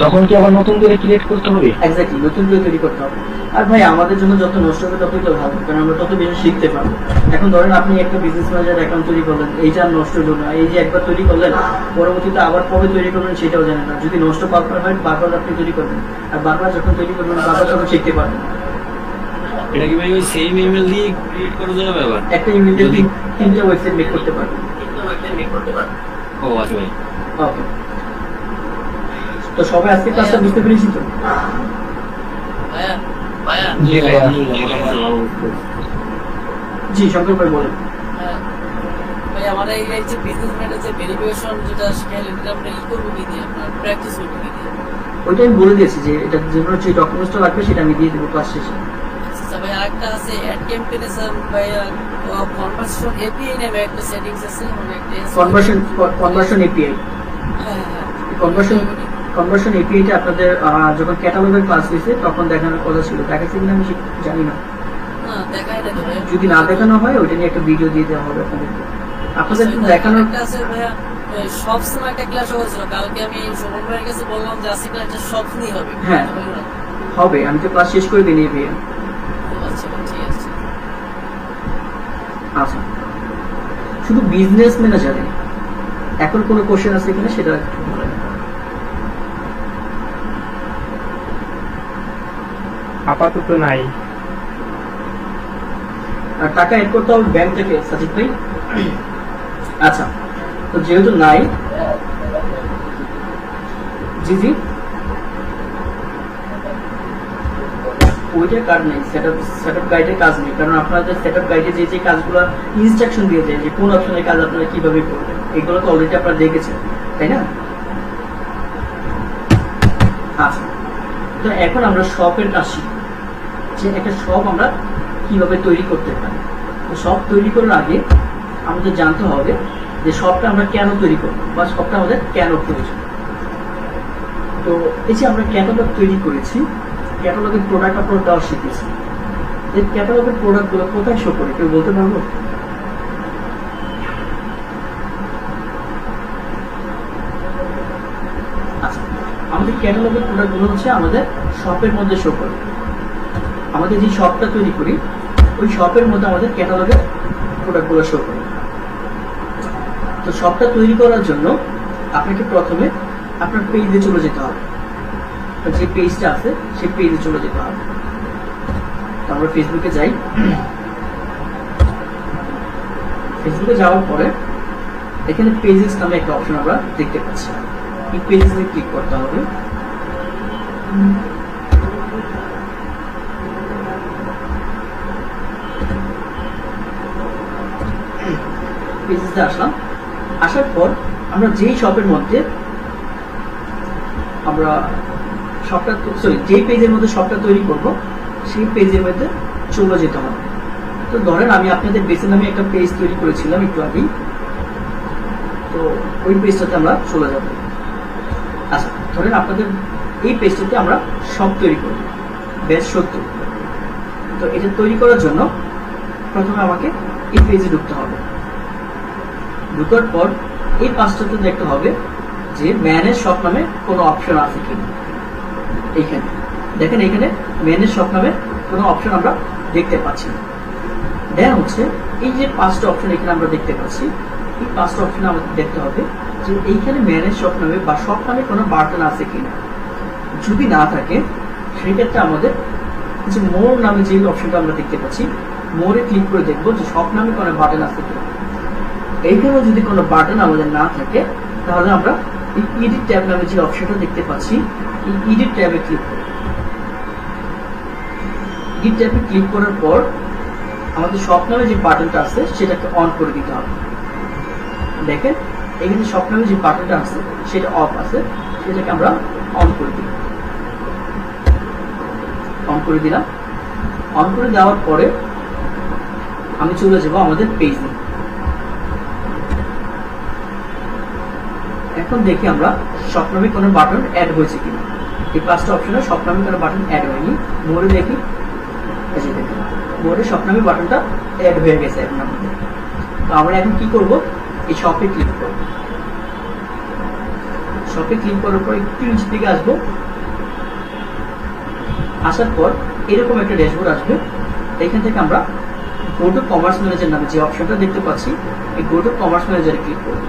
তখন কি আবার নতুন করে ক্রিয়েট করতে হবে? এক্স্যাক্টলি, নতুন করে তৈরি করতে হবে। আর ভাই আমাদের জন্য যত নষ্ট হবে ততই তো ভালো, কারণ আমরা তত বেশি শিখতে পারবো। এখন ধরেন আপনি একটা বিজনেস ম্যানেজার অ্যাকাউন্ট তৈরি করলেন, এইটা আর নষ্ট হলো না, এই যে একবার তৈরি করলেন পরবর্তীতে আবার কবে তৈরি করবেন সেটাও জানেন না। যদি নষ্ট বারবার হয় বারবার আপনি তৈরি করবেন, আর বারবার যখন তৈরি করবেন বারবার তখন শিখতে পারবেন। এটা কি ভাই ওই সেম ইমেল দিয়ে ক্রিয়েট করা যাবে আবার? একটা ইমেল দিয়ে তিনটা ওয়েবসাইট মেক করতে পারবেন। ও আচ্ছা ভাই, ওকে, তো সবাই আজকে ক্লাসটা বুঝতে পেরেছি তো? জি ভাইয়া। জি শঙ্কর ভাই বলেন। ভাই আমাদের এই যে বিজনেস ম্যানেজার ভেরিফিকেশন যেটা শিখাইলেন, এটা আমরা ই করবো কি দিয়ে, আপনার প্র্যাকটিস করবো কি দিয়ে? ওইটা আমি বলে দিয়েছি যে এটা জন্য যে ডকুমেন্টসটা লাগবে সেটা আমি দিয়ে দেবো ক্লাস শেষে। আচ্ছা ভাই, আরেকটা আছে অ্যাড ক্যাম্পেইনে স্যার ভাই কনভার্সেশন এপিআই নামে একটা সেটিংস আছে, মানে একটা কনভার্সন এপিআই। হ্যাঁ হ্যাঁ, কনভার্সন এপিআইটা আপনাদের যখন ক্যাটালগের ক্লাস হয়েছে তখন দেখানোর কথা ছিল, দেখাচ্ছে কিনা আমি জানি না। না দেখাই না তো ভাই। যদি না দেখানো হয় ওইটা নিয়ে একটা ভিডিও দিয়ে দেওয়া হবে আপনাদেরকে। আপনাদের দেখানোর একটা আছে ভাইয়া, সব সময় একটা ক্লাস হয়েছিল, কালকে আমি শোভন ভাইয়ের কাছে বললাম যে আজকে ক্লাসটা সব নিয়ে হবে। হ্যাঁ হবে, আমি তো ক্লাস শেষ করে দিই এপিআই। আচ্ছা ঠিক আছে। আচ্ছা, শুধু বিজনেস ম্যানেজারে এখন কোনো কোশ্চেন আছে কিনা সেটা একটু বলেন। আপাতত নাই। আর টাকা এড করতে হবে ব্যাংক থেকে সাজিদ ভাই। আচ্ছা, তো যেহেতু নাই, জি জি ওইটার কাজ নেই, সেটআপ গাইডের কাজ নেই, কারণ আপনাদের সেটআপ গাইডে যে যে কাজগুলো ইনস্ট্রাকশন দিয়ে যায় যে কোন অপশনের কাজ আপনারা কিভাবে করবেন, এগুলো তো অলরেডি আপনারা দেখেছেন তাই না? আচ্ছা, তো এখন আমরা শপের কাজ শিখব, যে একটা শপ আমরা কিভাবে তৈরি করতে পারি। তো শপ তৈরি করার আগে আমাদের জানতে হবে যে শপটা আমরা কেন তৈরি করবো বা শপটা আমাদের কেন প্রয়োজন। তো এই যে আমরা ক্যাটালগ তৈরি করেছি, ক্যাটালগের প্রোডাক্ট আপলোড দেওয়া শিখেছি, এই ক্যাটালগের প্রোডাক্টগুলো কোথায় শো করে কেউ বলতে পারবো? আচ্ছা, আমাদের ক্যাটালগের প্রোডাক্টগুলো হচ্ছে আমাদের শপের মধ্যে শো করে। আমাদের যে শপটা তৈরি করি ওই শপের মধ্যে আমাদের ক্যাটালগের প্রোডাক্টগুলো শো করে। তো শপটা তৈরি করার জন্য আপনাকে প্রথমে আপনার পেজে চলে যেতে হবে, যে পেজটা আছে সেই পেজে চলে যেতে হবে। তো আমরা ফেসবুকে যাই, ফেসবুকে যাওয়ার পরে এখানে পেজেস নামে একটা অপশন আমরা দেখতে পাচ্ছি, এই পেজে ক্লিক করতে হবে। পেজে আসলাম, আসার পর আমরা যেই শপের মধ্যে আমরা শপটা যেই পেজের মধ্যে শপটা তৈরি করব সেই পেজের মধ্যে চলে যেতে হবে। তো ধরেন আমি আপনাদের বেসের নামে একটা পেজ তৈরি করেছিলাম একটু আগেই, তো ওই পেজটাতে আমরা চলে যাব। আচ্ছা, ধরেন আপনাদের এই পেজটাতে আমরা শপ তৈরি করব, বেশ 70। তো এটা তৈরি করার জন্য প্রথমে আমাকে এই পেজে ঢুকতে হবে। ঢুকার পর এই পাঁচটাতে দেখতে হবে যে ম্যানেজ শপ নামে কোনো অপশন আছে কিনা। এইখানে দেখেন, এখানে ম্যানেজ শপ নামে কোনো অপশন আমরা দেখতে পাচ্ছি না। দেন হচ্ছে এই যে পাঁচটা অপশন এখানে আমরা দেখতে পাচ্ছি, এই পাঁচটা অপশনে আমাদের দেখতে হবে যে এইখানে ম্যানেজ শপ নামে বা শপ নামে কোনো বাটন আছে কিনা। যদি না থাকে সেক্ষেত্রে আমাদের যে মোর নামে যে অপশনটা আমরা দেখতে পাচ্ছি, মোরে ক্লিক করে দেখবো যে শপ নামে কোনো বাটন আছে কিনা। এইখানে যদি কোনো বাটন আমাদের না থাকে তাহলে আমরা এই এডিট ট্যাব নামে যে অপশনটা দেখতে পাচ্ছি, এই এডিট ট্যাবে ক্লিক করি। এডিট ট্যাবে ক্লিক করার পর আমাদের শপ নামে যে বাটনটা আছে সেটাকে অন করে দিতে হবে। দেখেন এখানে শপ নামে যে বাটনটা আছে সেটা অফ আছে, সেটাকে আমরা অন করে দিই। অন করে দিলাম। অন করে দেওয়ার পরে আমি চলে যাব আমাদের পেজে। এখন দেখি আমরা শপ নামে কোনো বাটন অ্যাড হয়েছে কিনা। এই 5টা অপশনে শপ নামে কোনো বাটন অ্যাড হয়নি। মোড়ে দেখি, এই যে দেখুন মোড়ে শপ নামে বাটনটা অ্যাড হয়ে গেছে এখন আমাদের। তো আমরা এখন কি করব, এই শপে ক্লিক করব। শপে ক্লিক করার পর একটু নিচে দিকে আসবো। আসার পর এরকম একটা ড্যাশবোর্ড আসবে। এখান থেকে আমরা গো টু কমার্স ম্যানেজার নামে যে অপশনটা দেখতে পাচ্ছি, এই গো টু কমার্স ম্যানেজারে ক্লিক করব।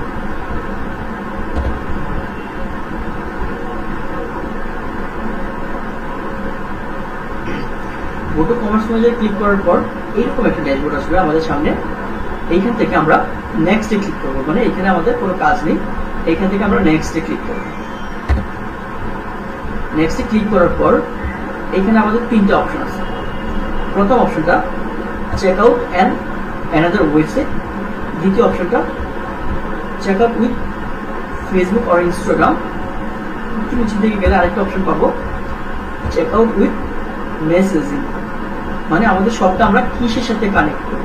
গো টু কমার্স ম্যানেজারে ক্লিক করার পর এরকম একটা ড্যাশবোর্ড আসবে আমাদের সামনে। এইখান থেকে আমরা নেক্সটে ক্লিক করব, মানে এখানে আমাদের কোনো কাজ নেই। এইখান থেকে আমরা নেক্সটে ক্লিক করব। নেক্সটে ক্লিক করার পর এখানে আমাদের 3টা অপশন আছে। প্রথম অপশনটা check out and another website, দ্বিতীয় অপশনটা check out with Facebook or Instagram, একটু নিচের দিকে গেলে আরেকটা অপশন পাবো চেক আউট উইথ মেসেজিং, মানে আমাদের সবটা আমরা কিসের সাথে কানেক্ট করব।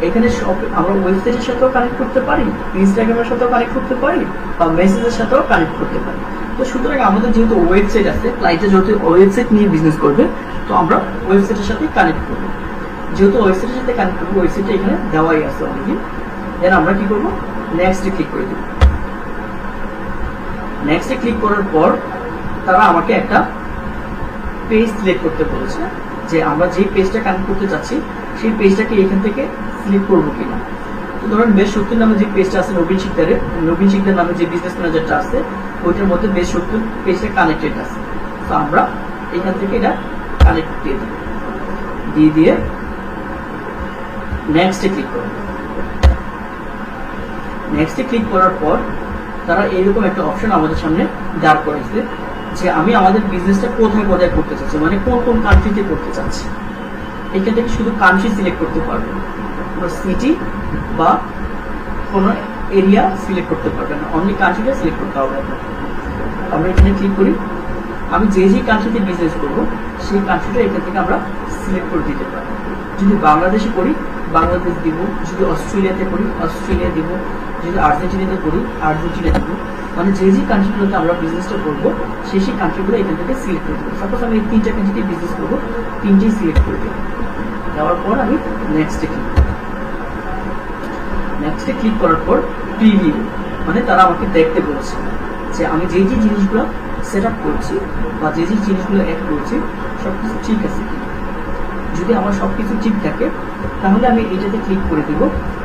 এখানে সব আমরা ওয়েবসাইটের সাথেও কানেক্ট করতে পারি, ইনস্টাগ্রামের সাথেও কানেক্ট করতে পারি, বা মেসেজের সাথেও কানেক্ট করতে পারি। তো সুতরাং আমাদের যেহেতু ওয়েবসাইট আছে, ক্লায়েন্টটা যেহেতু ওয়েবসাইট নিয়ে বিজনেস করবে, তো আমরা ওয়েবসাইটের সাথে কানেক্ট করব। যেহেতু ওয়েবসাইটের সাথে কানেক্ট করবো, ওয়েবসাইটটা এখানে দেওয়াই আছে অলরেডি। দেন আমরা কি করব, নেক্সটে ক্লিক করে দেব। নেক্সটে ক্লিক করার পর তারা আমাকে একটা পেজ সিলেক্ট করতে বলেছে, যে আমরা যে পেজটা কানেক্ট করতে চাচ্ছি সেই পেজটাকে এখান থেকে সিলেক্ট করবো কিনা। তো ধরেন বেশ 70 নামে যে পেজটা আছে নবীন শিকদার নামে যে বিজনেস ম্যানেজারটা আছে, ওইটার মধ্যে বেশ 70 পেজটা কানেক্টেড আছে। তো আমরা এখান থেকে এটা কানেক্ট দিয়ে নেক্সটে ক্লিক করব। নেক্সটে ক্লিক করার পর তারা এইরকম একটা অপশন আমাদের সামনে দাঁড় করেছে, যে আমি আমাদের বিজনেসটা কোথায় কোথায় করতে চাচ্ছি, মানে কোন কোন কান্ট্রিতে করতে চাচ্ছি। এখান থেকে শুধু কান্ট্রি সিলেক্ট করতে পারবেন, কোনো সিটি বা কোনো এরিয়া সিলেক্ট করতে পারবেন না, অনলি কান্ট্রিটা সিলেক্ট করতে হবে আপনাকে। আমরা এখানে ক্লিক করি। আমি যে কান্ট্রিতে বিজনেস করবো সেই কান্ট্রিটা এখান থেকে আমরা সিলেক্ট করে দিতে পারি। যদি বাংলাদেশে করি বাংলাদেশ দিব, যদি অস্ট্রেলিয়াতে করি অস্ট্রেলিয়া দিব, যদি আর্জেন্টিনাতে করি আর্জেন্টিনা দিব, মানে যে কান্ট্রিগুলোতে আমরা বিজনেসটা করবো সেই কান্ট্রিগুলো এখান থেকে সিলেক্ট করে দেবো। সাপোজ আমি এই 3টা কান্ট্রিতে বিজনেস করবো, 3টেই সিলেক্ট করে দেবো। দেওয়ার পর আমি নেক্সটে ক্লিক করব। নেক্সটে ক্লিক করার পর প্রিভিউ, মানে তারা আমাকে দেখতে বলছে যে আমি যে জিনিসগুলো সেট আপ করছি বা যে জিনিসগুলো অ্যাড করছি সবকিছু ঠিক আছে কিনা। যদি আমার সবকিছু ঠিক থাকে তাহলে আমি এটাতে ক্লিক করে দিব।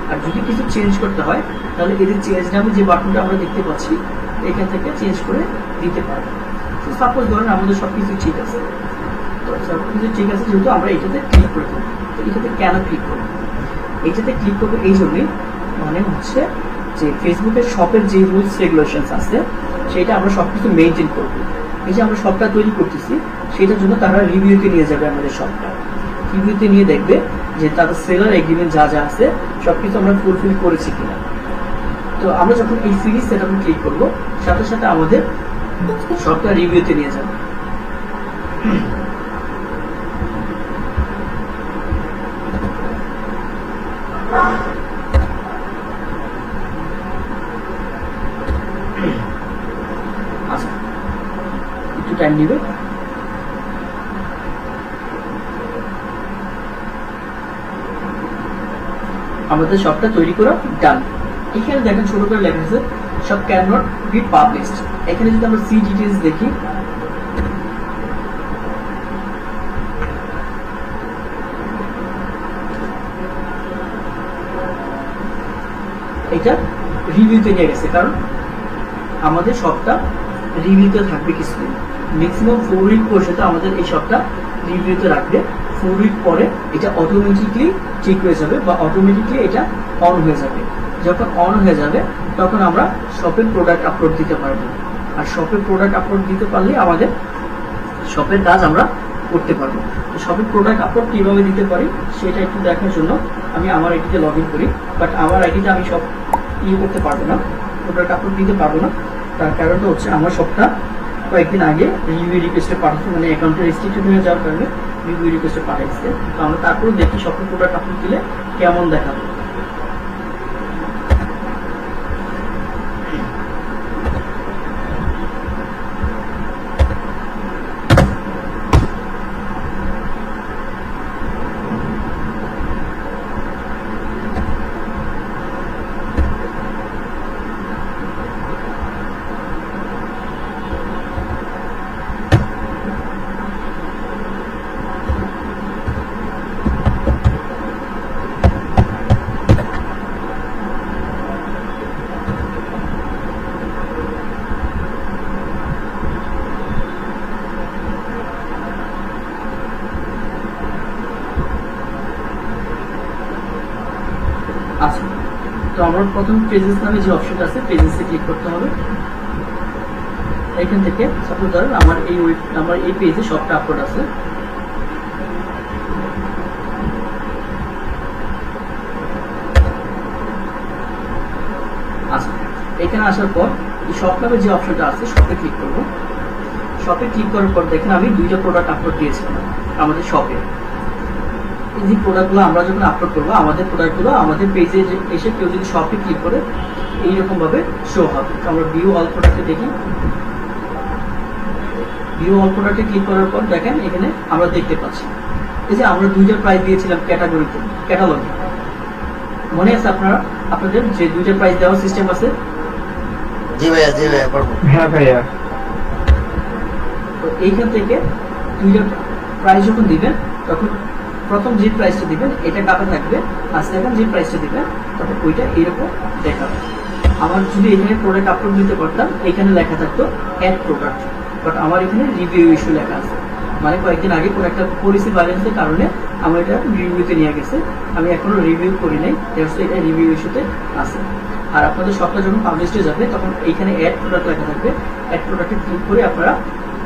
আর যদি কিছু চেঞ্জ করতে হয় তাহলে এদের চেঞ্জ নামে যে বাটনটা আমরা দেখতে পাচ্ছি এখান থেকে চেঞ্জ করে দিতে পারবো। তো সাপোজ ধরেন আমাদের সবকিছু ঠিক আছে, তো সবকিছু ঠিক আছে যেহেতু আমরা এটাতে ক্লিক করে দেবো। তো এটাতে কেন ক্লিক করবো, এটাতে ক্লিক করবো এই জন্যই, মানে হচ্ছে যে ফেসবুকের শপের যে রুলস রেগুলেশনস আছে সেটা আমরা সবকিছু মেনটেন করবো। এই যে আমরা শপটা তৈরি করতেছি সেটার জন্য তারা রিভিউতে নিয়ে যাবে আমাদের শপটা। রিভিউতে নিয়ে দেখবে যে তাদের সেলার এগ্রিমেন্ট যা যা আছে সবকিছু আমরা ফুলফিল করেছি কিনা। তো আমরা যখন এই ফ্রি সেটআপে ক্লিক করবো সাথে সাথে আমাদের শপটা রিভিউতে নিয়ে যাবে। আচ্ছা একটু টাইম নিবে। আমাদের সবটা তৈরি করা ডান। এখানে দেখেন ছোট করে লেখা আছে সব ক্যান নট বি পাবলিশড। এখানে যদি আমরা সি ডিটেইলস দেখি, এটা রিভিউতে নিয়ে গেছে, কারণ আমাদের সবটা রিভিউতে থাকবে কিছুদিন, ম্যাক্সিমাম 4 উইক পর্যন্ত আমাদের এই সবটা রিভিউতে রাখবে। 4 উইক পরে এটা অটোমেটিকলি ঠিক হয়ে যাবে বা অটোমেটিকলি এটা অন হয়ে যাবে। যখন অন হয়ে যাবে তখন আমরা শপের প্রোডাক্ট আপলোড দিতে পারবো। আর শপের প্রোডাক্ট আপলোড দিতে পারলে আমাদের শপের কাজ আমরা করতে পারবো। তো শপে প্রোডাক্ট আপলোড কিভাবে দিতে পারি সেটা একটু দেখার জন্য আমি আমার আইডিতে লগ ইন করি, বাট আমার আইডিতে আমি সব করতে পারবো না, প্রোডাক্ট আপলোড দিতে পারবো না। তার কারণটা হচ্ছে আমার সবটা কয়েকদিন আগে রিভিউ রিকোয়েস্টে পাঠাচ্ছে, মানে অ্যাকাউন্টে রেস্ট্রিক্টেড হয়ে যাওয়ার কারণে রিভিউ রিকোয়েস্টে পাঠাচ্ছে। তো আমরা তারপরে দেখি সবটা প্রোডাক্ট আপলোড দিলে কেমন দেখাবে। আচ্ছা, তো আমার প্রথম পেজেস নামে যে অপশনটা আছে পেজেসে ক্লিক করতে হবে। এখান থেকে সাপোজ ধরেন আমার এই পেজে সবটা আপলোড আছে। আচ্ছা, এখানে আসার পর এই শপ নামে যে অপশনটা আছে শপে ক্লিক করব। শপে ক্লিক করার পর দেখেন আমি 2টা প্রোডাক্ট আপলোড দিয়েছিলাম আমাদের শপে। এই যে প্রোডাক্টগুলো আমরা যখন আপলোড করবো আমাদের প্রোডাক্টগুলো আমাদের পেজে এসে কেউ যদি শপে ক্লিক করে এইরকম ভাবে শো হবে। তো আমরা ভিউ অল প্রোডাক্টে দেখি, ভিউ অল প্রোডাক্টে ক্লিক করার পর দেখেন এখানে আমরা দেখতে পাচ্ছি এই যে আমরা 2টা প্রাইস দিয়েছিলাম ক্যাটাগরিতে, ক্যাটালগে। মনে আছে আপনাদের যে 2টা প্রাইস দেওয়ার সিস্টেম আছে? জি ভাইয়া, জি ভাইয়া, পারবো। হ্যাঁ ভাইয়া। তো এইখান থেকে 2টা প্রাইস যখন দিবেন তখন প্রথম যে প্রাইসটা দিবেন এটা কাটা থাকবে, আর সেকেন্ড যে প্রাইসটা দিবেন তখন ওইটা এরকম দেখাবে। আমার যদি এখানে প্রোডাক্ট আপলোড দিতে পারতাম এখানে লেখা থাকতো অ্যাড প্রোডাক্ট, বাট আমার এখানে রিভিউ ইস্যু লেখা আছে। মানে কয়েকদিন আগে কোনো একটা পলিসি ভায়োলেন্সের কারণে আমার এটা রিভিউতে নিয়ে গেছে, আমি এখনো রিভিউ করি নাই, এটা রিভিউ ইস্যুতে আছে। আর আপনাদের সবটা যখন পাবলিশ হয়ে যাবে তখন এইখানে অ্যাড প্রোডাক্ট লেখা থাকবে, অ্যাড প্রোডাক্টে ক্লিক করে আপনারা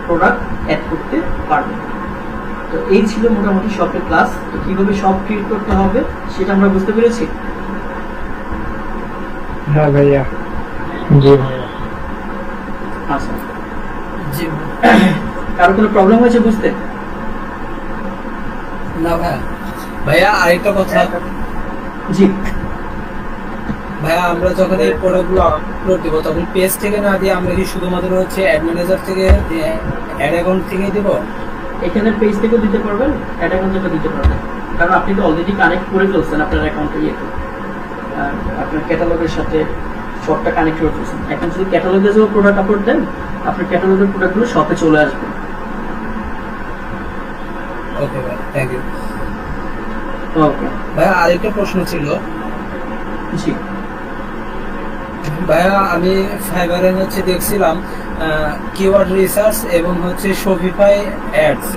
প্রোডাক্ট অ্যাড করতে পারবেন। তো এই ছিল মোটামুটি শপের ক্লাস। তো কিভাবে শপ ক্রিয়েট করতে হবে সেটা আমরা বুঝতে পেরেছি। হ্যাঁ ভাইয়া। জি ভাইয়া। আচ্ছা, জি কারো কোনো প্রবলেম হয়েছে বুঝতে? না ভাইয়া। ভাইয়া আরেকটা কথা, জি ভাইয়া আমরা যখন এই প্রোডাক্টগুলো আপলোড দিব তখন পেজ থেকে না দিয়ে আমরা কি শুধুমাত্র হচ্ছে অ্যাড ম্যানেজার থেকে অ্যাড অ্যাকাউন্ট থেকেই দিব? এখানে পেজ থেকেও দিতে পারবেন, অ্যাড অ্যাকাউন্ট থেকেও দিতে পারবেন, কারণ আপনি তো অলরেডি কানেক্ট করে ফেলছেন আপনার অ্যাকাউন্টে, আপনার ক্যাটালগের সাথে সবটা কানেক্ট করে ফেলছেন। এখন যদি ক্যাটালগে যে প্রোডাক্ট আপলোড দেন আপনার ক্যাটালগের প্রোডাক্টগুলো শপে চলে আসবে। ওকে ভাই, থ্যাংক ইউ। ওকে ভাইয়া আরেকটা প্রশ্ন ছিল। জি ভাইয়া আমি ফাইবারে হচ্ছে দেখছিলাম কিওয়ার্ড রিসার্চ এবং হচ্ছে শপিফাই অ্যাডস,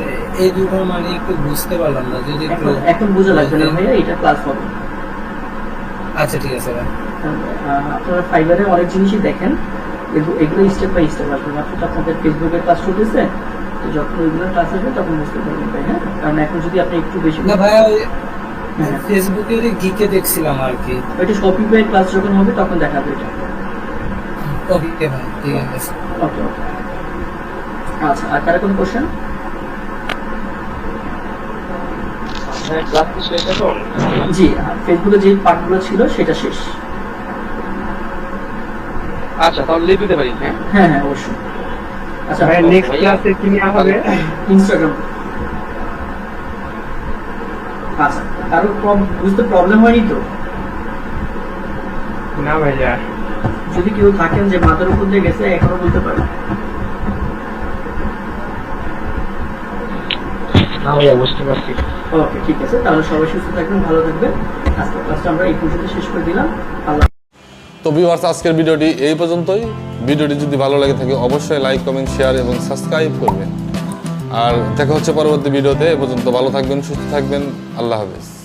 এই দুটো মানে একটু বুঝতে পারলাম না, যদি এখন বুঝে লাগবে না ভাইয়া, এটা ক্লাস হবে। আচ্ছা ঠিক আছে ভাই। আপনারা ফাইবারে অনেক জিনিসই দেখেন, এগুলো স্টেপ বাই স্টেপ আসবে। মাত্র আপনাদের ফেসবুকের ক্লাস চলতেছে, তো যখন ওইগুলো ক্লাস আসবে তখন বুঝতে পারবেন ভাই। হ্যাঁ, কারণ এখন যদি আপনি একটু বেশি না ভাইয়া ফেসবুকে গিকে দেখছিলাম আর কি, ওইটা শপিফাই ক্লাস যখন হবে তখন দেখাবে এটা। ওকে ভাই, ঠিক আছে। ওকে ওকে, আচ্ছা আর কারো কোনো কোশ্চেন? জি, ফেসবুকে যে পার্টগুলো ছিল সেটা শেষ। আচ্ছা, তাহলে লিভ দিতে পারি। হ্যাঁ হ্যাঁ অবশ্যই। আচ্ছা, নেক্সট ক্লাসে কি নিয়ে হবে? ইনস্টাগ্রাম। আচ্ছা, কারো বুঝতে প্রবলেম হয়নি তো? না ভাইয়া। যদি কেউ থাকেন যে মাথার উপর দিয়ে গেছে এখনো বলতে পারেন। না ভাইয়া, বুঝতে পারছি। ওকে ঠিক আছে, তাহলে সবাই সুস্থ থাকবেন, ভালো থাকবেন। আজকের ক্লাসটা আমরা এই পর্যন্ত শেষ করে দিলাম। আল্লাহ। তো ভিউয়ার্স, আজকের ভিডিওটি এই পর্যন্তই। ভিডিওটি যদি ভালো লাগে থাকে অবশ্যই লাইক, কমেন্ট, শেয়ার এবং সাবস্ক্রাইব করবেন। আর দেখা হচ্ছে পরবর্তী ভিডিওতে। এ পর্যন্ত ভালো থাকবেন, সুস্থ থাকবেন। আল্লাহ হাফেজ।